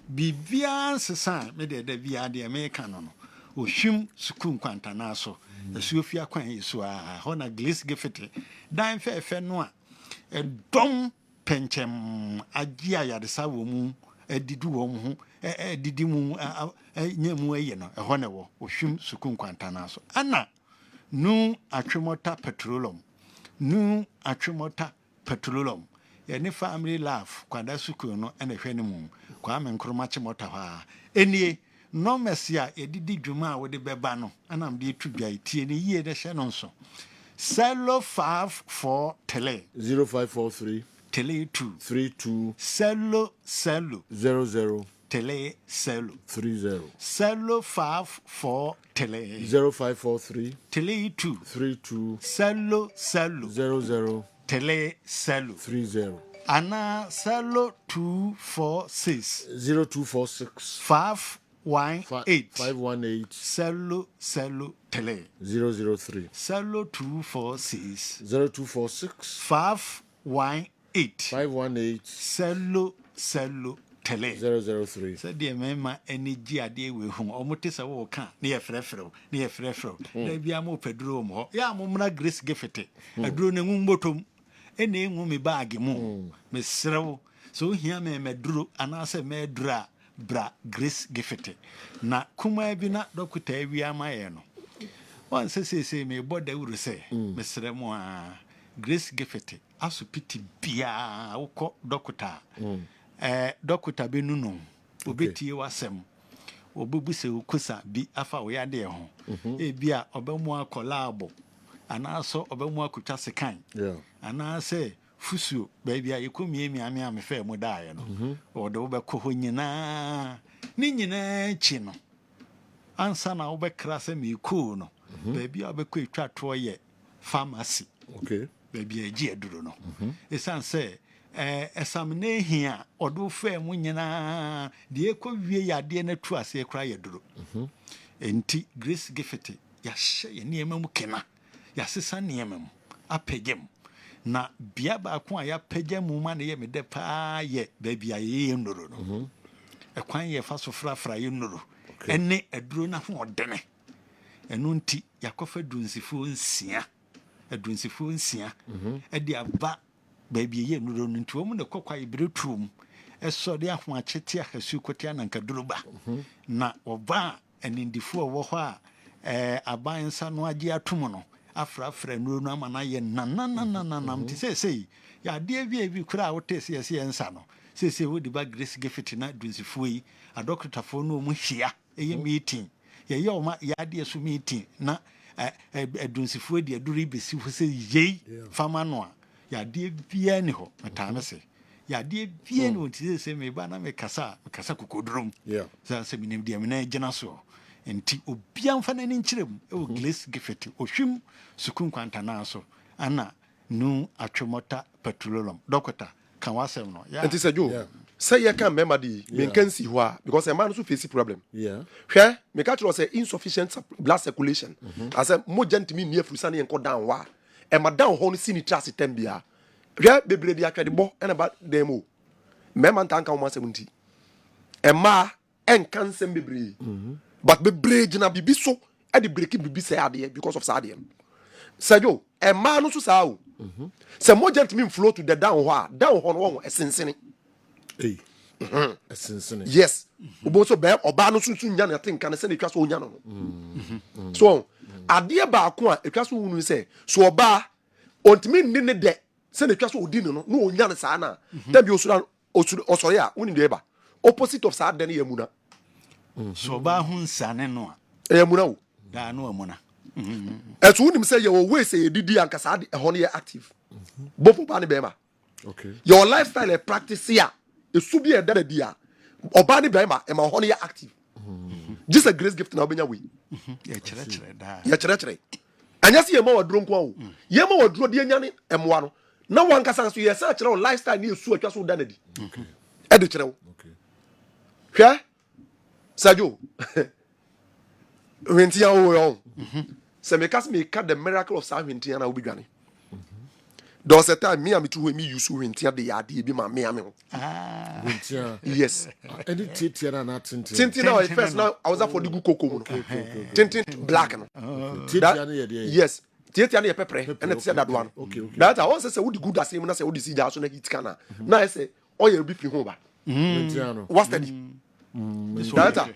bibia sesa me de da bia de me ka no ohwim sukun kwantana so asuofia kwan yesu a hona glace gefete dan fe no a edom penchem agia yadesa wo mu edidu wo mu edidi mu nyemu aye no hona wo ohwim sukun kwantana so ana nu atwemota petroleum ne family life kwada sukun no ene hwene mu kwa me nkroma chemota ha enie no mesia edidi dwuma a wo de beba no anam de tudwa itie ne yie de hye no nso Cello 5 tele 0543 tele 2 32 cello 00 tele cello 30 cello 5 tele 0543 tele 2 32 cello 00 tele cello 30 ana cello 246 0246 518 cello tele 003 cello 246 0246 518 cello tele 003 said the mema energy ade we hu omote se wo ka na ye frefrew na bia mo pedro mo ya mo mra grace gefete aduro na ngu motom ene enwu me bag mu me serew so hia me meduro anase me dura bra grace gefete na kuma bi na dokota wi amaye no wan se me boda wuru se me seremu a grace gefete asupiti bia wokọ dokota dokota benu no obetie wasem obubuse ukusa bi afa wo yade ho bia obemu akolabo anaso obemu akutwa sekan anase fusuo baabia yekomie miame amefa mu daaye no ode wo bekọ ho nyina ni nyina chi no ansa na wo bekra se me ko no baabia obekọ etwa to ye pharmacy baabia agi aduro no esan se esamne hia odo fa mu nyina de ekọwie yade na tu ase ekra yaduro enti grace gefete ya hye ne emamu kena ya sesa ne emamu apegem na bia ba ko a ya pegem mu ma ne ye mede pa ye baabia ye nnoro no ekwan ye fa so frafra ye nnoro ene aduro na ho odene enu nti yakofa dunsifo nsia adunsifo nsia ede aba baby ye nuro ntu mu ne kokwa ibretum eso de ahwa chete ahasu kotia na nkaduruba na oba enindifo wo ho a aban nsa no agi atom no afrafra nuro no ama na ye nananananam ti sei ya de bi kura wotese ye nsa no sei wo di ba grace gefiti na dunsifo yi adokotafo no mu hia eye meeting ye o ma ya de so meeting na adunsifo de aduri besi ho sei yei fama no a ya de bia ni ho matame se ya de bia ni wonti se me ba na me kasa kokodrum se minim de me na gina so enti obia mfa na ni nkyerem e wo glace gefete ohwim sukun kwantana so ana nu atwemota petroleum dokota kan wasem no ya enti se jo say ye kan member di me kan si ho a because a man so face problem hwe me ka tro say insufficient blood circulation as a moja ntimi ni afrusa na yenko down wa e ma down ho no sini trust tembia hwe bebre di atwede bo e na ba demo member ntanka wo masem nti e ma en kan sem bebre but bebre gina bibi so e di break bibi say ade because of sadie sajo e ma no so sa o se moja ntimi flow to the down ho no wo esensene yes obo so be oba no sunsun nya na think kan se na twa so nya no so ade ba ko a etwa so wunu se so oba ontimi ne de se na twa so odi no no onya na sa na tabi osoro ya woni de ba opposite of sa de na yamuna so oba hu nsane no a yamuna wo da no amuna etu woni se ye wo we se ye didi anka sa de ho ne active bofu ba ne be ma your lifestyle and practice here esu bi e dada dia oba ni bema e ma ho ne active just a grace gift na obenya we ya chere anya se ye ma waduro nko o ye ma waduro de anya ne emwa no na wanka san so ye sa chere o lifestyle ni esu atwa so dana di e de chere wo hwa sajo wenti ya wo Se me kas me ka the miracle of sa hwentia na obidwane. There was a time me and me use hwentia de yade bi ma me ame ho. Hwentia. Yes. Any titia na na tintin. Tintin now first now I was for the good cocoa. Tintin black no. Titia na ye de. Yes. Titia na ye pepper and it's that one. That I also say would good as him na say would see that so na hit kana. Na I say oil be free home ba. Hwentia no. What's that? Data.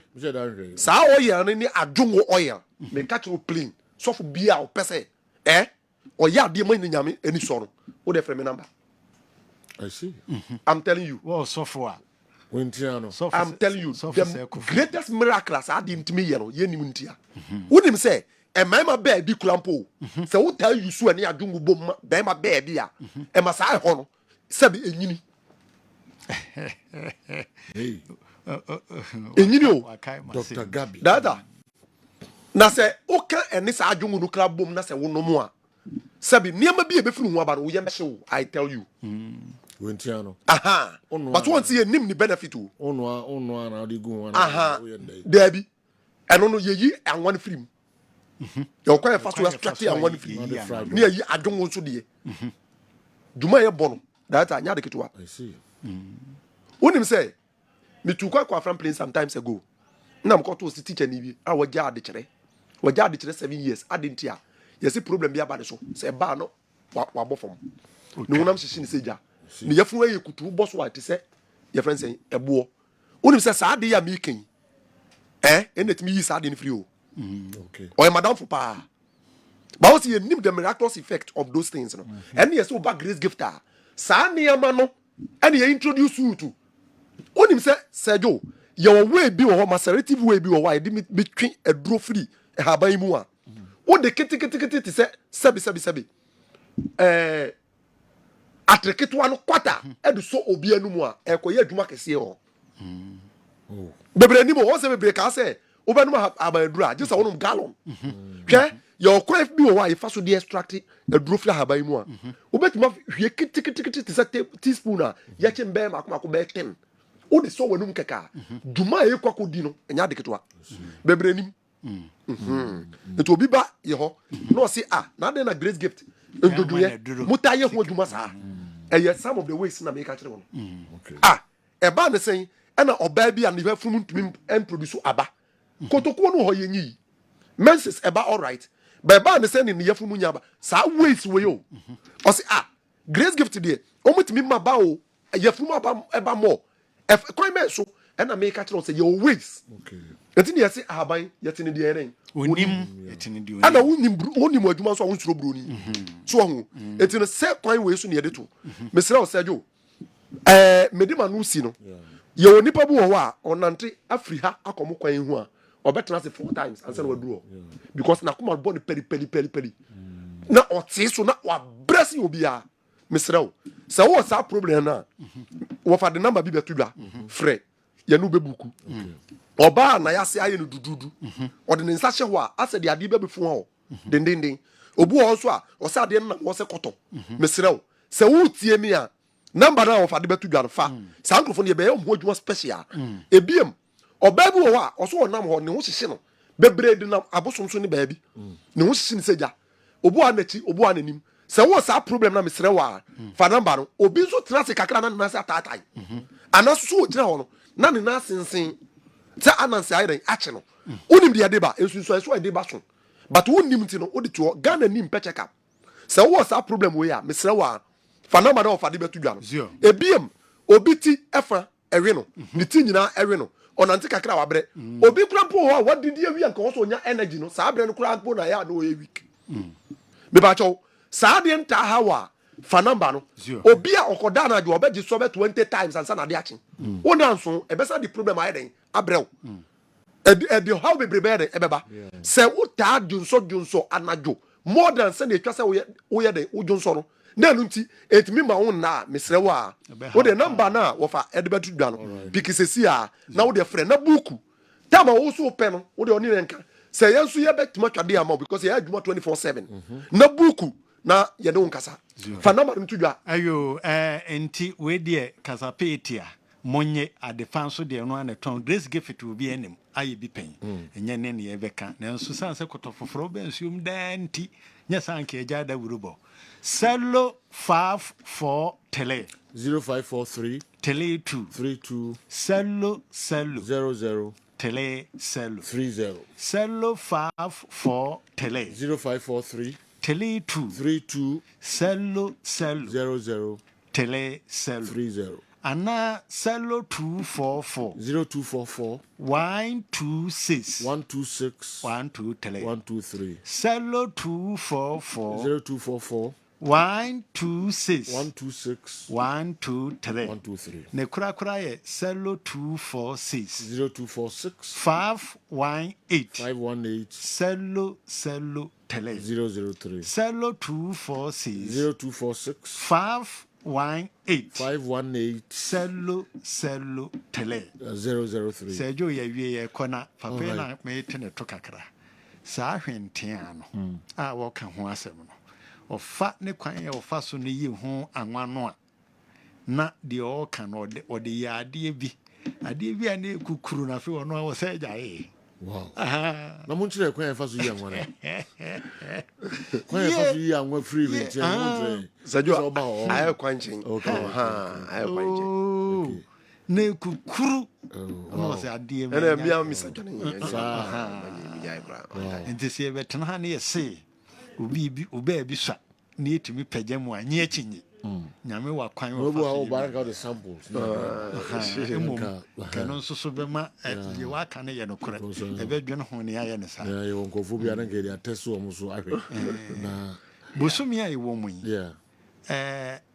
Sa oil ni adwongo oil. Me catch you plain. So for bia o pese. Or ya de man nyame any so no. Wo de frame number. I see. I'm telling you. Well, so far. Hwentia. I'm telling you. The greatest miracle as I didn't me no ye nim ntia. Wonim say e mama be di kulampo. Say wo tell you so ani adwongo bom be ma be bia. E ma sa ho no. Se be enyini. Hey. Enyini o. Dr. Gabi. Dada. Na se o ka eni sa adwongo no kra bom na se wo no mo a. Sabi niam bi e be funu ho aba no wo ye mehye I tell you. Hwentia no. Aha. But once you nim the benefit o. Ono na de gu Aha. Debi. Eno no yeyi anwan film. Yo kwa e fa so extract anwan film. Ni yeyi adwongo so de. Duma ye bono. That anya de ketwa. I see. Wonim say me tu kwa from plane sometimes ago. Na mko to si teacher ni bi a wagya ade kire. Wagya ade kire 7 years adentia. Yesi problem bi abade so. Say ba no wa bofom. Ni wonam hyehyɛ ne seja. Ni yefun ayi kutu boss wa te say your friend say ebo. Wonim say sa ade ya me ken. Enetimi yi sa ade ni free o. Okay. Or madam for pa. But also you need the miraculous effect of those things no. And yes over grace gifter. Sa niam no and you introduce you to. Onim say Sergio, your way be or macerative way be or why did between a draw free a habai mua. What the kitty say sabi. Atrekit one quarter, and so obia no more, a coya dumakesi or. Bebre animo was a break, I say, Obanuma abadra, just a one gallon. Okay, your quiet be or why if I should extract a draw free habai mua. Ubet muff, ye kitty teaspoon, yachin bear macmaco bear 10. O de so wenum keka duma e kwako di no enya de ketwa bebre nim to bi ba ye ho no say na de na grace gift endodo ye mutaye ho duma sa some of the ways na me ka kire won e ba ne sen e na oba bi an be funu ntumi en produce aba kotoko no ho ye nyi menses e ba all right ba ne sen ni ye funu nya ba sa ways we yo o say grace gift de o mutumi ma ba o ye funu aba e ba more if quite so and I make a say your ways. Okay. Until you say Abai, yet in the air. Unim, and I only more Juma so I want to bruni. So it's in a set point way soon near the two. Mr. Sergio, Medima Nusino. Your nipper or Nante, Afriha, Akomo in one, or better as 4 times, and send a draw. Because Nakuma body pelly. Now, or say so not what breast you be. Mr. So what's our problem now? What for the number be better? Fred, you know bebuku. Oba na ya se aye no dududu. Or the insashe wa ase de ade be befo den. Obu also a o sa de na wo se koto. Mr. Se wo tie mi a number na of ade betu dwan fa. Sa microphone ye be ho adwuma special. Ebiem oba bi wo a o so nam ho ne ho hyehye no. Bebre de na abosomso ne ba bi. Ne ho hyehye ne seja. Obu anachi, obu ananim. Se wo sa problem na mesre wa fa number no obi so trase kakra na na sa tatai anaso gina ho no na ne na sensen se ananse ayren ache no unim de adeba ensunso eso de ba so but unim ti no odi to Ghana nim pe check up se wo sa problem we ya mesre wa fa number na fa de betu dwa no ebiem obi ti efa ewe no ne ti nyina ewe no onante kakra wa bre obi kura po ho what did you wi so nya energy no sa bre no kura po na ya no e week me ba cho Saadi nta hawa fa number no obi a okoda na jo obeji so be 20 times ansa na de achi wona nso e be sa the problem ayeden abrew e de how be prepare e beba se uta junso anajo more than say de twase wo ye de ujonso no na nu nti etimi ma won na mesrewa a wo de number na wo fa e de betu dwa no pikisesi a na wo de frɛ na buku tama wo so pe no wo de oni renka se yensu ye betima twade ama because ye adwuma 24/7 na buku na yede unkasa fa number mtudwa ayo enti we de kasa petia monye adefa so de no an ton Grace Gift will be enim aye bi pen enye ne ne yebeka na nso san se kotofoforo be nsuom danti nya san ka eja da wurubo Cello 5 tele 0543 tele 2 32 cello 00 tele cello 30 cello 5 tele 0543 tele 2 32 cello 00 tele cello 30 ana cello 244 0244 126 126 12 tele 123 cello 244 0244 126 126 123 123 ne kura ye cello 246 0246 518 518 cello tele 003 cello 246 0246 518 518 cello tele 003 Sergio ye wie kona papa na me tene to kakra saa hwente ano a wo ka ho asem no ofa ne kwan ye ofa so ne yi ho anwano a na de o ka no de ya ade bi a ne kukuru na fe ono a wo se jae wow na mun chire kwan fa so yi anwa na kwan fa so yi anwa free me che mun tre Sajo aye kwanchen aye kwanchen ne kukuru ono se ade mi ene bia mi Sajo ne nti se betena ha ne yese obi bi swa ne yetimi pagya mu anyi achinyi nyame wa kwan wa fa so baraka the samples kano nso so bema ye wa ka ne ye no kore ebe dwen ho ne ya ne sa ye wonko fu bia na ke dia teso o so ahwe na bosumi ayi wo mu yeah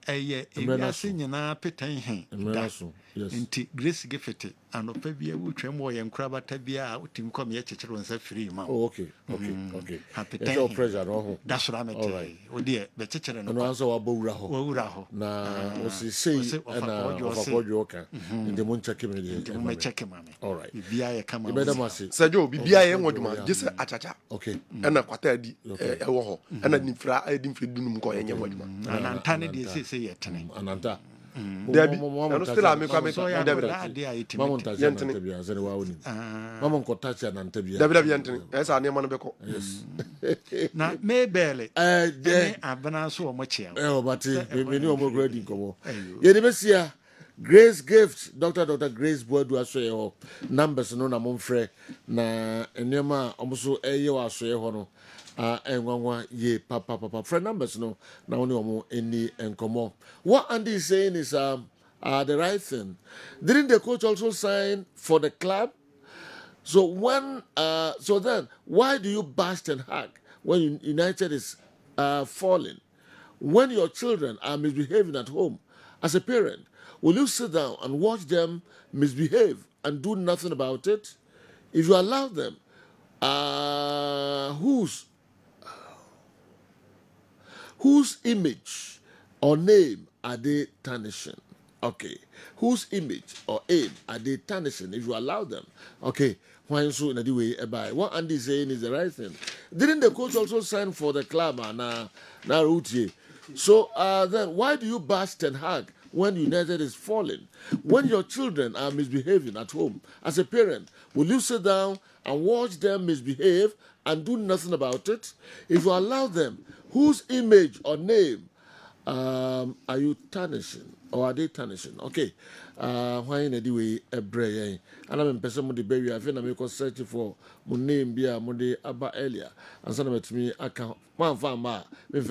eye ewiase nyina petan he da yes nti Grace Gift anopa bia wotwam wo ye nkrabata bia a wotim kom ye chechero nsa free ma oh okay it's all pressure no ho that's what I'm saying odi be chechere no no answer wa bowura ho na o si sei na ofakwadwo ka ndi mun check me ndi mun check me all right bibia ye kama Sajo bibia ye ngoduma jese achacha okay ena kwata adi ewo ho ena nimfra adi mfri dunum ko ye ngoduma ananta ne de se ye tene ananta Dabi no still am kwa me Dabi mama ntaje na ntabia zene wa woni mama nkotache na ntabia Dabi yantene esa ne no beko yes na mebele de abana so mo chia obate me ni omo grade nkomo ye de besia Grace Gift Dr. Grace Boadu asoye ho numbers no na momfrɛ na enema omoso eye wa asoye ho no enwanwa ye papa friend numbers no na woni omo eni enkomo what Andy is saying is the right thing. Didn't the coach also sign for the club? So when so then why do you bash and hug when United is falling? When your children are misbehaving at home as a parent, will you sit down and watch them misbehave and do nothing about it? If you allow them, whose image or name are they tarnishing? Okay. Whose image or aim are they tarnishing if you allow them? Okay. Why so in a way by what Andy is saying is the right thing. Didn't the coach also sign for the club na Routier? So then why do you bash and hug when United is falling? When your children are misbehaving at home, as a parent, will you sit down and watch them misbehave and do nothing about it? If you allow them, whose image or name are you tarnishing or are they tarnishing? Okay. Why in a way a brain? And I'm in person with the baby. I think I'm searching for my name be a Monday about earlier. And some of me account one farmer, please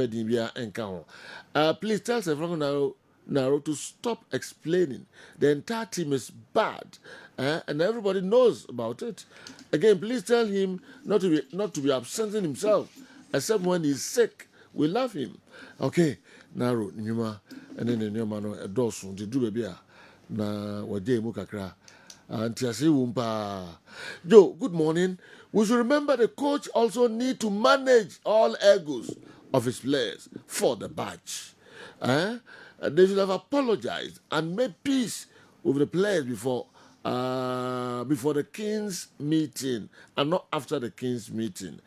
tell everyone now to stop explaining. The entire team is bad, and everybody knows about it. Again, please tell him not to be absenting himself, except when he's sick. We love him. Okay, Naro Nyuma, and then Nyuma no a dosun to do baby na wade mukakra. Antiasi wumpa. Joe, good morning. We should remember the coach also need to manage all egos of his players for the badge. They should have apologized and made peace with the players before the Kings meeting and not after the Kings meeting.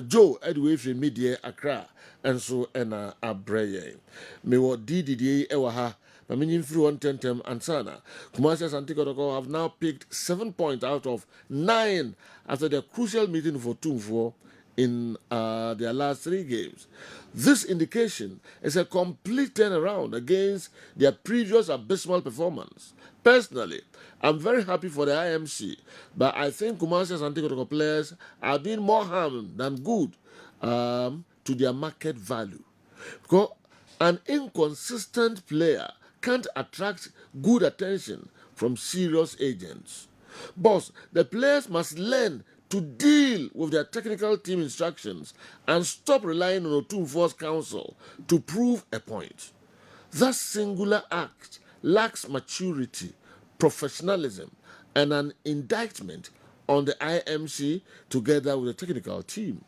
Joe, anyway, from media Accra and so and Abreye. Me what DDA ewaha Maminin through 110 and Sana. Kumasi and Tikotoko have now picked 7 points out of 9 after their crucial meeting for Tumfo in their last 3 games. This indication is a complete turnaround against their previous abysmal performance. Personally, I'm very happy for the IMC, but I think Kumasi and Tikotoko players are doing more harm than good to their market value. Because an inconsistent player can't attract good attention from serious agents. Boss, the players must learn to deal with their technical team instructions and stop relying on Otumfuo's counsel to prove a point. That singular act lacks maturity, professionalism, and an indictment on the IMC together with the technical team.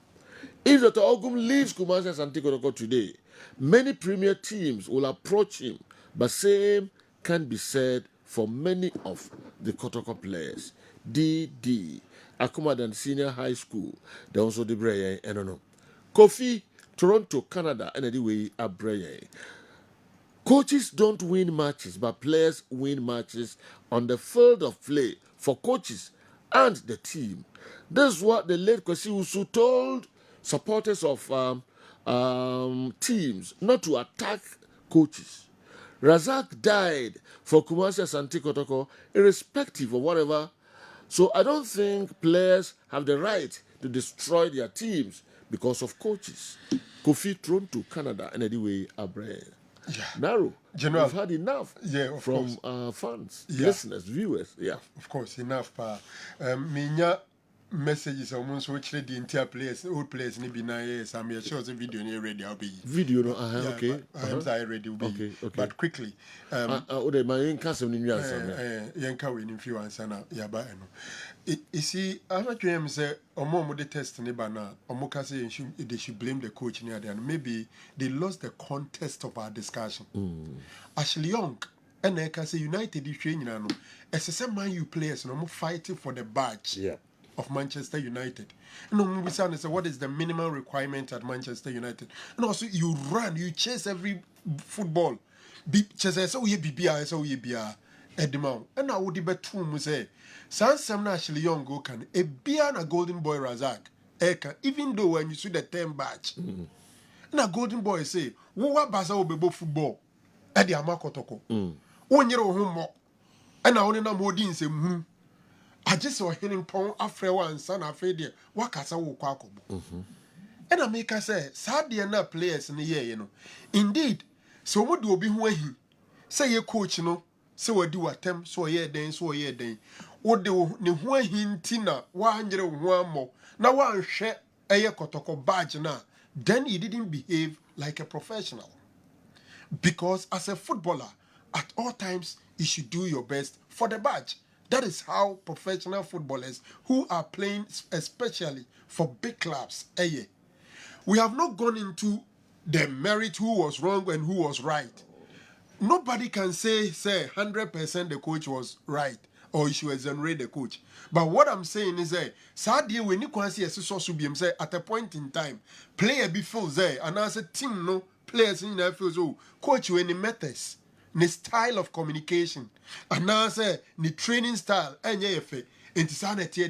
If Dr. Ogum leaves Kumasi Asante Kotoko today, many premier teams will approach him, but same can be said for many of the Kotoko players. DD, Akumadan Senior High School, they also the Breye, I don't know. Kofi, Toronto, Canada, and anyway, a Breye. Coaches don't win matches, but players win matches on the field of play for coaches and the team. This is what the late Kwesi Usu told supporters of teams not to attack coaches. Razak died for Kumasi Asante Kotoko, irrespective of whatever. So I don't think players have the right to destroy their teams because of coaches. Kofi Toronto, Canada, and anyway, Abre. Yeah. Narrow. General, we've had enough from fans, listeners, viewers. Yeah. Of course, enough. Minya messages almost which the entire players, old players, maybe na yes. I'm sure the video near ready. I'll be video. No, okay. I'm sorry, ready. Okay. But quickly. The my income in your answer. Yanka win influence and yaba. You see, I'm not trying to say, Omo the test nebana, Omoka say they should blame the coach near there. Maybe they lost the context of our discussion. Ashley Young, and I can say United is training. As a same man, you players, no more fighting for the badge of Manchester United. No, we say, what is the minimum requirement at Manchester United? And also, you run, you chase every football. Chase, so you be so you be Edmond. And I would be true, say. Some actually young go can a beer a golden boy Razak. Eka, even though when you see the 10 batch, and a golden boy say, what basa obebo football? Eddie Amakotoko. 1 year old home, and I only know more din say, I just saw him pong after one son afraid there. What casa will quack. And I make us say, sad enough players in the year, you know. Indeed, so what do be when he say your coach, you know, so I do attempt, so yeah, then, so yeah, then. What do ne ho hintina 101 more now one share a kotoko badge now then he didn't behave like a professional, because as a footballer at all times you should do your best for the badge. That is how professional footballers who are playing especially for big clubs we have not gone into the merit who was wrong and who was right. Nobody can say 100% the coach was right or you should exonerate the coach. But what I'm saying is sadly when you can see a social beam say at a point in time, player before and as a team no players in the field so coach you any methods, the style of communication, and now say the training style and insanity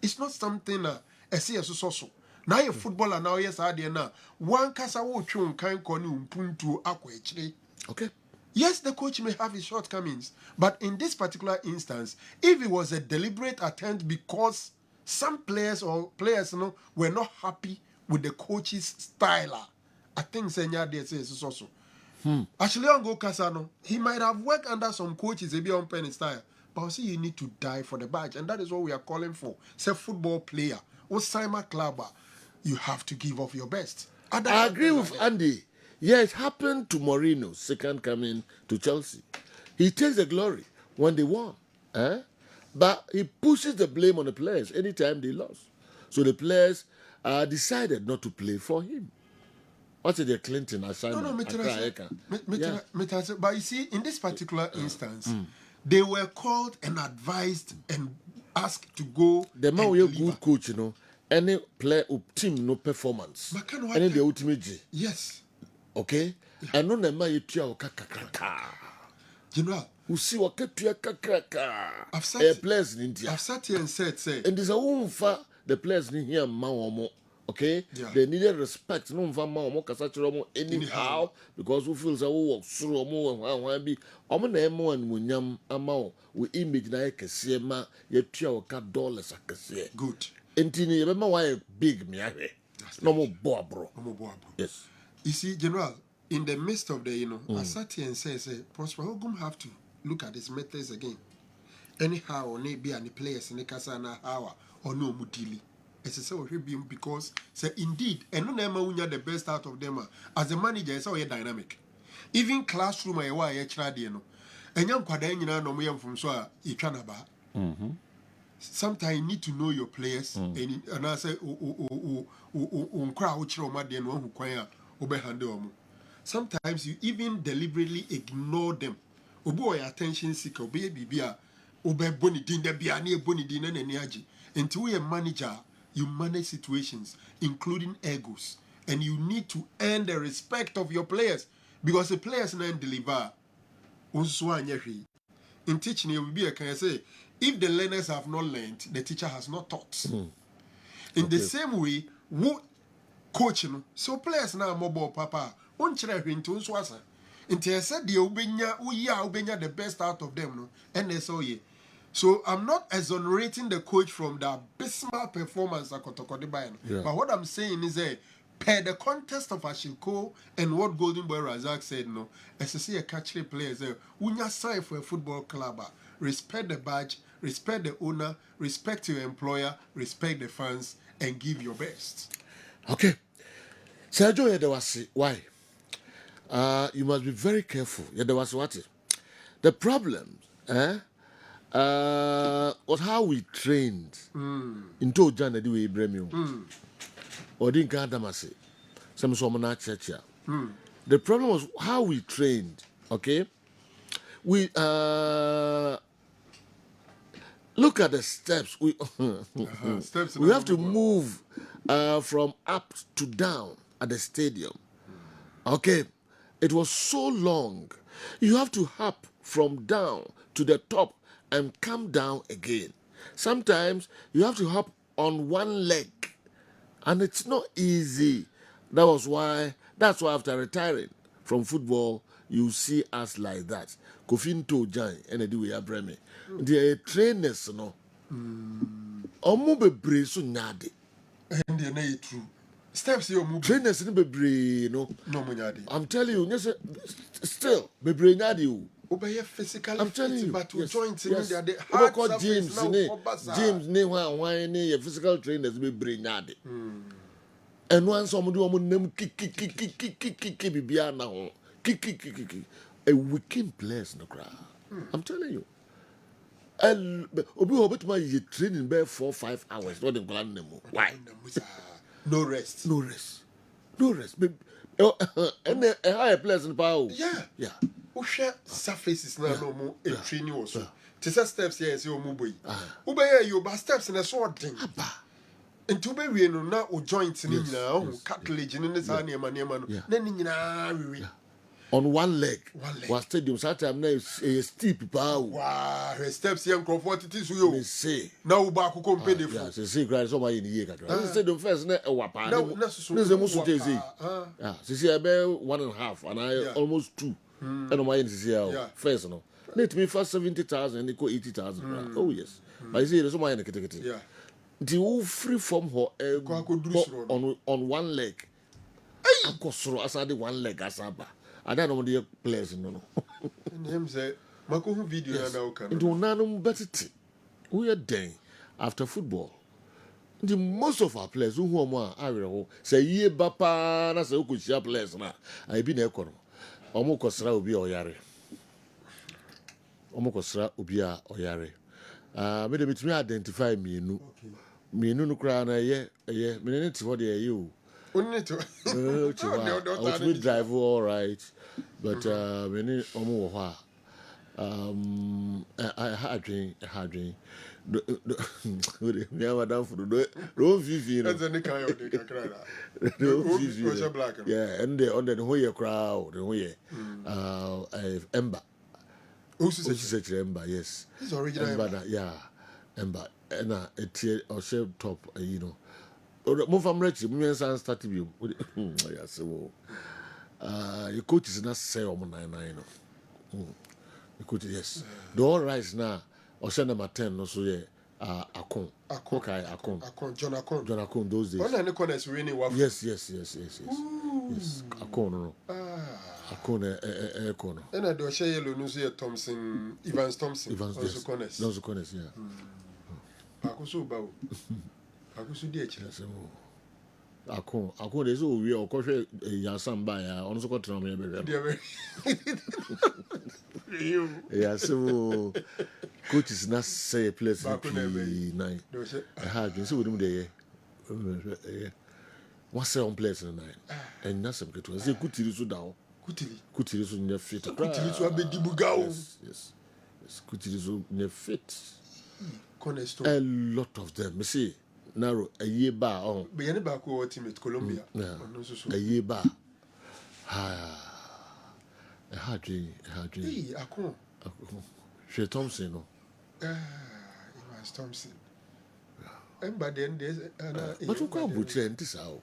it's not something I see as social. Now a footballer now yes idea now one kasa wo twon kan koni umpuntu akwa. Okay. Yes, the coach may have his shortcomings, but in this particular instance, if it was a deliberate attempt because some players were not happy with the coach's style, I think Senya there says also. Actually, on Go Casano, he might have worked under some coaches, maybe on penny style, but see, you need to die for the badge, and that is what we are calling for. Say football player or Simon Clubber, you have to give off your best. I agree with Andy. Yeah, it happened to Mourinho, second coming to Chelsea. He takes the glory when they won. But he pushes the blame on the players anytime they lost. So the players decided not to play for him. What's the Clinton assignment? But you see, in this particular instance, they were called and advised and asked to go. The man will be a good coach, you know. Any player team no performance. Any the ultimate G. Yes. Okay? ɛno na ɛma yɛtua wo kakakaka General, wo si wɔkatua kakraka I've sat players in India. I've sat here and said, and there's a woman for the players in here, Maomo. Okay, they needed respect. No, for Maomo, Casachromo, anyhow, because who feels a walk through more and be Omanemo and Munyam Amao. We image like a Siema, yet $2 I can say. Good. And Tini, remember why big me? No more bro. No more boab. Yes. You see, General, in the midst of the, I sat here and say, Prosper, how come have to look at his methods again? Anyhow, or maybe any players in the Kasana hour or no Mutili. As I said, because say indeed, and no name the best out of them as a manager, it's all dynamic. Even classroom, I why a chadiano. And young Quadena no me from Swa, Ichanaba. Sometimes you need to know your players, and I say, crowd trauma, then one who choir, obehando. Sometimes you even deliberately ignore them. Obo attention seeker, baby, beer, obe bonidin, the biani bonidin and energy. Until you're a manager, you manage situations, including egos, and you need to earn the respect of your players because the players then deliver. In teaching, you will be a can I say, if the learners have not learned, the teacher has not taught. In the same way, what coaching, so players now mobile papa, one children into Swasa. Until I said the Ubenya the best out of them, no, and they saw ye. So I'm not exonerating the coach from the abysmal performance at Kotokodibayan. But what I'm saying is that per the context of Ashiko and what Golden Boy Razak said, no, as I see a catchy players there, when you sign for a football club, respect the badge, respect the owner, respect your employer, respect the fans, and give your best. Okay. Sergio Yedewasi, why? You must be very careful. Yedewasi, what is? The problem, was how we trained into John Ediwe Ibrahim. Or didn't Kadamasi. Some Somana Church. The problem was how we trained, okay? We look at the steps. We steps we have to move from up to down at the stadium. Okay, it was so long. You have to hop from down to the top and come down again. Sometimes you have to hop on one leg, and it's not easy. That's why after retiring from football, you see us like that. Kofinto Jan and the way Abreme. The trainers, no. Omo bebre so nyade. And they true. Steps you move. Trainers in bebre, no. No munyade. I'm telling you, yes, still bebre nyade. Obey physically. I'm telling you, but yes, joints yes. in the Hard hard James, James, ne physical trainers bebre nyade. And once someone do them kick bibia na ho. Kick. A wicked place no crowd. I'm telling you. And obi obet my training be 4-5 hours. What them plan them. Why? No rest. And a higher place in power. Yeah. Who share surfaces now no more a training also. Tisa steps here is your mobile. Ubaya you but steps in a sword thing. And to be we no now joints in now, cartilage in this near on one leg. Was stadium Saturday now a steep power. Wow, her steps young comfort it is you. Say now back who compare the food. See, cry so much in the year. Stadium first, a wapa. There's a most easy. See, I bear 1.5 and I almost 2. And my see first, no. Let me first 70,000 and they go 80,000. Oh, yes. But you see, there's so much in the category. Yeah. The whole free from her on one leg. I go through as I did one leg as Abba. I don't know the players, no. And him say, Mako video now can. Into nanum better. We are day after football. The most of our players who are more, I will say, ye bapa, na say, who could share players now. I been a corner. Omokosra ubi oyare. Omokosra ubi oyare. Made me identify me nu. Me nu kra na ye me ne ti for there you. Only to I drive all right, but me ne omo wo ha. I had dream. Me have down for the no vivi. That's the kind of the cry. No vivi. Was black. Yeah, and the on the whole crowd, the whole Ember. Who's such Ember? Yes. It's original Ember. Yeah, Ember. And a tier or shape top, you know. Move from Richie, me and son started you. Yes, your coach is not say on 99. The coach, yes. The all rise now, or send number 10, no, so yeah, Akon. Okay, Akon. John Akon, those days. One of the corners winning. Yes. Akon, no. Akon, corner. And I do share yellow news here, Thompson, Evans Thompson. Also corners, yeah. Akusu Bow. Akusu DH. Akon is all we are coffee Yasan by on the quarter. Yeah, so coach is not say a place in 9. I had been so with him there. What's say on place in 9? And that's some good to say good to you down. Good to you in your fit. Good to you to be Dibugao. Yes, good to you in your fit. A lot of them, you see. Narrow a year bar on. Be any back over team at Colombia. A year bar. A hard dream. Hey, Akon. She Thompson, no. Evans Thompson. And by then, there's but you can't butcher and this out.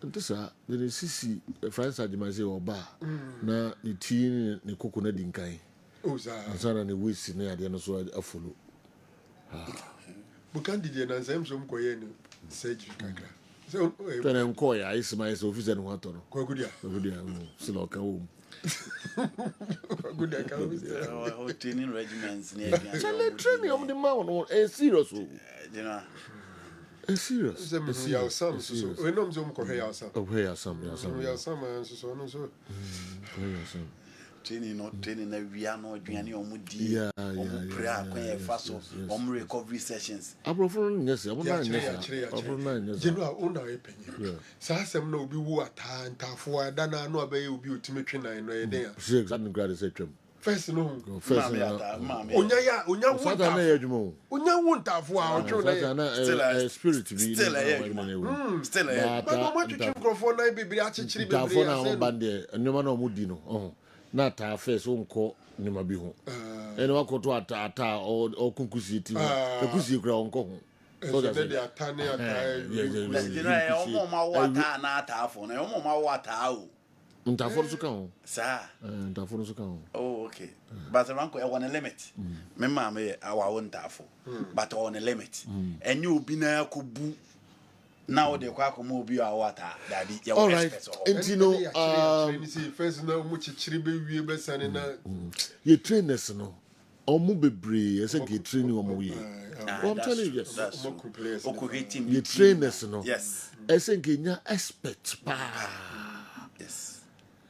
And this are the CC, France Adimase or bar. Now the teen, the coconut in kind. Oh, sir. And son and the waist in there, the other so I follow. Bukandi and Ansem some Koyen, Sage Kaka. So, when I'm coy, I is my office and what on. Kogudia, Siloka home. Good, I can't training regiments. Training on the mount, a serious. You know, a serious. We are some, so we know some Korea. Oh, we are some, we are some, and so on and so. Training, not training, we are not doing any Mudi, prayer, fast, recovery sessions. I prefer, yes, I'm not General owner opinion. Sassam no be water and Tafua, Dana no obey you beauty making I know there. She exactly graduated. First, no, first, Unya won't have our spirit to be still a but what you microphone, I be actually band, and no man of Mudino. Not our face own call, Nimabiho. And what go to Ata or Kunkusi, the Kusi ground go. So that they are turning at oh, okay. But I want a limit. My mamma, our own tafo, but on a limit. And you be now kubu. Now the Quaco will be our water, Daddy. All right, and you know, first now much chibi we be sending your trainers, no, or Mubi, I said, get training on me. I'm telling you, yes, that's your trainers, no, yes, I think in your aspect, yes.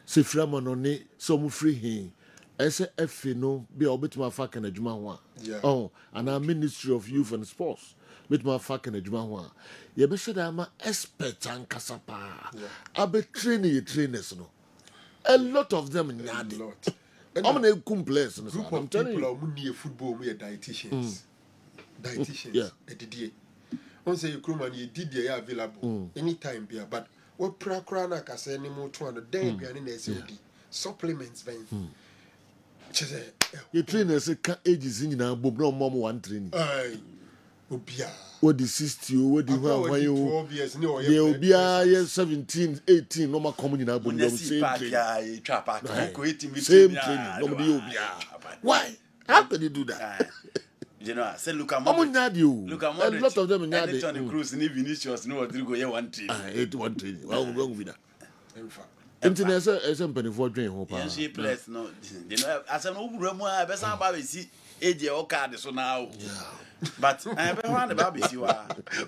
See, Framon on it, some free him. I say, if you know, be a bit more fucking a Juma. Oh, and our Ministry of Youth and Sports. With my fucking Juma, you be sure that I'm an expert and Casapa. I be training trainers, no. A lot of them in Yadi. I'm an complex. I'm telling you, people are football, we are dietitians. Yeah. Once you come and you did the available anytime, but what Prakrana can say anymore 200 days behind the supplements, Ben. Your trainers can't ages in our Bob no mom one training. What the 60, what the 12 years, they will be 17, 18, no more coming in our book. Same training. Nobody will be. Why? How can you do that? You know, I said, look, I'm not you. Look, a lot of them in Yadi. On the cruise, and even Vinicius, no, I'll go here one training. I hate one training. Well, we're going with that. Internet is a penny for drink. Yes, she plays no. You know, as an old room, I bet somebody see AJ Okada so now. But I have one about this.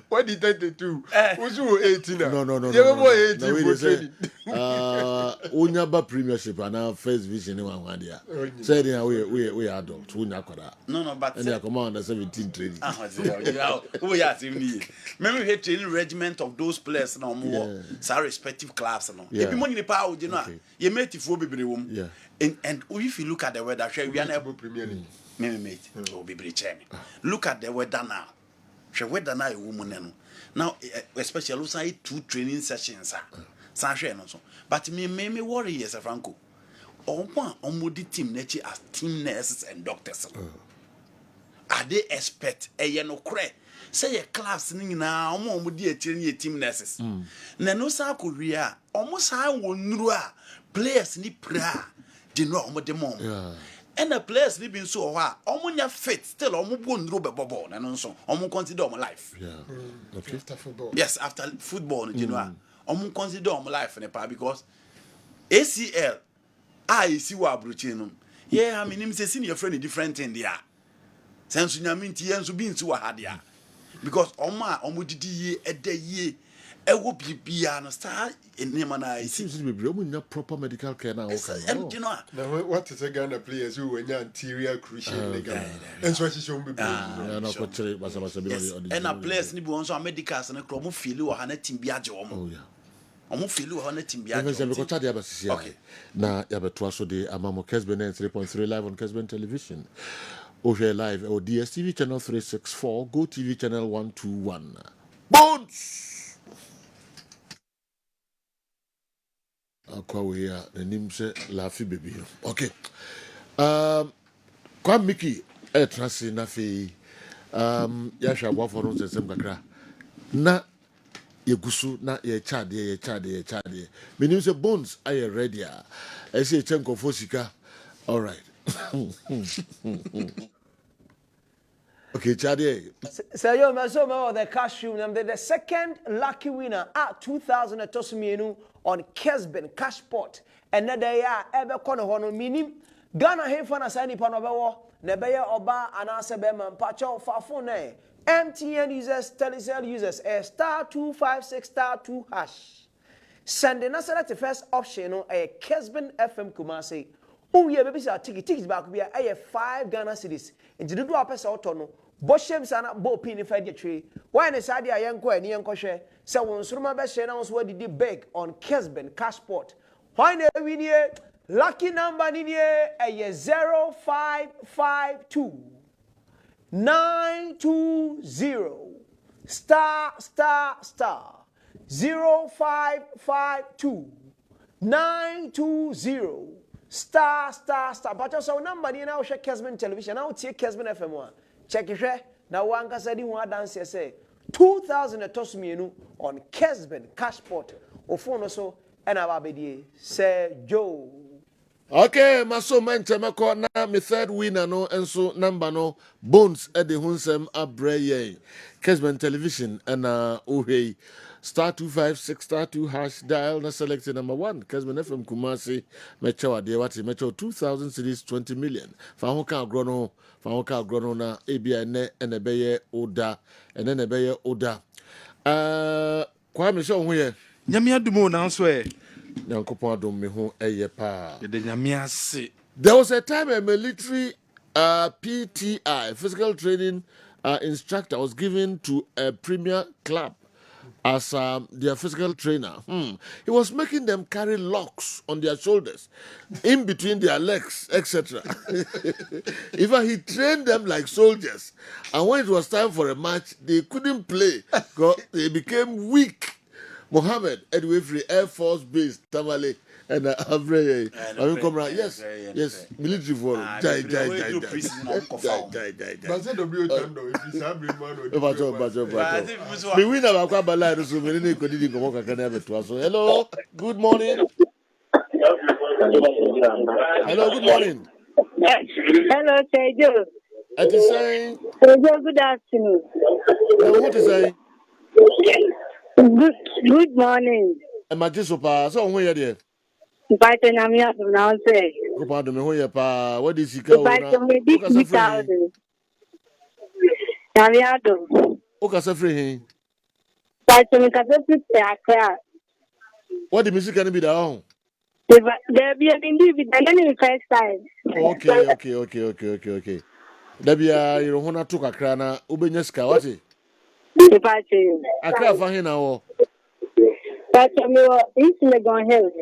What did 32? Who's you 18? No. You ever boy 18 No, for training? Unyaba Premiership and our first vision in one dia. Say we adults, unya kwada. No, but and they come on the 17 training. Oh yeah, maybe we training regiment of those players no more. Sa respective clubs no. If you money the power, you know, you mate if we be room. Yeah. And if you look at the weather, we are able Premier League. Mate, will be chairman. Look at the weather now. The weather now a woman now, especially outside 2 training sessions. But me worry yes, Franco. On the team nature as team nurses and doctors. Are they expect a yano cray? Say a class now, on the team nurses. Nano South Korea, almost I will know players need prayer. They know what the mom. And the players living so hard, almost fit still almost won't rubber bubble and also almost consider my life. Yeah. Okay. After football. Yes, after football, you know, almost consider my life in the part because ACL, I see what Bruchinum. Yeah, I mean, him say senior friend different thing there. Since you mean Tian to be into a hadia. Because Oma, Omudi, a day ye, a whoop be an star in Nemana. It seems to be bringing proper medical care now. And you know, what is a Ghana players who were anterior crucial? And so she should be. And a players need also medicals and a chromo feel or a team biajo. Oh, yeah. I'm feel on a team biajo. Okay. Now, you have a twice a day. I'm on Kessben 3.3 live on Kessben television. Over live or DSTV channel 364, Go TV channel 121. Bones! Here, the name say Laffy baby. Okay. Kwa Mickey, transi na fi. Yasha wafo no sesem kakra. Na yegusu na ye chade. Meaning say Bones are ready. I say chenko fosika. All right. Okay, Chade. So yo, maso the cash room. The second lucky winner at 2000 Tosuminu on Kessben cash pot. And that they are ever corner hono minim. Ghana hefan asani panobewo. Nebeye oba anasebe man pacho fafone. MTN users, Telecel users, star 256 star 2 hash. Sending us select the first option on a Kessben FM Kumasi. Oh yeah, baby, say tickets back be a 5 Ghana cedis. And you do a person autono. Boshem sana bo pin if I get tree. Why na sadi a yanko and yanko share? So when Suruma best share now where did they beg on Kessben Cashport? Why na win here? Lucky number in here a 0552 920 star 0552 920 star. But also number you now share Kessben television. Now take Kessben FM 1. Check it here. Now one can say one dance say 2000 Tosuminu on Kessben Cashport. O phone also and ababedi say Joe. Okay, maso mentemako na me third winner no enso number no Bones e de hunsem abreye. Kessben television and uhei star 256 star 2 hash dial na select number 1 Kessben FM Kumasi mecho ade wati mecho 2000 series 20 million. Fa ho ka agro no na ebia ne enebeye oda enebeye oda. Kwa me so ho ye. Nyame adumo na so e. There was a time a military PTI, physical training instructor, was given to a premier club as their physical trainer. He was making them carry locks on their shoulders, in between their legs, etc. In fact, he trained them like soldiers. And when it was time for a match, they couldn't play because they became weak. Mohammed Edwefrey Air Force Base Tamale and Avreye. Yes, military for die. Hello, good morning. Hello, good morning. Hello, Tejo. What is saying? Tejo, good afternoon. What is saying? Good morning. Majisopa, so where there? Python, I'm here from now. Say, what is he called? Python, Yamiado. O kasa free. But you can sit there. What the music can be down? There be an individual and then first time. Okay. Dabia you wanna took a crana ubenya ska wati. Akra fa hina wo. But East Legon Hills.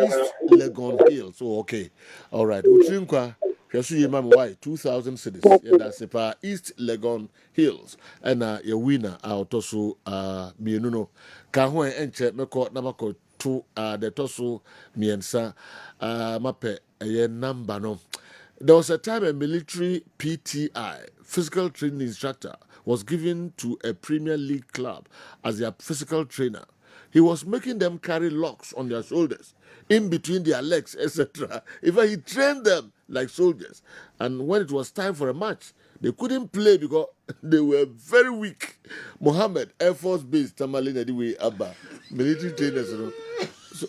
East Legon Hills. Oh, okay. All right. Utrinkwa hwesu ye mam why 2000 cities. Yeah, that's East Legon Hills. And your winner out also mienu no. Ka ho enche meko na mako to the toso miensa mape number no. There was a time a military PTI, physical training instructor, was given to a Premier League club as their physical trainer. He was making them carry locks on their shoulders, in between their legs, etc. In fact, he trained them like soldiers. And when it was time for a match, they couldn't play because they were very weak. Mohammed, Air Force Base, Tamalin, anyway, Abba, military trainers, you know. So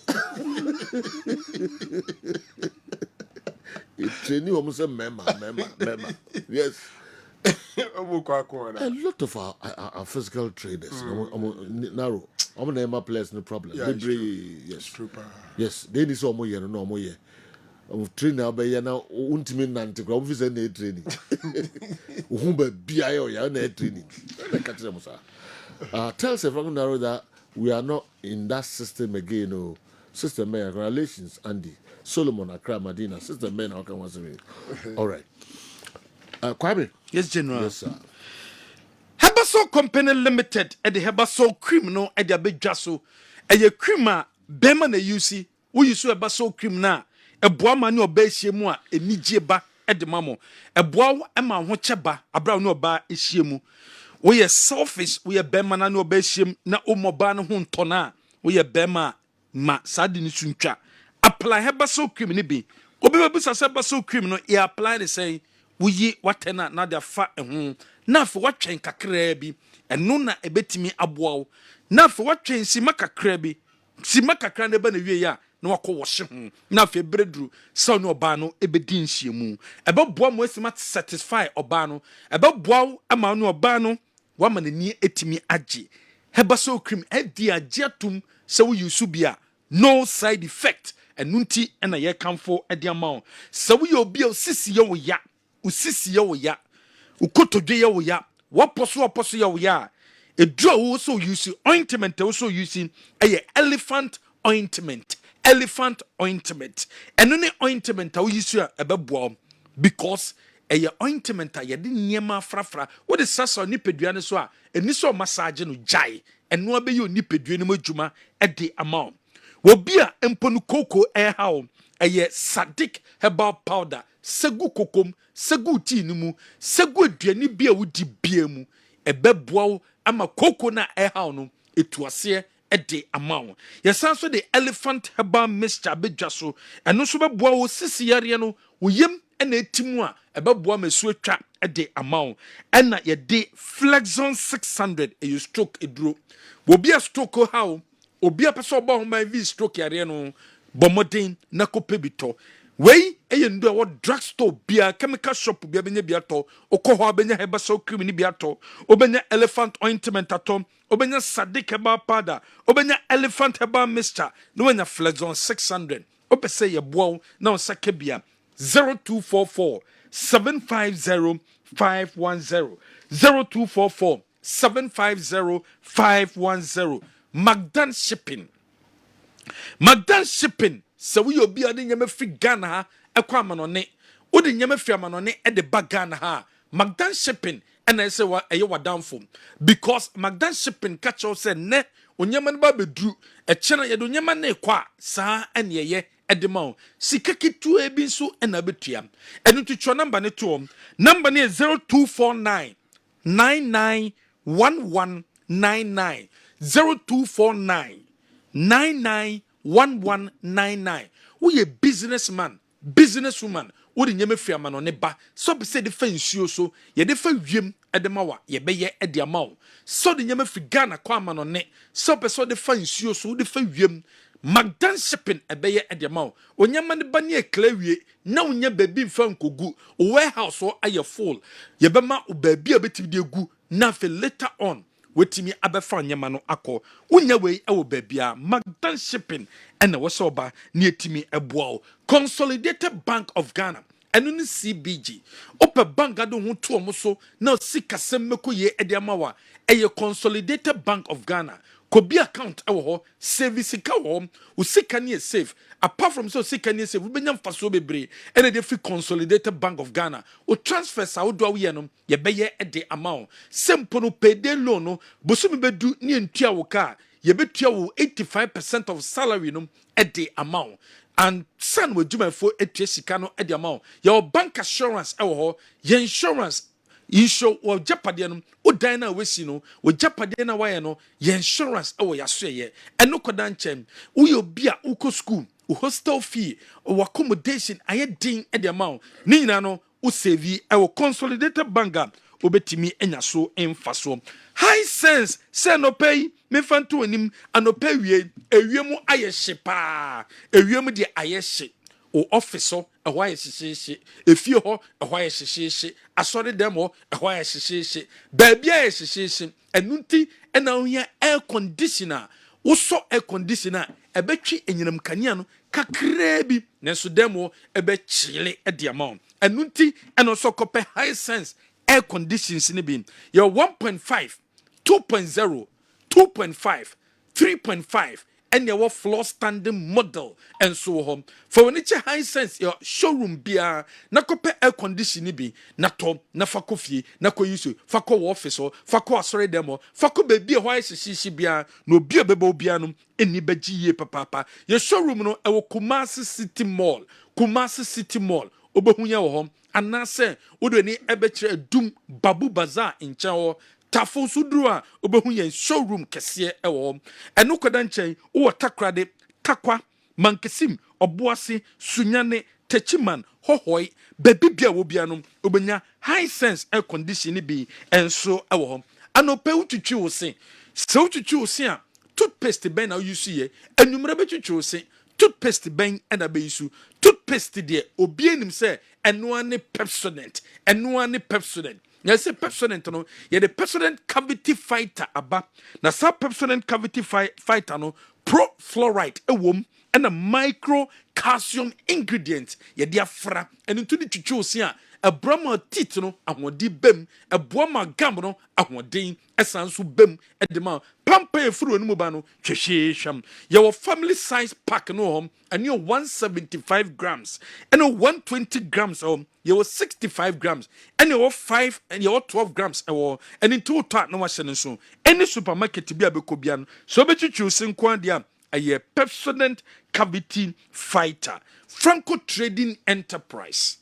training almost a member. Yes. A lot of our physical trainers, narrow. I'm name my players, no problem. Yeah, yes, they need some more year, no more year. Training now by now, ultimate nanti, obviously need training. Umba BIO, ya need training. Tell Sefrango Narrow that we are not in that system again. No system, man. Relations, Andy. Solomon Accra Medina sister men how can was all right Kwame. Yes, General. Yes, sir. Hebaso Company Limited at the Hebaso criminal at the Abidjaso a ye crima Bema na UC we use a baso criminal a boama no beshemua a nijeba at the mamo a boa ema hocheba a brown no ba ishemu we are selfish we are Bema no beshem na umobano huntona we are Bema ma sadini suncha apply hebaso criminal be obebusa sebaso criminal e apply the say we ye watena na dia fa na for watwen kakra bi eno na ebetimi aboa na for watwen sima kakra bi sima kakra na ba na wie ya na wakɔ wɔhye ho na for breduru sa no oba no ebedi nhyiemu ebeboa mo asima satisfy oba no ebeboa ama no oba no wama nani etimi agye hebaso krim edi agye atum se wo yusu bia no side effect enunti na ye kamfo edi ama se wo ye obi o sisi ye wo ya usisi ye wo ya ukotodwe ye wo ya woposo ye wo ya edro wo so use ointment wo so use elephant ointment eno ne ointment wo use a ebeboa because ointment a ye de niema frafra wo de sasa nipadua ne so a eni so massage no jai eno abeyi onipadua ne madwuma de ama obi a emponu koko hawo sadik herbal powder segu kokom segu tea ni mu segu aduani bia wodi bia mu ebeboa ama koko na hawo no etuase de ama yesan so the elephant herbal mixture bedwa so eno so beboa wo sisi yare no wo yem na etimu a ebeboa masu atwa de ama ena ye de flexon 600 you stroke eduro obi a stroke hawo obi a person ba homa vi stroke yare no bomodin na kope bito wei ndo wo drugstore bia chemical shop bia benya bia to okoho abenya herbal cream ni bia to obenya elephant ointment atom obenya sadik herbal powder obenya elephant herbal mixture no wenya flexon 600 opese ye boa na osaka bia 0244 750 510 0244 750 510 Magdan shipping so we obi ade nyama fi Ghana ha ekwa manone wo de nyama fi manone e de ba Ghana ha Magdan shipping and I say wa wadamfo because Magdan shipping catch us say ne onyama ne ba bedru e chena ye do nyama na ekwa saa ene ye e de ma sika kitu e bi so e na betua eno to cho number ne to number ne 0249 991199 0249 991199 we a businessman businesswoman wo de nyame fiama no ne ba so be say de fa nsuo so ye de fa wiem e de mawa ye be ye e de amawo so de nyame fi Ghana kwa ama no ne so be so de fa nsuo so de fa wiem Magdan shipping e be ye e de amawo onyama ne ba ne eklawie na wonya baby mfa nkogu warehouse so aye full ye be ma baby a beti de gu na fe later on wetimi abefa nyama no akọ wonya wei ewo babia magdan shipping ena wo so ba na etimi eboa Consolidated Bank of Ghana eno ne CBG ope bank ado ho to omo so na sika semmeko ye ediamawa eye Consolidated Bank of Ghana kobi account ewo ho save sika wo usika ne save apart from so sika ne save ubenya mfaso bebre ene de fi Consolidated Bank of Ghana o transfer sa wo do awe no ye beye ede amount simple no payday loan no bosumi bedu ne entua wo ka ye betua wo 85% of salary no ede amount and san we juma for etua sika no ede amount your bank assurance ewo ho your insurance insure wo japade no o dan na wesi no wo japade na waye no your insurance ewo yaso ye eno koda nchem wo yo bia uko school hostel fee or accommodation aye din ede amount ni nyina no wo save ewo Consolidated Bank obetimi enya so emfa so high sense say no pay me fanto anim anopa wie ewiemu aye hye pa ewiemu de aye hye o office ho ehwa aye hye efie ho ehwa aye hye asori dem ho ehwa aye hye baabia aye hye enunti ena ohia air conditioner wo so air conditioner ebetwi enyinam kanea no kakra bi nenso dem ho ebechile ede amount enunti ena so kope high sense air conditions ni bin your 1.5 2.0 2.5 3.5 and your floor standing model and so on for when it's high sense your showroom bia na kope air condition bi na to na fako fie na ko yusu fako office o fako asore demo fako baby ho ahyehyehye bia no bia beba bia no eni bagiye papa your showroom no e wo Kumasi City Mall obehunya wo ho anase wodoni ebekire dum Babu Bazaar nche ho tafo sudru a obehu yen showroom kese ewo eno koda nchen wo takrade takwa mankesim oboase sunyane techiman hohoi bebibia wo bianom obenya high sense air condition bi enso ewo anope ututwi wo se se ututwi wo se a toothpaste ben na use ye enumere betutwi wo se toothpaste ben ena be isu toothpaste de obi enim se eno ane Pepsodent Yes, Pepsodent no. Yeah, the Pepsodent cavity fighter aba. Na sa Pepsodent cavity fighter no. Pro fluoride ewom and a micro calcium ingredient. Yeah, diafra and into the chuchusia. A brahma teeth no. Ahwadi bem. A boama gam no. Ahwadin. Esansu bem. Edema. Pampa furu no mubano. Chesham. Your family size pack no home. And you're 175 grams. And 120 grams home. You 65 grams and you 5 and you 12 grams and in total no was so any supermarket to be a bekobian so bet you choosing kwandia a Pepsodent cavity fighter Franco Trading Enterprise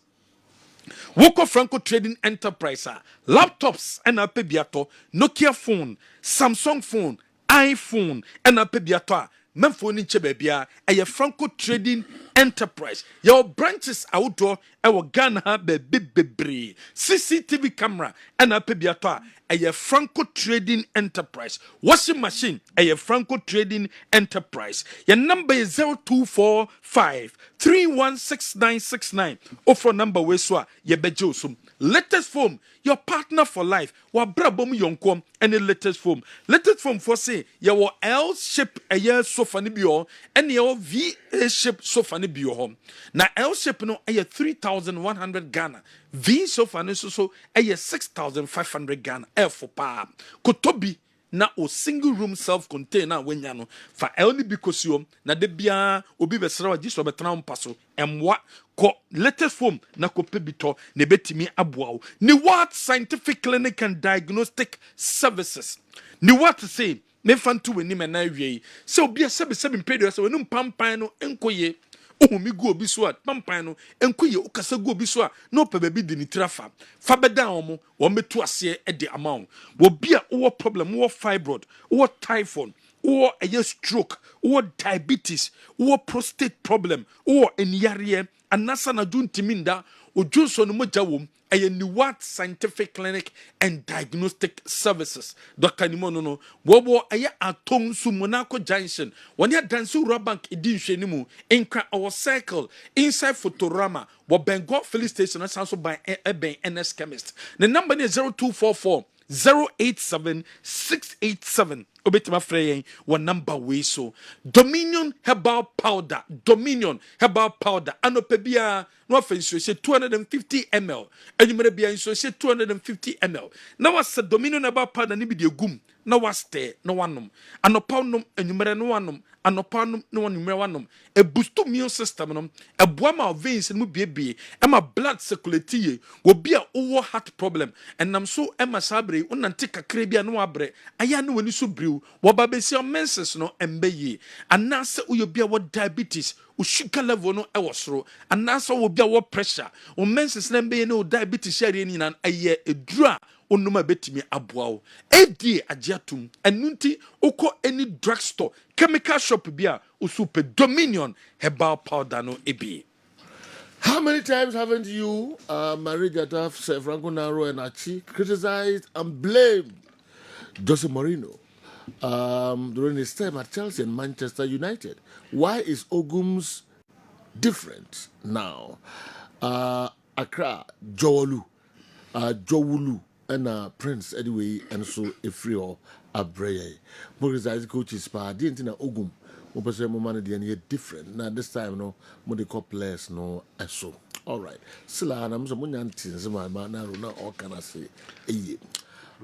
Woko Franco Trading Enterprise laptops and a pebiato Nokia phone Samsung phone iPhone and a pebiato Memphone Chebebia, a Franco Trading Enterprise. Your branches outdoor, our Ghana baby CCTV camera and a pebiata, a Franco Trading Enterprise. Washing machine, a Franco Trading Enterprise. Your number is 0245 316969. Offer number Weswa, ye bejosum. Latest foam, your partner for life. Wa brabom yonkom any latest foam. Latest foam for say your L shape a year sofa ni bio and your V shape sofa ni bio home. Na L shape no a 3,100 Ghana. V sofa ni so a 6,500 Ghana. L for pa. Kotobi na o single room self-contained na wenya no fa elni bikosio na de bia obi besra wa giso betena mpaso emwa ko latest form na ko pebito na betimi aboa ni what scientific clinic and diagnostic services ni what say me fantu weni me na wie se obi a sebe mpedo se wonu pampan no enkoye ohumi gu obi so a pampan no enkoye ukasa gu obi so a no pe baby di ni trafa fa beda omo wo metu ase e de amount wo bia wo problem wo fibroid wo typhoid wo a stroke wo diabetes wo prostate problem wo eniare anasa na juntiminda ojunso no moja wom a Niwat Scientific Clinic and Diagnostic Services. Dr. Nimono no wobo aya atom su Monaco Junction. When ya dansu Rabank idin shenimu inkra our circle inside Fotorama wo Bengal Filling Station and also by Eben NS Chemist. The number is 0244 087-687 obetima frɛ yɛn number we so Dominion herbal powder anɔpɛ biara na wafa nsuo 250 ml anwummerɛ biara nsuo 250 ml na wasa Dominion herbal powder ne bi de gum na wastɛ na wanom anɔpa nom anwummerɛ no wanom anɔpa nom na wanwummerɛ wanom e boost immune system no ɛboa ma veins no mu biebie ɛma blood circulate ye obi a wo heart problem ɛnam so ɛma sabre wonante kakra bi a no wabrɛ aya no wani so briw wɔba besi menses no ɛmbɛyie anase uyo bia wo diabetes o sugar level no ɛwɔ soro anase wo bia wo pressure o menses na ɛmbɛyie no diabetes share ni nan ɛyɛ edura onuma betimi aboa wo FDA agiatum enunti ukɔ any drugstore chemical shop bia usupe Dominion herbal powder no ebi. How many times haven't you, Marie Jata, Franco Naro, and Achi criticized and blamed Jose Mourinho during his time at Chelsea and Manchester United? Why is Ogum's different now? Accra, Jowulu, and Prince anyway, and so Efrio Abreye. Because coaches, didn't know Ogum. Opposite moment the different. Now this time no more the players no so. All right. Sila I'm so many aunties my man now all can I say.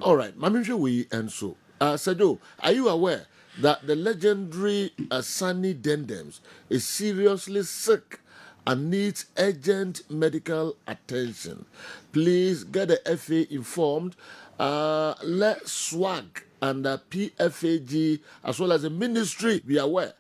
All right. Mami we and so. Sado, are you aware that the legendary Sunny Dendems is seriously sick and needs urgent medical attention? Please get the FA informed. Let SWAG and the PFAG as well as the ministry be aware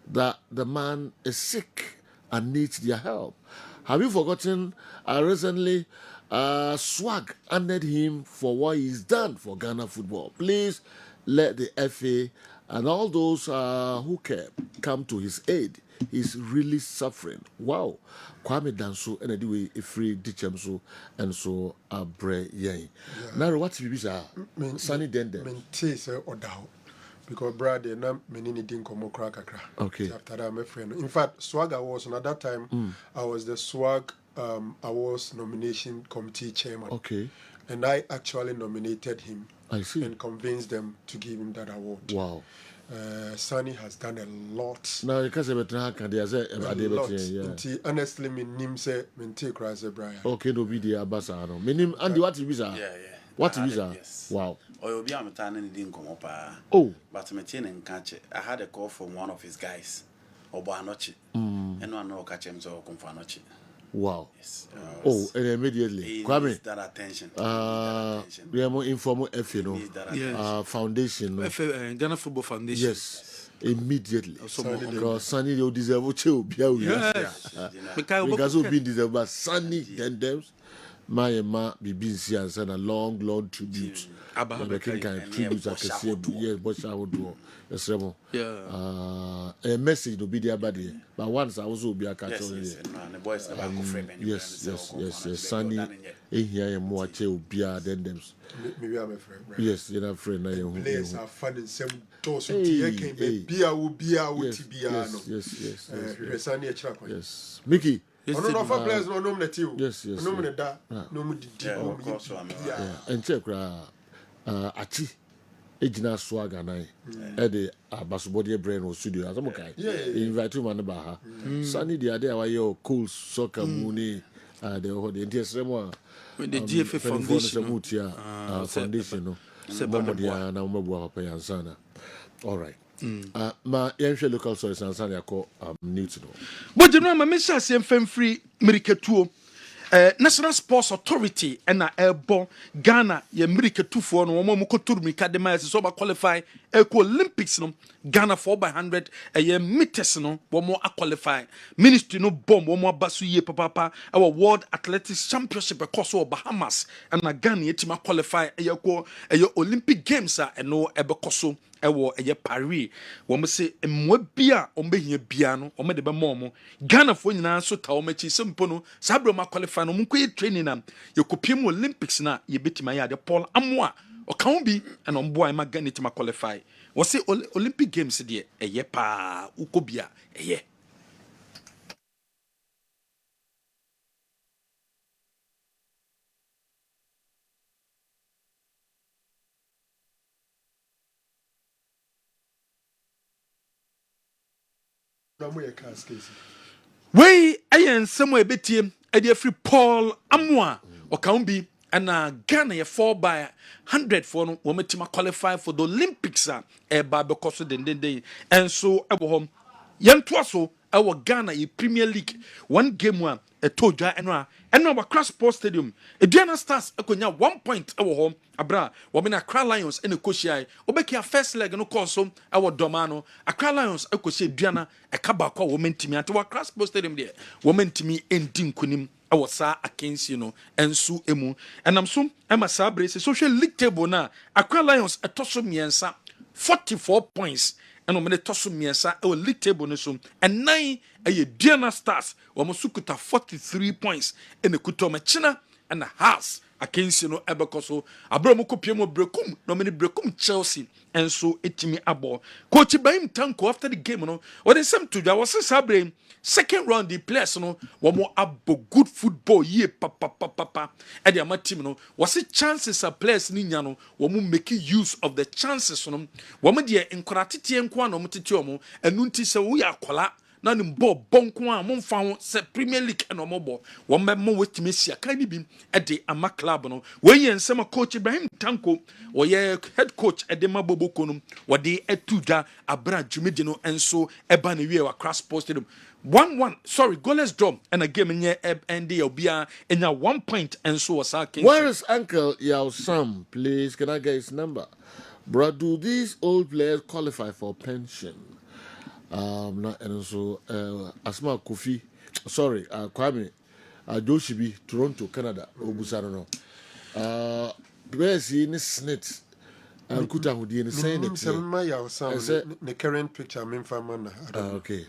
that the man is sick and needs their help. Have you forgotten recently SWAG honored him for what he's done for Ghana football? Please let the FA and all those who care come to his aid. He's really suffering. Wow. Kwame Danso and anyway a free Dichemso and so Abre Yang. Now what you say? Sunny Dende. Because brother, na many didn't come kakra. Okay. After that, my friend. In fact, Swag Awards, and at that time, I was the Swag Awards nomination committee chairman. Okay. And I actually nominated him. I see. And convinced them to give him that award. Wow. Sunny has done a lot. Now you can't say better can they say a lot. Honestly, me name say me take Christ Brian. Okay, no be the ambassador. Me name Andy. What you say? Yeah. What you say? Wow. Or be am turning didn't come up. Oh. But me and catch. I had a call from one of his guys. Obanochi. And one no catch him so come for anochi. Wow. Yes. Oh, and immediately. Kwame. That attention. We are more informal F, you know. Foundation. Ghana Football Foundation. Yes. Immediately. Because Sunny you deserve to be yes. Because we deserve but Sunny Dendems. My ma bibinsi and send a long tribute. The king can tribute I can see yes, but I would do. Yes, Remo. A message to be there body. But once I also be a catcher. Yes. Sunny in here and more chill beer than them. Maybe I'm a friend. Yes, you're a friend. Players are fun in some toss. Yes. Mickey. Yes. And check Achi Ejina Swaga nine. Eddie Abasubodi brain or studio as I'm okay. Invite him on the bar. Sunny the idea why your cool soccer mooney the interest remo the GFA foundation no. All right. Ma yɛnhwɛ local source ansa na yakɔ news no but general ma mesha se mfam free miriketuo National Sports Authority and Ebo Ghana ye miriketufoɔ no wɔn mu kotoru mirika de ma so ba qualify Olympics no Ghana 4x100 meters no wɔn qualify ministry no bomb wɔn abaso yie papa our World Athletics Championship ɛkɔ Bahamas and Ghana yetima qualify Olympic Games no ɛbɛkɔ so ewo Paris wo say mwa bia ombehia bia no o me de be mom Ghana fo nyina so ta o machi sempo no sabro ma qualify no munko training na ye kopiem Olympics na ye betima ya de Paul Amoa o kan bi and on boy ma Ghana tima qualify wo say Olympic Games de pa ukobia Wey ayen somewhere betiem e dey free Paul Amwa or Kaumbi and Ghana ye 4 by 100 for no wometima qualify for the Olympics e ba because den day and so e home yantoa so e Ghana ye Premier League one game one e toja enwa wa Cross Sports Stadium Diana Stars akonya 1 point e home abra womena Accra Lions ene koshia obekia first leg no course so e domano Accra Lions akoshia Diana e kaba kwa womentimi ante wa Cross Sports Stadium de womentimi endi nkunim awo saa akensi no ensu emu enam so ema saa brace social league table na Accra Lions etoso miensa 44 points and when they toss me a league table no so and 9 a Diana Stars or Musukuta 43 points in the Kutomachina and the house against Ebekoso Abramuko Piemo Brekum no many Brekum Chelsea and so etimi abo coach Ibrahim Tanko after the game no what is some to that was a second round the players no one more abo good football ye papa and the team no was it chances of players ninya no one making use of the chances no one dia encoratiti enko no mutiti omo enunti se wo ya kola na ni bo bonko a mo mfa ho se Premier League no mo bo wo memo wetimi sia kan ni bi e de ama club no we yen sema coach Ibrahim Tanko wo ye head coach e de maboboko no wo de etuda abra dwumedi no enso eba na wie wa Cross Sports Stadium 1-1 sorry goalless draw and a game nye end obia enya 1 point enso was against. Where is Uncle Yao Sam? Please, can I get his number? Bro, do these old players qualify for pension? Not and also Asma Kofi, sorry, Kwame, Joshibi, Toronto, Canada, Obusano. Where's he in the snit? And Kuta who didn't say anything. The current picture, I'm in Famana. Okay.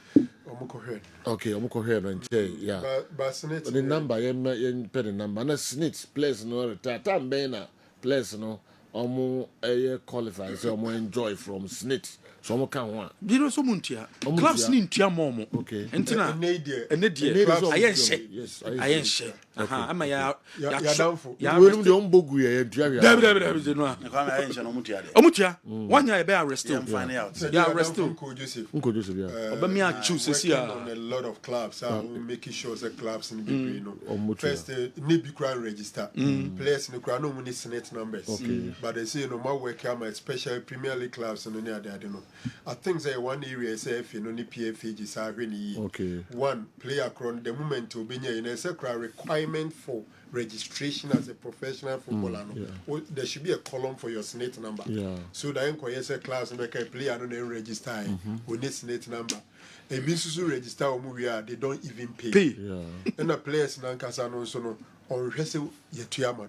Okay, I'm going and say, yeah. But snit, the number, you pay the number. And a snit, place no retire. Time Bena, place no, almost a qualify, so I'm enjoy from snit. So I'm can one. Biro so muntia. Clubs ni ntia momo. Okay. Entina. Ayense. Aha, ama ya downfall. Ya we the ombogu ya ntia. Dabi no. Kwame ayense no mutia de. Omutia. Wanya e be arrest. Find out. Ya arrest. Unko Joseph, yeah. Obami a choose on a lot of clubs, making sure the clubs in the no. First need be crowd register. Players in the crowd no money senate numbers. Okay. But they say no more work especially Premier League clubs and I don't know. I think say one area say if you know the PFA is okay. One player across the moment to be in a requirement for registration as a professional footballer. Yeah. There should be a column for your senate number. Yeah. So that inquire class and make a player don't register with this senate number. And means to register they don't even pay. Yeah. And the players in Ankasa so no on Ressel Yetiaman.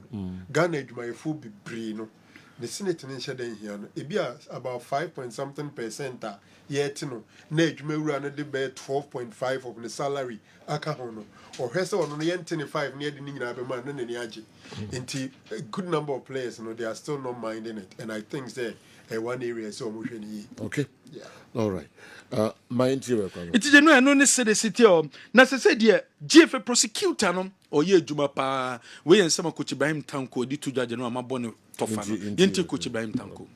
Ghana my food be brino. The Senate in Shaden here, it be about 5.something% yet no. Nedge may run a debate 12.5 of the salary. Akahono or Hessa on the 25 near the Ninabeman and the Yaji. Into a good number of players, they are still not minding it. And I think that one area is so much. Okay. Yeah. All right. My interior. It is a no necessity. Na se say dear GFA prosecutor no or ye juma pa we and some coach Ibrahim Tanko di to judge no amabone tofa no yente coach Ibrahim Tanko.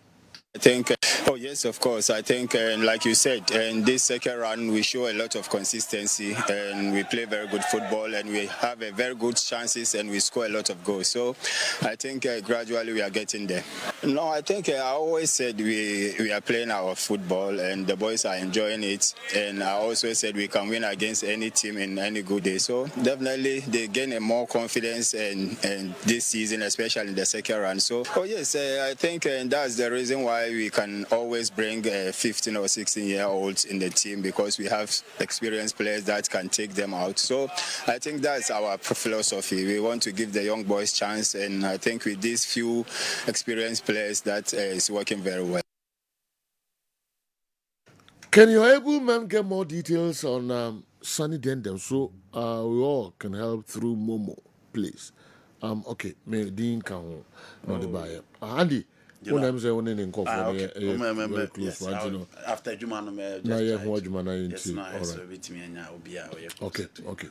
I think, oh yes, of course. I think, like you said, in this second round, we show a lot of consistency and we play very good football and we have a very good chances and we score a lot of goals. So I think gradually we are getting there. No, I think I always said we are playing our football and the boys are enjoying it. And I also said we can win against any team in any good day. So definitely they gain a more confidence and this season, especially in the second round. So, oh yes, I think that's the reason why we can always bring 15 or 16-year-olds in the team because we have experienced players that can take them out. So I think that's our philosophy. We want to give the young boys chance, and I think with these few experienced players, that is working very well. Can your able man get more details on Sunny Dendem so we all can help through Momo, please? Okay, me Dean can not the buyer. Andy. When I'm saying in very close, after Jumano, okay. Okay.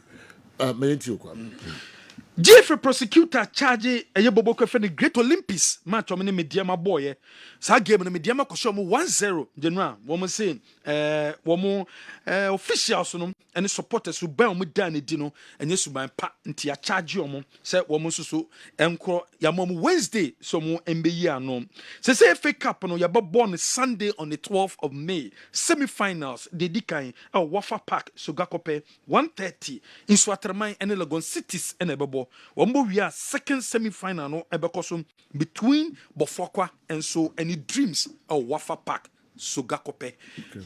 GFA prosecutor charge a bobo kwefe the Great Olympics match omene Mediama boy. Sa game no Mediama kosho mo 1-0 general. Womo say womo officials no and supporters who ban omo dan dino enye suban pa nti a charge omo say womo so enkro ya mo Wednesday so mo MBE ano. Say FA Cup no ya born Sunday on the 12th of May. Semi-finals dedikan Wafa Park Sogakope 1:30 in Swaterman and Legon Cities and Ebebo. We are second semi-final no ebekoso between Bofokwa and so any dreams Wafa Park Sogakope.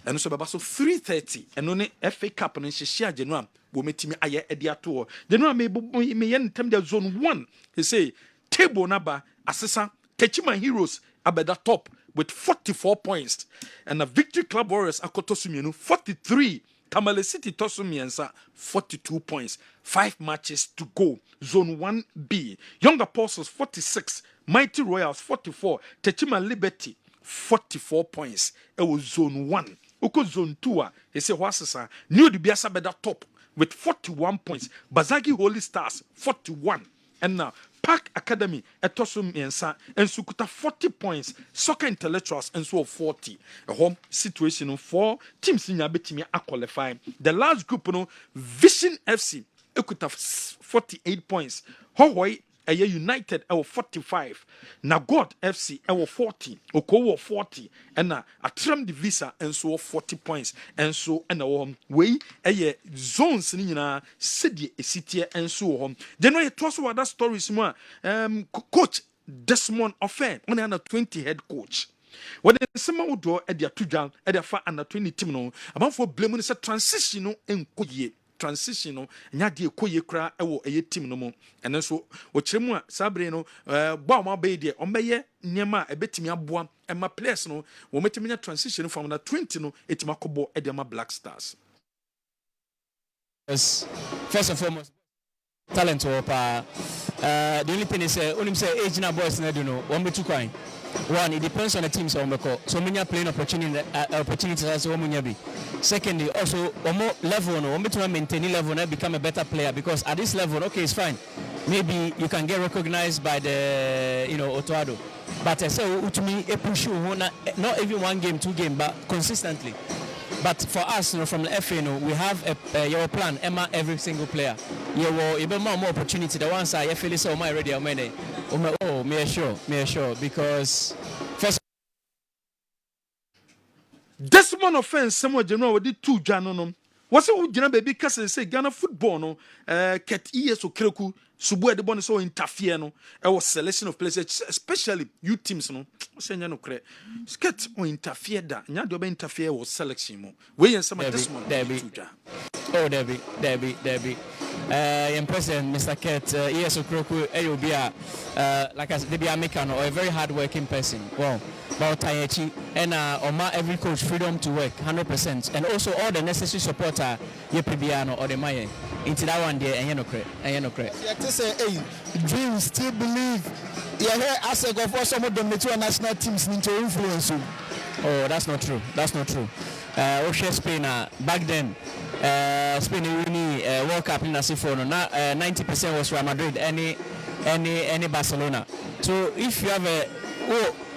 And so baba so 3:30 and only FA Cup and share January wo metimi aye ediato. January me yen tem the zone 1. He say table number assessor Techima Heroes abeda top with 44 points and the Victory Club Warriors akotosumienu 43. Tamale City Tosumiensa 42 points, 5 matches to go. Zone 1B. Young Apostles 46, Mighty Royals 44, Techima Liberty 44 points. It was zone 1. Uko zone 2, he say Wasasa, New Dibiasa Beda top with 41 points. Bazagi Holy Stars 41. And now Park Academy Etosum Yensa and Sukuta 40 points. Soccer Intellectuals and so 40. A home situation for teams in Yabetimi are qualifying. The last group no Vision FC Ekuta 48 points. Hawaii Aya United 45. Nagod FC 40. Okowo 40. And Atram Divisa and so 40 points. And so and way a zones in City City and so on. Then when it was other stories more coach Desmond Ofen on under 20 head coach. When the summer would do at their 2 down at their 5 under 20 team no about for blame is a transition in Koye. Transition no nya de koye kra e wo eye team no mo ene so wo kyeremu a sabre no bo ma be de o meye niema e betimi aboa e ma players no wo metimi nya transition from na 20 no etima kobo e de ma Black Stars. Yes, first and foremost talent or the only thing is only say age na boys na do no one be too kind. One, it depends on the teams on the court. So many playing opportunities as well. Secondly, also one more level, no, one to maintain level and become a better player because at this level, okay, it's fine. Maybe you can get recognized by the Otoado. But so to me, a push not even 1 game, 2 game, but consistently. But for us, from the FA, we have your plan, Emma, every single player. You will even more opportunity. The ones I feel so my ready, me sure, because first. Desmond offense, someone general with the 2 Janonom. What's it with baby? Because say Ghana football, no, ket ES or Kreku, Subu the bonus so interfere, no, was selection of players, especially you teams, no, say no credit. Sket or interfere that, Nyadobe interfere was selection. We and some Desmond, Debbie. Oh, Debbie. President Mr. Ket, ES or Kreku, AOB, like as Debbie American or a very hard-working person. Well. About Tayechi and Oma every coach freedom to work 100% and also all the necessary support Yepibiano or the Maye into that one day and you know correct. Yeah, to say hey, dreams still believe here as a go for some of the two national teams need to influence you. Oh, that's not true. Oshe Spain back then Spain winning World Cup in Nasifono now 90% was Real Madrid any Barcelona. So if you have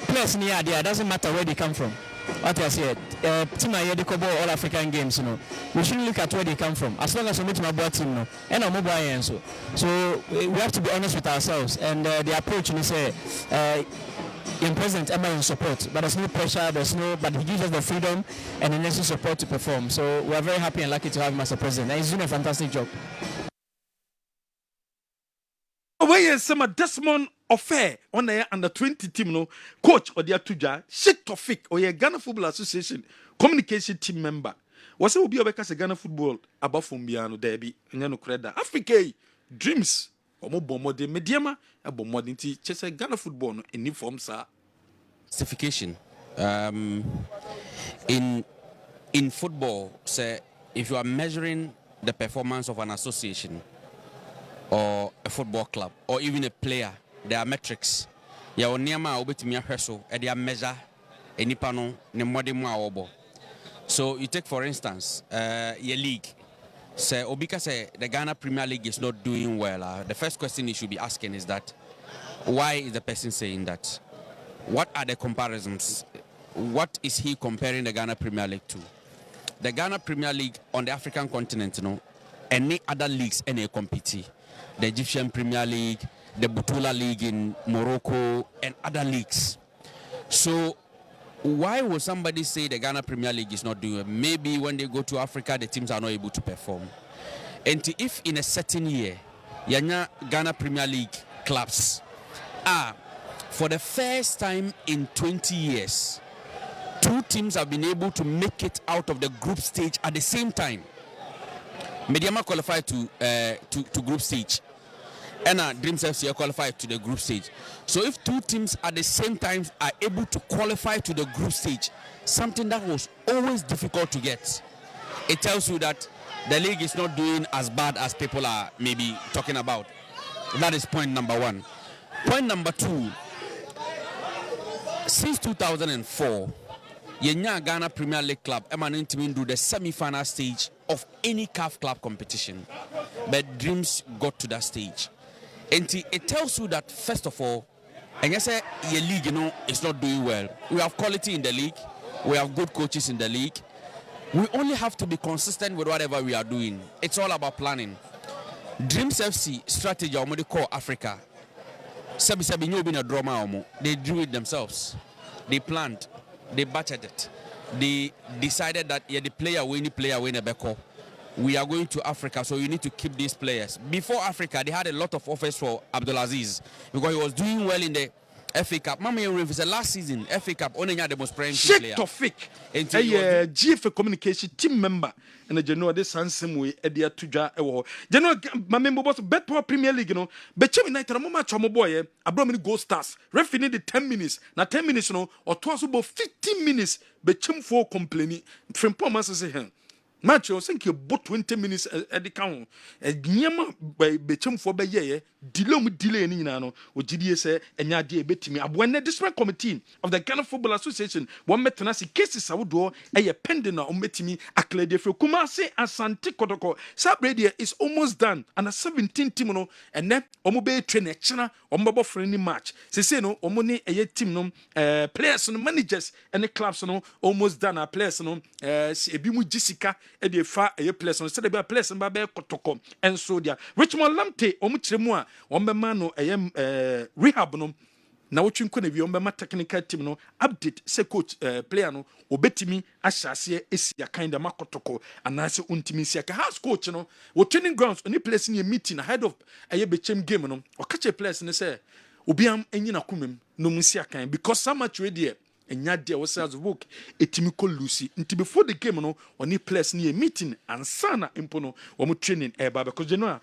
players near there, doesn't matter where they come from. What I said, team here they cover all African games, we shouldn't look at where they come from. As long as we meet my boy team, and our mobile answer. So we have to be honest with ourselves. And the approach we say, in present, Emma in support, but there's no pressure, but he gives us the freedom and the necessary support to perform. So we are very happy and lucky to have him as a president. And he's doing a fantastic job. Where some Desmond Affair on the under 20 team no coach or their tuja Sheikh Tofik or your Ghana Football Association communication team member. Was it will be a Ghana football above from Biano Derby and Yano Creda Africa dreams or more bomode mediama a bomodinity chess Ghana football in new form sir. Certification in football, say if you are measuring the performance of an association or a football club or even a player, there are metrics. Ya oniama obetimi ahweso e dia measure enipa no ne modern obo. So you take for instance your league. say Obika say the Ghana Premier League is not doing well. The first question he should be asking is that why is the person saying that? What are the comparisons? What is he comparing the Ghana Premier League to? The Ghana Premier League on the African continent, any other leagues any compete. The Egyptian Premier League, the Butula League in Morocco, and other leagues. So why would somebody say the Ghana Premier League is not doing it? Maybe when they go to Africa, the teams are not able to perform. And if in a certain year, Ghana Premier League clubs are, for the first time in 20 years, 2 teams have been able to make it out of the group stage at the same time. Mediama qualified to group stage, and Dreams FC qualified to the group stage. So if 2 teams at the same time are able to qualify to the group stage, something that was always difficult to get, it tells you that the league is not doing as bad as people are maybe talking about. That is point number 1. Point number 2, since 2004, Ghana Premier League club emanating do the semi-final stage of any CAF club competition, but Dreams got to that stage. And it tells you that, first of all, and you say your league, is not doing well. We have quality in the league. We have good coaches in the league. We only have to be consistent with whatever we are doing. It's all about planning. Dreams FC strategy, or what they call Africa. They drew it themselves. They planned. They budgeted. They decided that the player win a beko. We are going to Africa, so you need to keep these players. Before Africa, they had a lot of offers for Abdulaziz because he was doing well in the FA Cup. Mama, it's the last season FA Cup. Only the most prime player. Tofik, a GFA communication team member, and the general this handsome way at the Atuja. General, my member was better Premier League, but United, a moment, Chomo boy, a Bromini Gold Stars. Referee the 10 minutes, now 10 minutes, or twice about 15 minutes, but Chim for complaining from Pomas as a hand. Match, I think you bought 20 minutes at the count. A Nyama by Bechum for Baye, delay in Nano, or GDS, and Yadia Betimi. When the district committee of the Ghana Football Association, one metanasi cases I would do a pendant on Betimi, a clear for Kumasi and Santi Kotoko. Sub radio is almost done, and a 17 Timono, and then Omobe train a channel or mobile friendly match. Say no, Omoni a team, players and managers and the clubs almost done. Our players, Ebimu Jessica. Edi fa a place on said be a place and babe kotoko and so dia Richmond Lamte omuchiremu a ombema no rehab no na wotwinko na bi ombema technical team no update se coach player no obetimi ahyase esia kind of makotoko anase untimi sia ka house coach no wo training grounds oni place ni meeting ahead of bechem game no o kache place ne say obiam enyina kumem no musia kan because so much ready and yet there was as work a timiko Lucy until before the game on place near meeting and sana impono or training because you know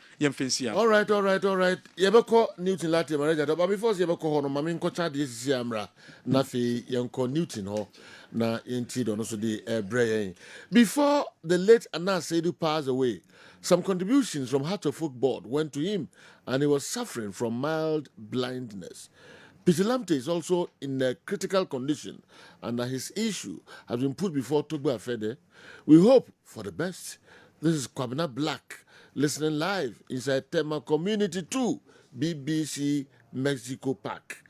all right yebeko Newton Latte manager but before yebeko hono mami nkocha de siamra na fe yenko Newton ho na yenti do no so de brain before the late Anas Seidu passed away. Some contributions from Heart of Football went to him and he was suffering from mild blindness. Peter Lamte is also in a critical condition and his issue has been put before Togba Fede. We hope for the best. This is Kwabena Black, listening live inside Tema Community 2, BBC Mexico Park.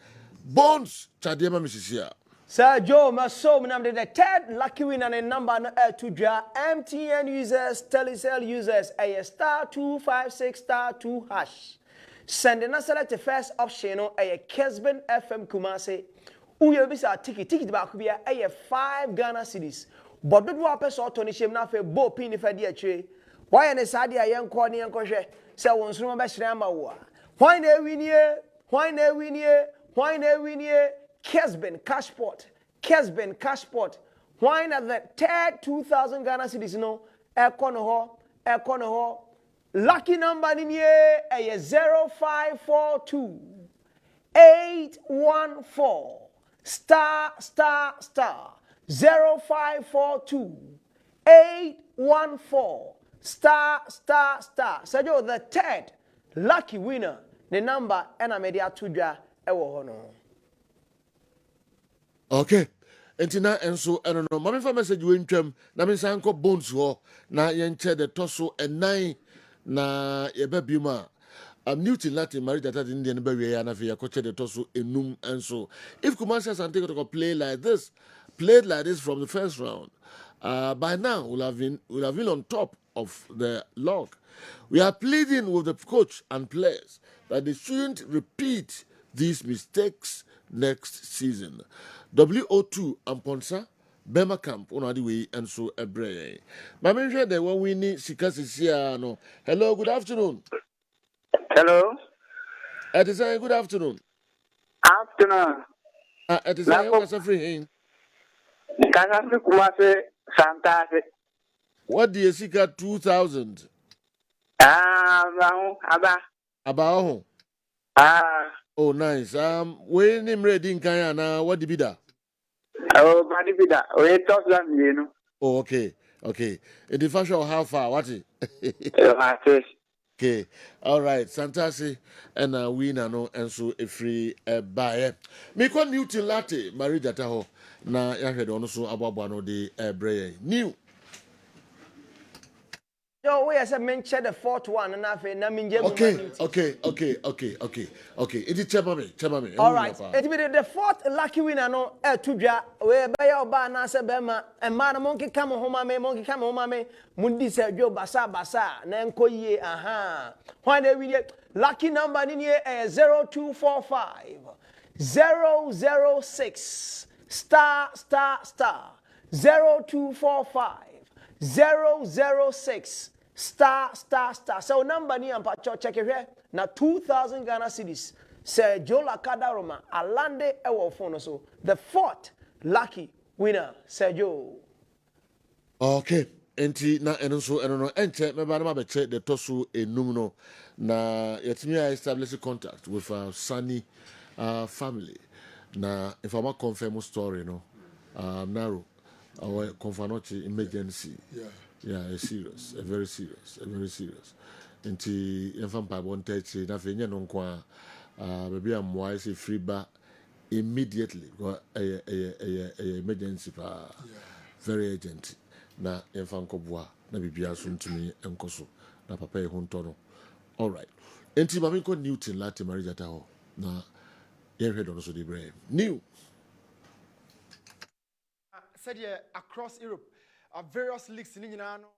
Bones, Chadiema Missisia. Sir Joe Masom namde the third lucky winner and number to draw MTN users, Telecel users, a star 256 star 2 hash. Send and select the first option a Kessben FM Kumase. Uye bisa ticket ba kubia a 5 Ghana cedis. But do wa person Tony Shem na fe bo pin fa dia twe. Why an sadi a yen ko ni yen ko hwe. Se won sunu ba hire ma wo. Why na winie? Kessben Cashport. Why na the third 2,000 Ghana cedis no? Ekono Lucky number in here is 0542 814 star 0542 814 star. So you the third lucky winner. The number and I made it to draw. Okay. Entina enso eno no mame fa message we ntwam na me san ko bones ho na yen che de toso enan na ye ba biuma Newton Latin married that in the Nigeria and Afia coach the toso enum enso. If Kumasi Asante to play like this, played like this from the first round, by now we'll have been on top of the log. We are pleading with the coach and players that they shouldn't repeat these mistakes next season. WO2 Amponsa, Bema Camp, on the way, and so a bray. My mention that when we need Sikasi. Hello, good afternoon. Hello. It is a good afternoon. Afternoon. It is a what's a free hand. Kasasi Kumase Santase. What do you seek at 2000? About oh, nice. When him ready in Kayana, what did be that? Oh, Badibida. We talk that, you know. Oh, okay. In the fashion of how far? What is okay. All right. Santasi and we no and so a free buyer. Me call Newton Latte, Marie Dataho. Na ya head on so about one of the bray. New. Yo, we as a mention the fourth one and I've Okay. It is Chemame. All right. It be the fourth lucky winner no Tuja we buy your banana bema and man monkey come home me mundi se jo basa na enko ye aha. When they win lucky number in here 0245 006 star 0245 006 star. So number ni ampa check it here. Na 2,000 Ghana cedis. Sir Joe Laka Roma alande ewo phone so. The fourth lucky winner, Sir Joe. Okay. Enti na eno no enche me ba na be check the tosu enum no na yetimi establish contact with our Sunny family. Na if I'm confirm story no narrow our confanochi emergency. Yeah, a very serious. Nti yɛmfa mpaebɔ nta akyiri na afei nyɛ no nko a baabi a mmoa sɛ firi ba immediately ɛyɛ emergency paa very urgent na yɛmfa nkɔboa na biribiara so ntumi nkɔ so na papa yɛ ho ntɔ no all right nti ma menkɔ Newton Latte Marijata hɔ na yɛnhwɛ dɔ no so de brɛ new said across Europe various leagues in Uniano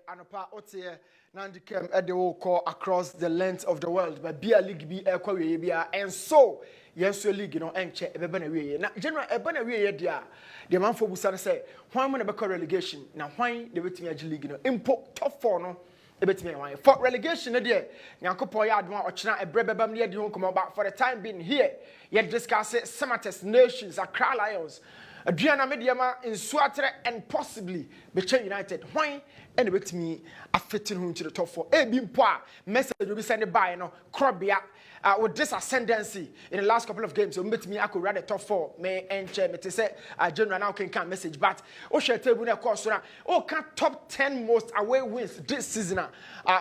Anopa Otie Nandikem Edewo call across the length of the world but be a league be and so yes league enche ebena na general ebena we dia the man for busa say why when be relegation na why the betimi age league impo top 4 no ebetimi why for relegation there nyankopon ya adwa ochena ebrebebam ne di ho come back for the time being here yet discuss Samates Nations Accra Lions Adriana Mediama in Suatre and possibly Beche United. Why? And with me, a fitting home to the top 4. Bimpoa message will be sent by Krobia with this ascendancy in the last couple of games. So met me, I could run the top 4. May and me to say general now can message, but Osha table course can top 10 most away wins this season.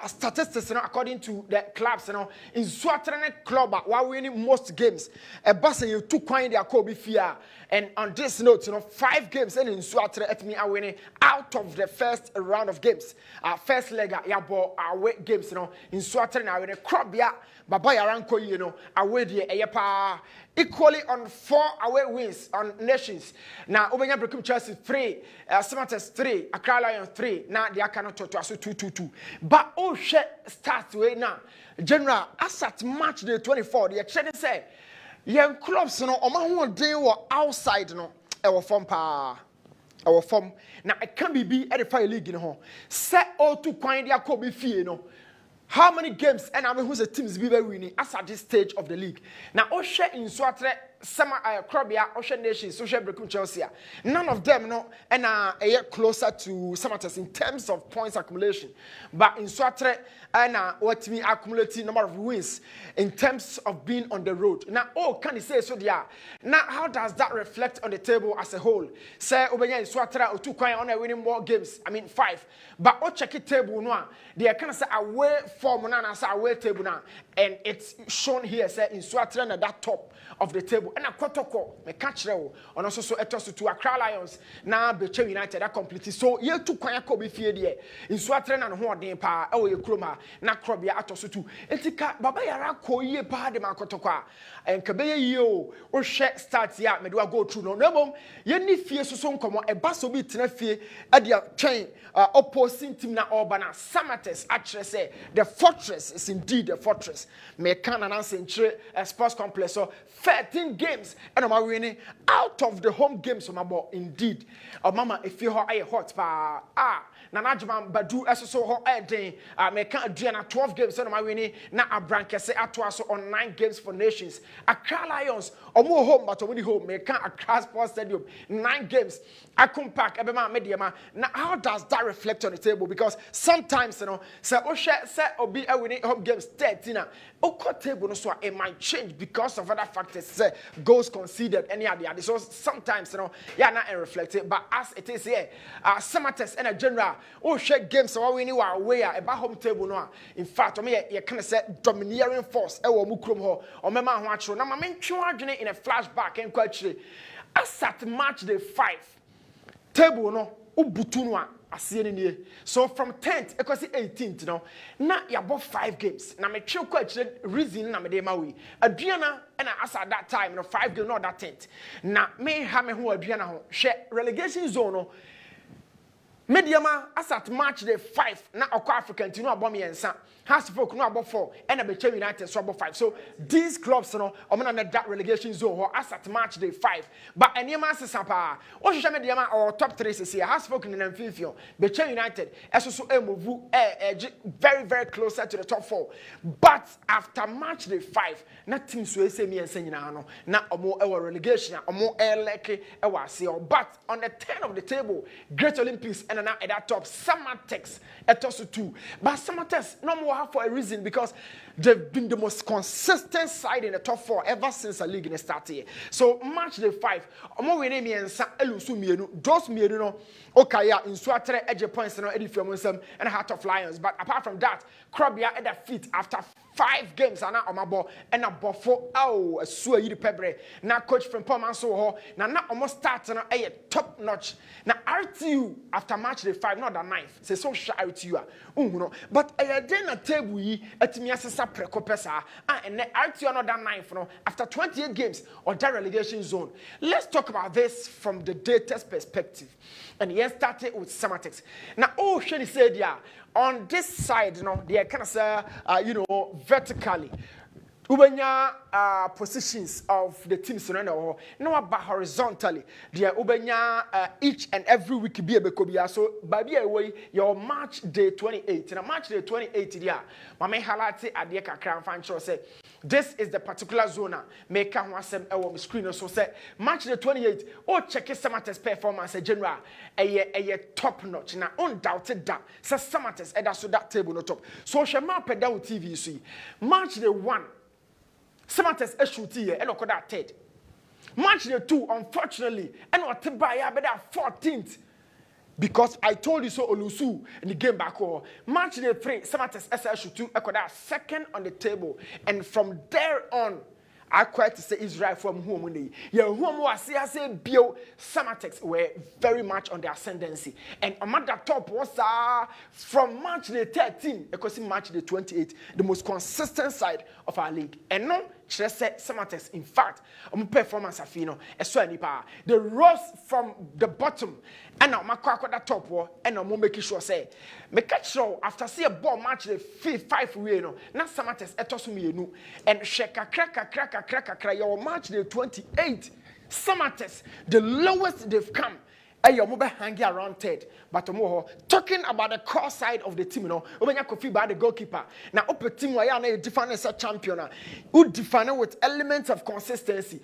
Statistics according to the clubs in Suatre club while winning most games. A bus you took coin their Kobe fear. And on this note, 5 games and in Suatre at me are winning out of the first round of games. First leg yabo away games, in Suatre now in a crop Baba Yaranko, away the equally on 4 away wins on nations. Now Obenya Brekum Chelsea 3, Samates 3, Accra Lions 3, now they are cannot to us 2-2-2. But oh shit starts way now. General as at match day 24, the exchange say young clubs omo dey outside our form our form now it can be at the fire league set all to kwan dia ko be fie how many games and I mean who's the teams be winning as at this stage of the league now Oshe in Suatre Sama Krobia Ocean Nations Social Brekum Chelsea none of them and a closer to Samatas in terms of points accumulation but in Suatre and what me accumulating number of wins in terms of being on the road now can you say so there now how does that reflect on the table as a whole say Obenya in Suatre or 2 coin on winning more games I mean 5 but check it table no they can say away form na say away table now and it's shown here say in Suatre at that top of the table table and a Kotoko, me catch reo, on also so etos to Accra Lions, na Beche United that complete. So ye to Kwayako be feared ye in Swatren and Horn pa oh ye chroma na crobia atosu to etika baba yara ko ye pa de makotokwa and kabeye yo or share start ya me do go through no mom ye ni fie so nkomo e ba so bi tena fie e dia twen opposing team na Urbana Samates actually say the fortress is indeed a fortress me can announce in sports complex so 13 games and I'm winning out of the home games on my ball indeed mama if you are hot pa na najman badu eso ho den me can aduana 12 games and I'm winning na abranke say atoa so on 9 games for nations Accra Lions omo home but omo home me can Accra Sports Stadium 9 games Akum Park ebema mediama now how does that reflect on the table because sometimes you know say o share say obi winning home games 13 oko table no so it might change because of other factors say goals conceded any other so sometimes you know yeah not reflect it but as it is here Samates and a general o share games so we ni wa away about home table no in fact o me you can say domineering force e wo mu krom ho o mema ho achro na ma mentwe adwene in a flashback en kwa chire as at match day 5 table no ubutu no so from 10th equals 18th no na yabo 5 games na me twe kwa chire reason na me dey ma we aduana and as at that time no 5 games not that 10th na me ha me ho aduana ho hwe relegation zone no mediama as at match day 5 na okwa African team no abom yensa Hasfolk no above 4 and a Beche United so above 5 so these clubs no omna na that relegation zone or as at match day 5 but anyama sesapa o hwehwe mediama or top 3 sese Hasfolk in Namfifio Beche United eso so move very very closer to the top 4 but after match day 5 na team so ese mi ensa nyina no na omo relegation omo eleke ase but on the 10 of the table Great Olympics and now at that top Samatex etoso 2 but Samatex no more for a reason because they've been the most consistent side in the top 4 ever since the league started. So match day 5, omo we me ensa elusu mienu, those mienu no okaya in swatre edge points no edifiomusem and Heart of Lions. But apart from that, Krobia at the feet after 5 games and omabo and a bofo a sua yiri pebre. Na coach from Pomanso ho na almost start na top notch. Na RTU after match day 5 not the 9th. Say so shy RTU no. But then a table yi etimi asesa prekopesa and RTU not that 9th no after 28 games or that relegation zone. Let's talk about this from the data's perspective. And yes, started with Samatex. Now, Shani said, yeah, on this side, you know, they kind of say, vertically. Ubenya positions of the teams no about horizontally. They ubenya each and every week be a bekobia. So baby away your March day 28. Na March day 28 dia. Mama highlight adie kakra fan show say this is the particular zone make am wasem e wo screen so say March day 28 o check Samatex performance general a top notch na undoubted that say Samatex e da so that table no top. So she map down TV see March day 1 Samatex shoot here and that 3rd. Match day 2, unfortunately, and what to buy that 14th. Because I told you so Olusu in the game back home. Match day 3, Samatex shoot 2, that 2nd on the table. And from there on, I quite to say Israel from whom yeah, whom was say Bio Samatex were very much on the ascendancy. And on that top was from March the 13, because in March the 28, the most consistent side of our league. And no, just said Samatex, in fact, performance afino, the rose from the bottom, and now my that top war, and I'm making sure say, make sure after see a ball match the 5 we no, now Samatex etosumi and sheka cracker your match the 28 Samatex, the lowest they've come. Hey, your mobile hanging around 3rd. But talking about the core side of the team, when you could by the goalkeeper. Now, open team where you define as a champion. Who define with elements of consistency.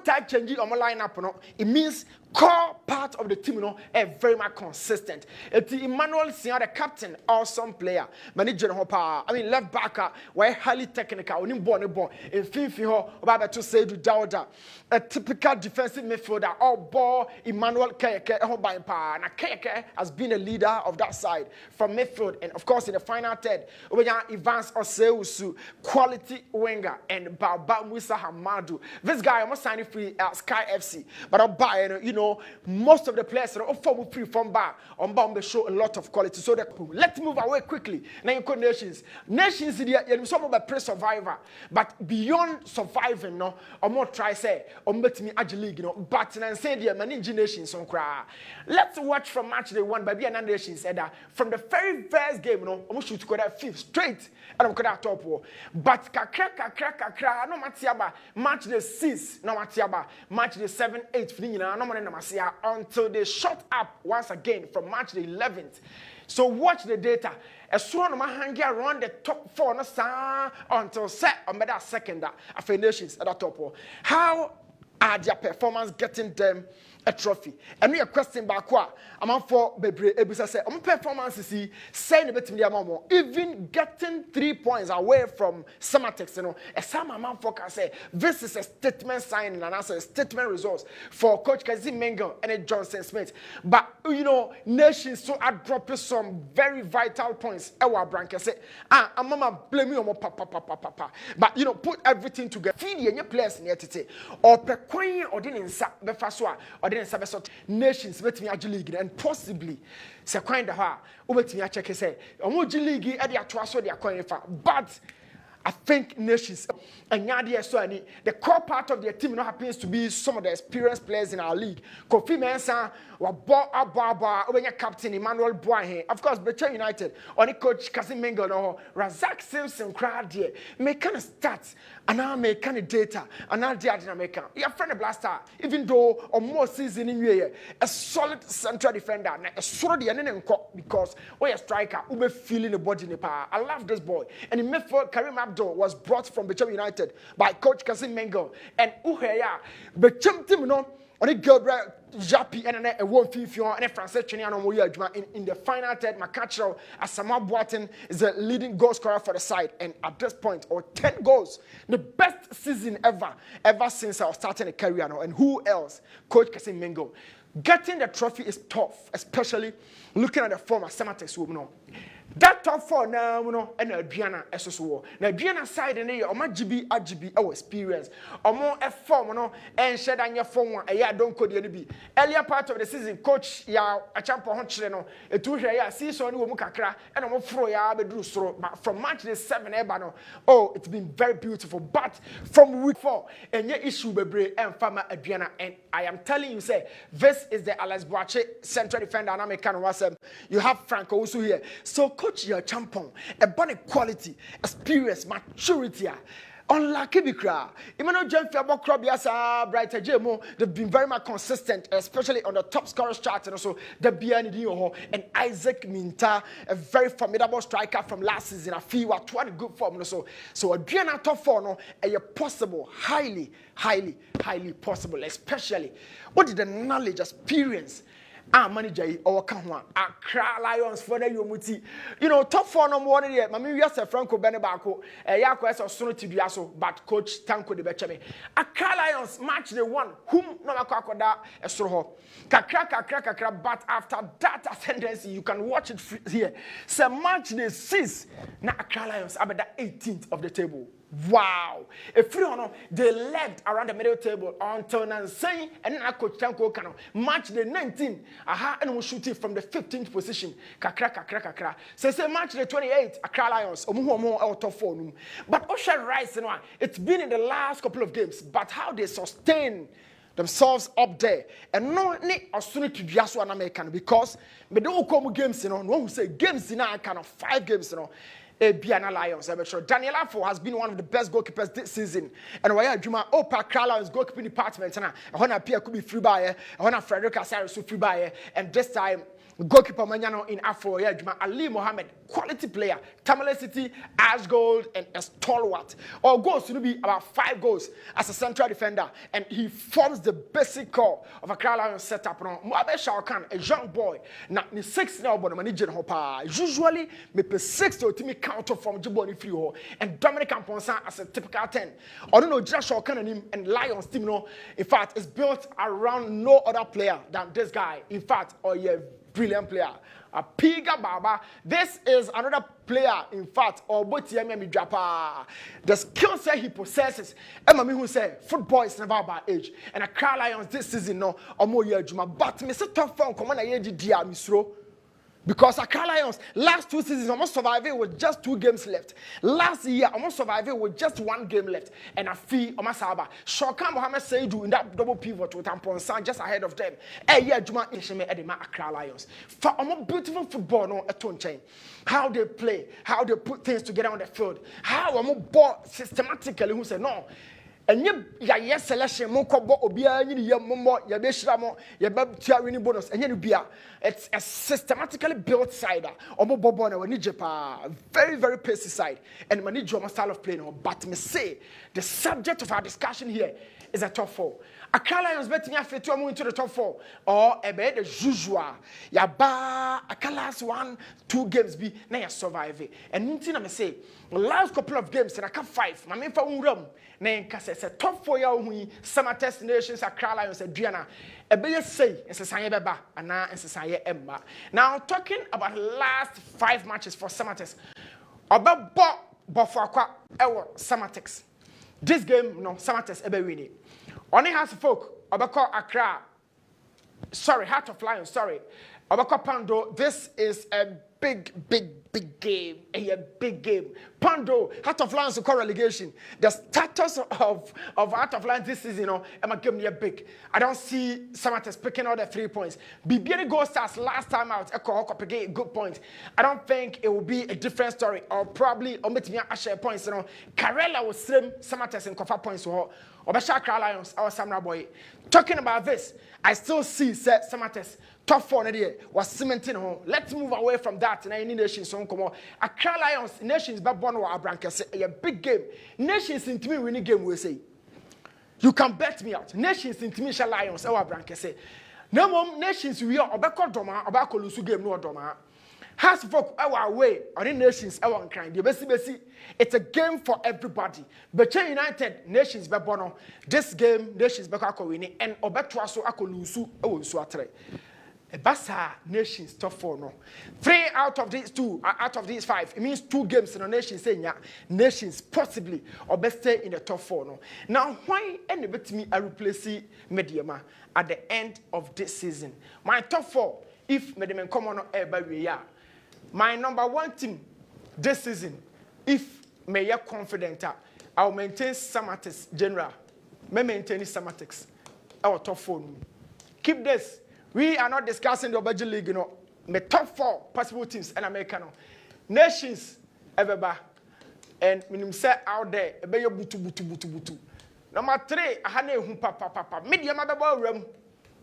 Type changing on my lineup, it means core part of the team, very much consistent. It's Emmanuel Sia, the captain, awesome player. Manager Hopper, left backer, where highly technical, in Fifi, about to say to Dauda, a typical defensive midfielder, all ball, Emmanuel Keke. na Keke has been a leader of that side from midfield, and of course in the final third, Evans Oseusu, quality winger, and Baba Musa Hamadu. This guy almost signed free at Sky FC, but I'll buy, most of the players are form free from bar on bound to show a lot of quality. So let's move away quickly. Now you nations. Nations is some of the pre-survivor, but beyond surviving, no, or more try say, or met me Agile League, but and say the managing nations on cry. Let's watch from match day 1 by BN Nation said that from the very first game, almost shoot go that 5th straight, and I'm going top war. But kakra, no matiaba, match the 6th, no matiaba, match the 7th, 8th, no man until they shut up once again from match the 11th. So watch the data. As soon as I hang around the top 4 until set on that second nations at the top. How are their performance getting them a trophy? And we are question back I'm for Bebre Ebusa say performance is saying a bit to me even getting 3 points away from Samatex, a some man focus say this is a statement sign and answer statement results for Coach Kazi Mengo and Johnson Smith. But nations so I drop some very vital points. Our branch say I'm mama blame you papa. But put everything together. Feed your players in today or Queen or didn't Befaswa or didn't Sabeso nations bet me Agile League and possibly se kind of her bet me check say Omoji League at the atwaso they are coin for, but I think nations and Yadia so the core part of their team happens to be some of the experienced players in our league. Kofi Mensah when your captain Emmanuel Boahe, of course, Becher United, or the coach Kasim Mengo, or Razak Simpson, crowd here, make kind of stats, and now make kind of data, and now the other American. Your friend a blaster, even though or more season in year, a solid central defender, a solid and because we're a striker who be feeling the body in the power. I love this boy. And in midfield, Karim Abdul was brought from Becher United by coach Kasim Mengo, and Uheya, Becher team, on the Gabriel Japi and a one fifion and a Francis Cheniano in the final third. Makachero Asamoah Boateng is the leading goal scorer for the side, and at this point, 10 goals, the best season ever since I was starting a career now. And who else? Coach Kasim Mengo. Getting the trophy is tough, especially looking at the form of Samatex. That top 4 now, and Adriana SSO. Now, Adriana side and a GB our experience. Or more F4, and shed on your phone, a year don't code the earlier part of the season, coach ya a champion hunchino, a 2 year season, Mukakra, and a more froya, but from match the 7 Ebano. Oh, it's been very beautiful. But from week 4, and your issue be and Farmer Adriana, and I am telling you, say, this is the Alex Boache central defender, and I'm you have Franco also here. So, coach your champion, a bunny quality, experience, maturity. Unlike Bikra, Emmanuel Jemfiabo Krobiasa, Brighter Jemo, they've been very much consistent, especially on the top scorers chart, and also the Bianidioho and Isaac Minta, a very formidable striker from last season. I feel what one good form. So Adriana top 4 no, a possible, highly possible, especially what did the knowledge, experience. Manager or Kanwa, Accra Lions for the Yomuti. Top 4 no more than Mammy Yasa Franco Benebako, a Yaquest or Sonati Biaso, but coach Tanko de Bechame. Accra Lions match the one whom no Makoda a Stroho. Kakra, but after that ascendancy, you can watch it here. So match the 6th, now Accra Lions are the 18th of the table. Wow! If you they led around the middle table until Nansay and then coach Tanko Kano match the 19th. And we shoot it from the 15th position. Kakra. So say match the 28th. Accra Lions. Out of 4. But Ocean Rice, it's been in the last couple of games. But how they sustain themselves up there and no need opportunity to just one American because me don't come games. No one who say games in a kind of 5 games. Biana Lions. I'm sure Daniel Afo has been one of the best goalkeepers this season. And why Juma Opa Lions goalkeeping department and I want to appear could be free buyer. I want to Frederick Asari so free buyer. And this time goalkeeper Manyano in Afro Juma Ali Mohammed quality player. Tamale City, Ash Gold, and a stalwart. Or goals to be about 5 goals as a central defender, and he forms the basic core of a Accra Lions setup. Moabe Shalkan, a young boy, now the 6 now, but manager Hopa. Usually, me pe 6 to me counter from Jiboni Free and Dominic Amponsan as a typical 10. I don't know, Josh Shalkan and him and Lions team, in fact, is built around no other player than this guy. In fact, brilliant player. A Piga Baba. This is another player, in fact, or Botiemi Japa. The skill set he possesses, Emma who say football is never about age. And Accra Lions this season, no, or more year Juma. But Mr. Tough Phone, come on, I hear Misro. Because Accra Lions last 2 seasons almost survived with just 2 games left. Last year almost survived with just 1 game left. And a fee on Masaba. Shokan Mohammed Saidu in that double pivot with Amponsan just ahead of them. Yeah, Juma Ishame Edema Accra Lions. For a more beautiful football no a tone chain. How they play, how they put things together on the field, how a more ball systematically who say no. And you selection Monkobo Obia, you Momo, Yabeshramo, Yabab winning bonus, and Yabia. It's a systematically built side. Omo Bobona, Nijepa, very, very pacey side. And Manijo style of playing. But me say the subject of our discussion here is a top 4. Accra Lions betting you to move into the top 4 or a bed as usual. Yaba a last 1-2 games be now you survive it. And nothing I say last couple of games and I can 5. My main for room. Then a top 4 year summer test nations Accra Lions Adriana. A bit say it's a Sanya Baba and now it's a Sanya Emma. Now talking about last 5 matches for summer test. About Bofakwa Ewa summer test. This game no summer test ebe winning. Only has folk Obako Accra. Sorry, Heart of Lions, sorry. Obako Pando, this is a big game. A big game. Pando, Heart of Lions to call relegation. The status of Heart of Lions this season, Emma give me a big. I don't see Samates picking out the 3 points. Bibiani Gold Stars last time out, Eko picking a good point. I don't think it will be a different story, or probably Ometimia Asher points. Karela will slim Samates and Kofa points. Obasha Accra Lions, our Samurai boy. Talking about this, I still see Samates top 4 was cementing home. Let's move away from that. And any nations so come on. Accra Lions nations but born or Abranca a big game. Nations in me winning game we say. You can bet me out. Nations in Timisha Lions or Abranca say. No more nations we are Obako Doma, Obako Lusu game no Doma. Has folk our way or in nations our kind. The best it's a game for everybody. But United nations be bono. This game nations be winning and Obetua so akolusu suatre. Basa nations top 4 no. 3 out of these 2 out of these 5. It means 2 games in the nations saying nations possibly or best stay in the top 4 no. Now why any bit me I replace Mediama at the end of this season? My top 4 if Mediama come on air my number 1 team this season, if may you confident, I'll maintain Samatex General. May maintain Samatex. Our top 4. Keep this. We are not discussing the budget league, My top 4 possible teams in America. Nations ever. And when say out there, a better butu. Number 3, I had a papa. Medium room.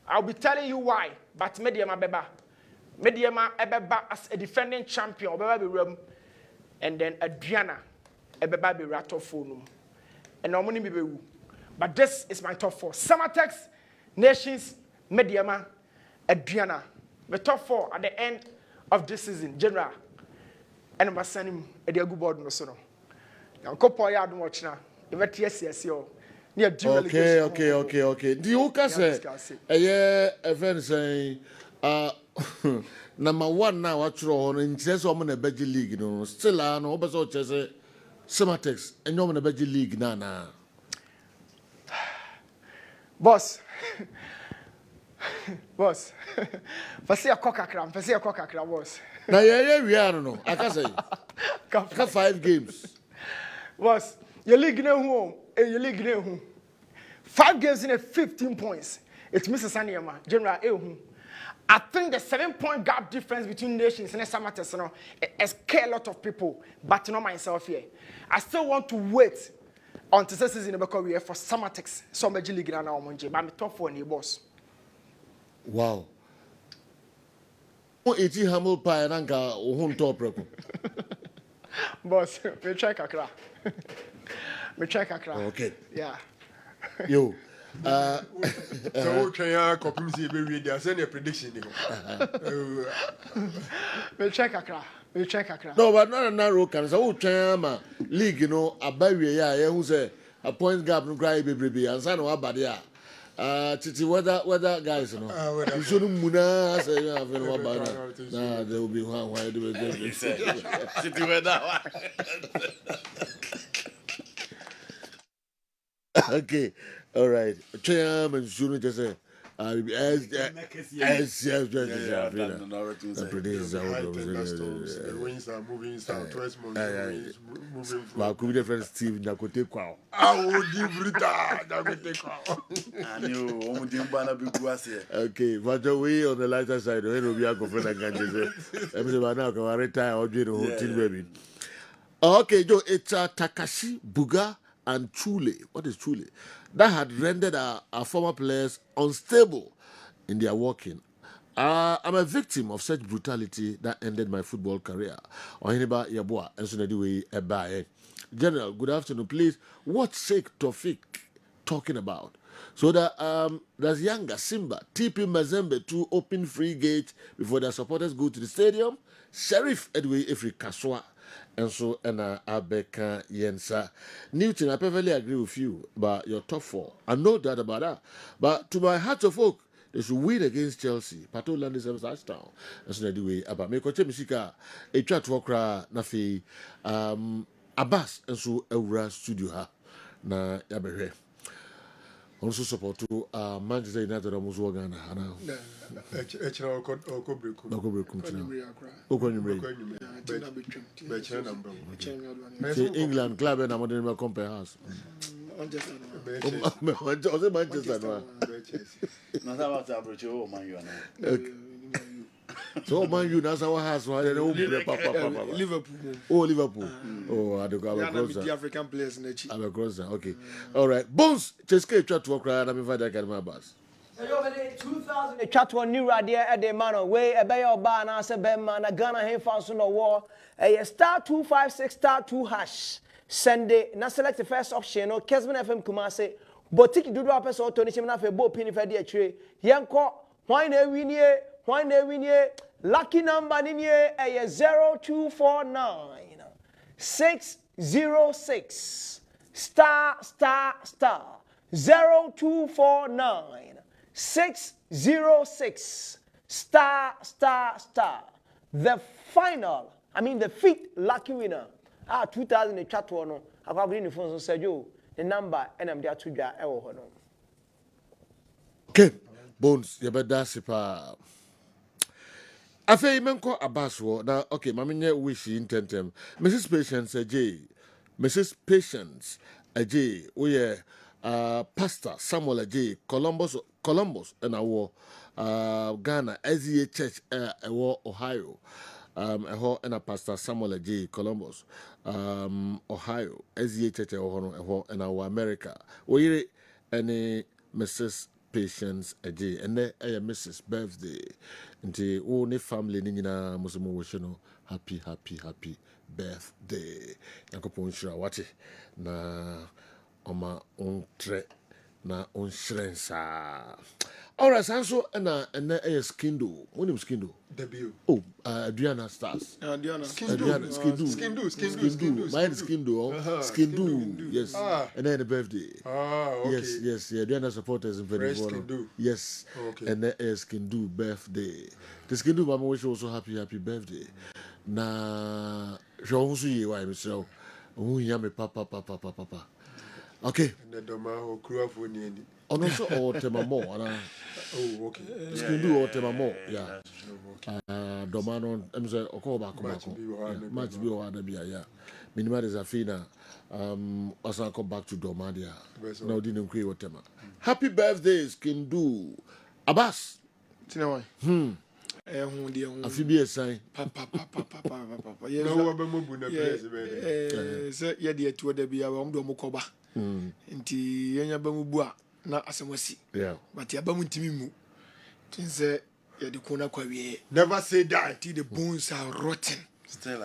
I'll be telling you why, but medium beba. Mediama ebeba as a defending champion obeba be room, and then Adriana ebeba be rattle phone. And normally be wu. But this is my top 4. Samatex, Nations, Mediama, Adriana. The top 4 at the end of this season, General. And I'm sending him a good board no sono. Now couple ya don't watch now. Yes. Okay. The Uka say a friend saying number 1 now actually in chess on the Belgian league still on also chess Samatex and no the Belgian league na boss Fasi a cockacram boss now we are no I can say 5 games boss your league no 5 games in a 15 points it's Mrs. Sanyama General I think the 7-point gap difference between nations and Samatex has scared a lot of people, but not myself here. I still want to wait until the season in the career for Samatex. So Major League now, but I'm top 4 in the boss. Wow. eti humble pie nanka wo ho ntɔ preko. Boss, me check akra. Me check akra. Okay. Yeah. Yo. So what can you copy see be read there send a prediction Me check akra. Me check akra. No, but not a narrow can say wo twɛn ma league no abawie ya ye hu say a point gap no cry bebrebe ansa na wabade a titi whether guys no you should muna say you have no wabade na there will be one do titi weather okay, all right. Cham and Shunu just say, yes, the produce the wings are moving southwest, moving from could be different Steve Nakote Kwao. I would give Rita Nakote Okay, but we on the lighter side, when we are going to get everybody now can retire or do the whole team baby. Okay, Joe, it's Takashi Buga and Chule. What is Chule? That had rendered our former players unstable in their working. I'm a victim of such brutality that ended my football career. Ohiniba Yabua, Ensonediwe Ebae. General, good afternoon. Please, what's Sheikh Tofik talking about? So that there's Yanga, Simba, TP Mazembe to open free gate before their supporters go to the stadium. Sheriff Edway Ifri Kaswa. And so, Abeka Yensa. Newton, I perfectly agree with you about your top four. I know that about that. But to my heart of oak, they should win against Chelsea. Pato landed 7 touchdown. And so, anyway, about me, Coach Misika, a chat walker, Nafi, Abbas, and so, Eura Studio, na Yabe. Also support to Manchester United almost Wagana. England club and I'm going to compare house. So man, you that's our house. Liverpool. Oh, Liverpool. Oh, I don't go across the African players in the chief. I'm across that. Okay. All right. Bones, just get to work right. I'm invited to get my bus. 2000 chat one new radio at the man way a bay or bar and answer Ben man a Ghana here found on war a star 256 star 2 hash send it now select the first option or Kessben FM Kumase but take do drop us or Tony Chimna for both penny for the tree yanko why ne win ye lucky number in ye a 0249 606 star 0249 606 star. The final, the fifth lucky winner. 2000 chat one. I've got green phone so said you the number and I'm there to ja ewo no. Okay, Bones, you better sipa. Afe menko abaswo na okay, mama nye wish intentem. Mrs. Patience AJ. Mrs. Patience AJ. We Pastor Samuel AJ Columbus and our Ghana SEA Church Ohio. And Pastor Samuel J. Columbus, Ohio, SEA Church and our America. We any Mrs. Patience J. And then Mrs. Birthday. And the only family Nina Muslim Wishino. Happy birthday. Nakopon Shirawati. Na Oma Ontre. Na Onshrensa. All right, so and Skindo. What name Skindo? Debut. Oh, Adriana Stars. Adriana. Skindo. Mine Skindo. Skindo. Yes. And then the birthday. Okay. Yes. Adriana supporters in Skindo. Yes. Okay. And then Skindo birthday. The Skindo mama wish you also happy birthday. Na, Jean why Mister. Oh, yummy papa. Okay. And the Doma crew of Winnie. Oh, no, so or Temamo. Oh, okay. Skindo or Temamo. Yeah. Domano, I'm saying, Okoba, much be or other beer, yeah. Minima is a fina. Also, come back to Domadia. No, didn't create what Tema. Happy birthday, Skindo. Abbas. Tinaway. Afibi sign. Papa. Yes, yeah, dear, to the be our Mokoba. Inti Yanya Bamubua, not as a mercy. Yeah. But Yabamutimimu. Tinse Yeah, the corner kwawe. Never say die. The bones are rotten. Still,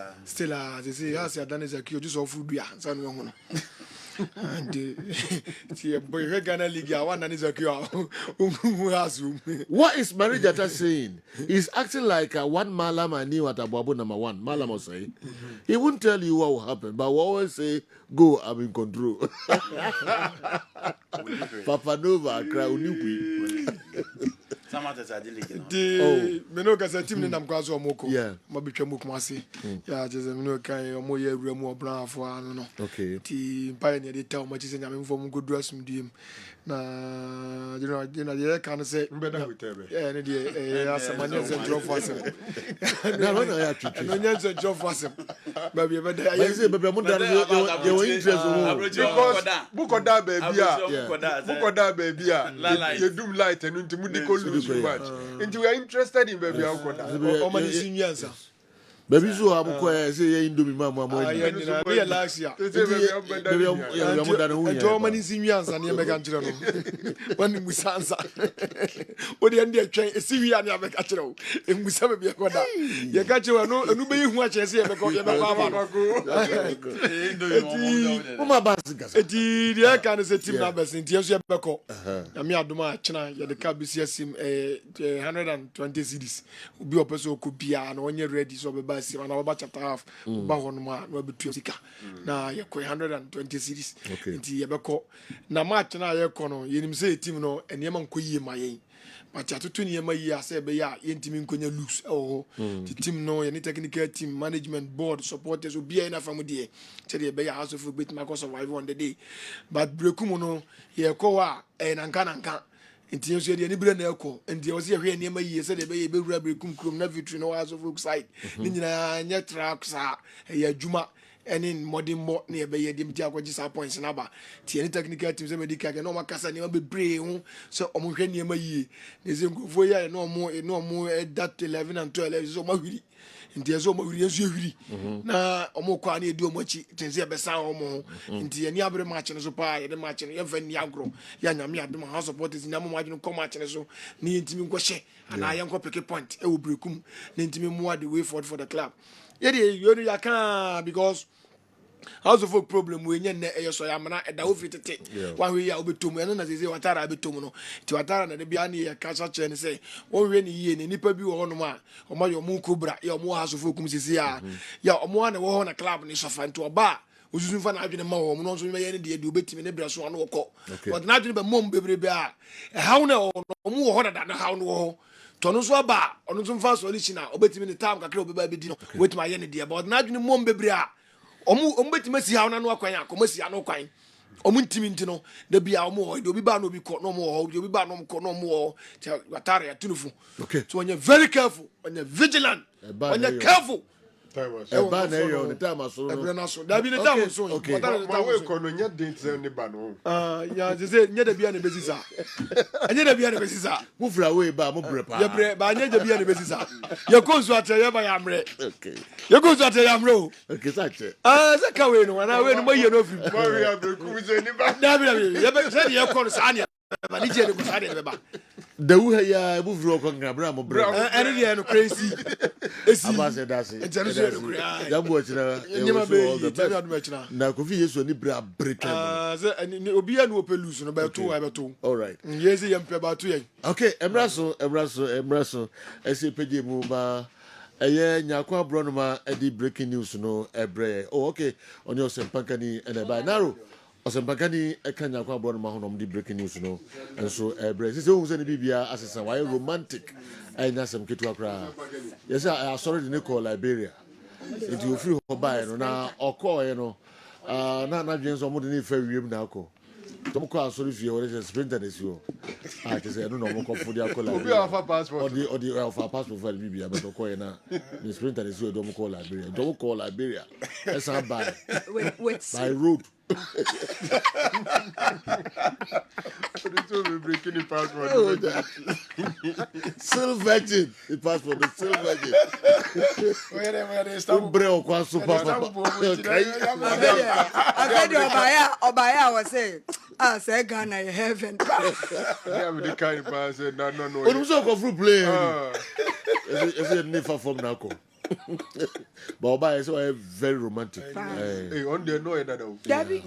they say, as you done is a cure, just all food. Yeah, son. And see, boy, Ghana League, one is a cure. What is Marijata saying? He's acting like one Malam I knew at Ababu number one. Malam will say. He won't tell you what will happen, but will always say, go, I'm in control. Papa Nova, cry uniqui. The Menoka said, Tim Nam Gazo Moko. Yeah. Mabicha Mukmasi. Yeah, just a Menoka, Moya, Remo, Brown for Anno. Okay. The pioneer, they tell much is in from good dress from him. Na, you know, the can say, better with every. Yeah, and the Samanians and Joe Fossum. No, I have to. And onions and Joe Fossum. Maybe, but I say, but you're interested. Because Bukoda baby, Bukoda baby, you do light and into Mudiko lose so much. And you are interested in baby Alcoda. How many seniors? Baby, so I'm quite say Indomie Mamma. I realize ya. And Germany seniors and Yamegan. When we sansa. What the end of train, a Syrian Yamacatro. If we some be a quota, you catch you no, and nobody who watches here because you're the can say team numbers in Tia Beko. Amia Duma China, the cab is him 120 cities. Be a person could be an when you're ready, so by and our chapter half, Bahonma, no between Sika. Now you're 120 cities. Okay. Yabeko. Now, March and I are corner, you say, Timno, and Yaman Kuyi, my but at 2 years, my year, say, be ya, Intimin Kunya loose. Oh, the team no, any technical team, management board, supporters will be enough from the tell you, be a house of a bit, my survival on the day. But Brekumono, here, Koa, and Ankananka. Until you see the Nibran Elko, and there was here near my year, said the baby rubber cum never to know as of side. Nina, yet tracks are a Juma, and in modern mort near Bay Dimtia, just points and abba. Tiani technical teams, and medical, and no more casa never be brave, so almost near my year. There's a good for ya, no more, that 11 and 12 is so much. Nti ezo mo yiri na omo kwa na edu omochi tense e besa omo nti ani abre match no so pa ye de match no ye fa ni agro ya nyame adom house supporters ni ammo adwene come match no so ni ntimi nkwohye ana ye nkwo pick point e wo brekum ni ntimi move the way forward for the club ye de you ya kan because house of folk problem we nye na eyo ya mana eda wo fitete one way ya obetom eno na sese watara abetom no ti watara na de bia na ye kasa che ne say won we ni yie ne nipa bi wo hono ma o ma yo mu kobra ya mo house of folk kum sese ya o mo na wo ho na club ni sofa nto oba osusu fa na adwene ma wo no so me ye ne de obetimi ne bra so ano ko but na adwene be mom bebrebe a how na o mo wo ho da na how no wo tono so ba ono so fa solution a obetimi ne time kakra obeba be di no wetima ye ne de but na adwene mom bebre a omu betima si ha na no akwan akoma si ano kwan omu ntimi ntino da bia omu obi ba no bi ko no mu obi ba no ko no mu watare ya tunufu so when you're very careful when you're vigilant when you're careful Eba na yo the time aso no. Ebra na so. Da bi the time so. Okay. Ma we ko no nya date se ne ba no. Ya ze nya da bia na besisa. Anya da bia na besisa. Mu fra we ba mu bre pa. Ya bre ba nya da bia na besisa. Ya ko so ate ya ba ya mre. Okay. Ya ko so ate ya mre o. Okay, sa che. Za ka we no na we no maye no fi. Ma we abre ku ze ni ba. Da bi ya be se ya ko no sa anya. Ba ni je ne ko sa de be ba. Da wu ya bu fro ko ngabra mo bre. Ene de no crazy. Esi. Abase da se. Ya bu ochira. Nyema be yi tell me achira. Na Kofi Yesu ni bra break. Ze obi ya no opelus no be to wa be to. All right. Yezi yem pe ba to yen. Okay, emraso. Ese peje mu ba eye nyakwa abro no ma edi breaking news no ebre. Oh, okay. Onyo sempankani ene ba naro. Osempakani ekanya kwa abro no ma honom di breaking news no. And so ebre. Sise hu se ni bibia asesa why romantic. Anya sem ketu akra. Yes, I sorry the call Liberia. It you free ho buy no na okọ ye no. Na dwen so mo de ni fa wiem na akọ. Tom ko asori fie o le sprinter na si o. Ke say no mo ko fodi akọ Liberia. Obi afa passport. Odi afa passport for Libya but okọ ye na. The sprinter na si o do mo call Liberia. Do mo call Liberia. Esa buy. Wait. By road. breaking the passport. Still virgin. The passport is still virgin. Umbre kwa super papa. Obaya was saying, I say Ghana in heaven. Yeah, with the kind of person that no. When we talk of free play, is it never from Nako? But Obaya is very romantic. Hey, on the no that. Debbie,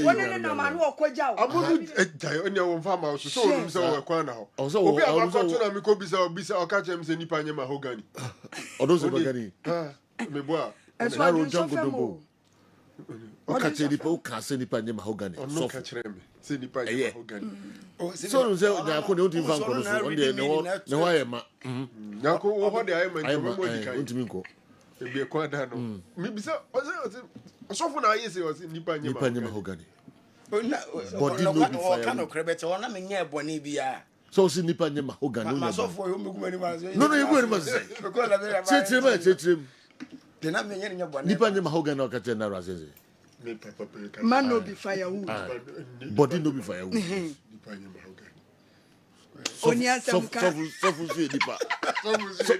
one in a man walk with Jow. I'm going to on your farmhouse. So we're going now. Also, we have a cartoon and we could be or catch him saying Nipanya Mahogany. Or those Mahogany. Me boy. And so I don't jump. Okache nipa ukase nipa nye mahogany. So catch them. Say Nipa Mahogany. So no say na ko ne unti fan ko so on de ne ho ayema. Na ko wo de ayema nti mo di kan. Unti mi ko. E be kwa da no. Me bisa so for na yesi o Nipa Mahogany. Body no be fire. Kan okrebete wona me nya ebone bia. So si nipa nye mahogany. Ma so for yo me gumani ma. No you go ni ma say. Chetrem. Dena me nya bone. Nipa nye mahogany o kache na razeze. Man no be firewood. Body no be firewood. Nipa nye mahogany. Onya samka.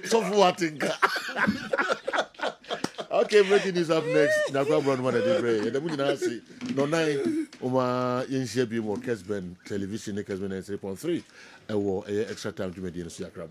So for what inka. Okay, breaking news up next. Nakwa Brown one dey pray. The money na say no nine oma yenshia bi mo Kessben television Kessben 3.3. Ewo extra time to me dey no so yakra.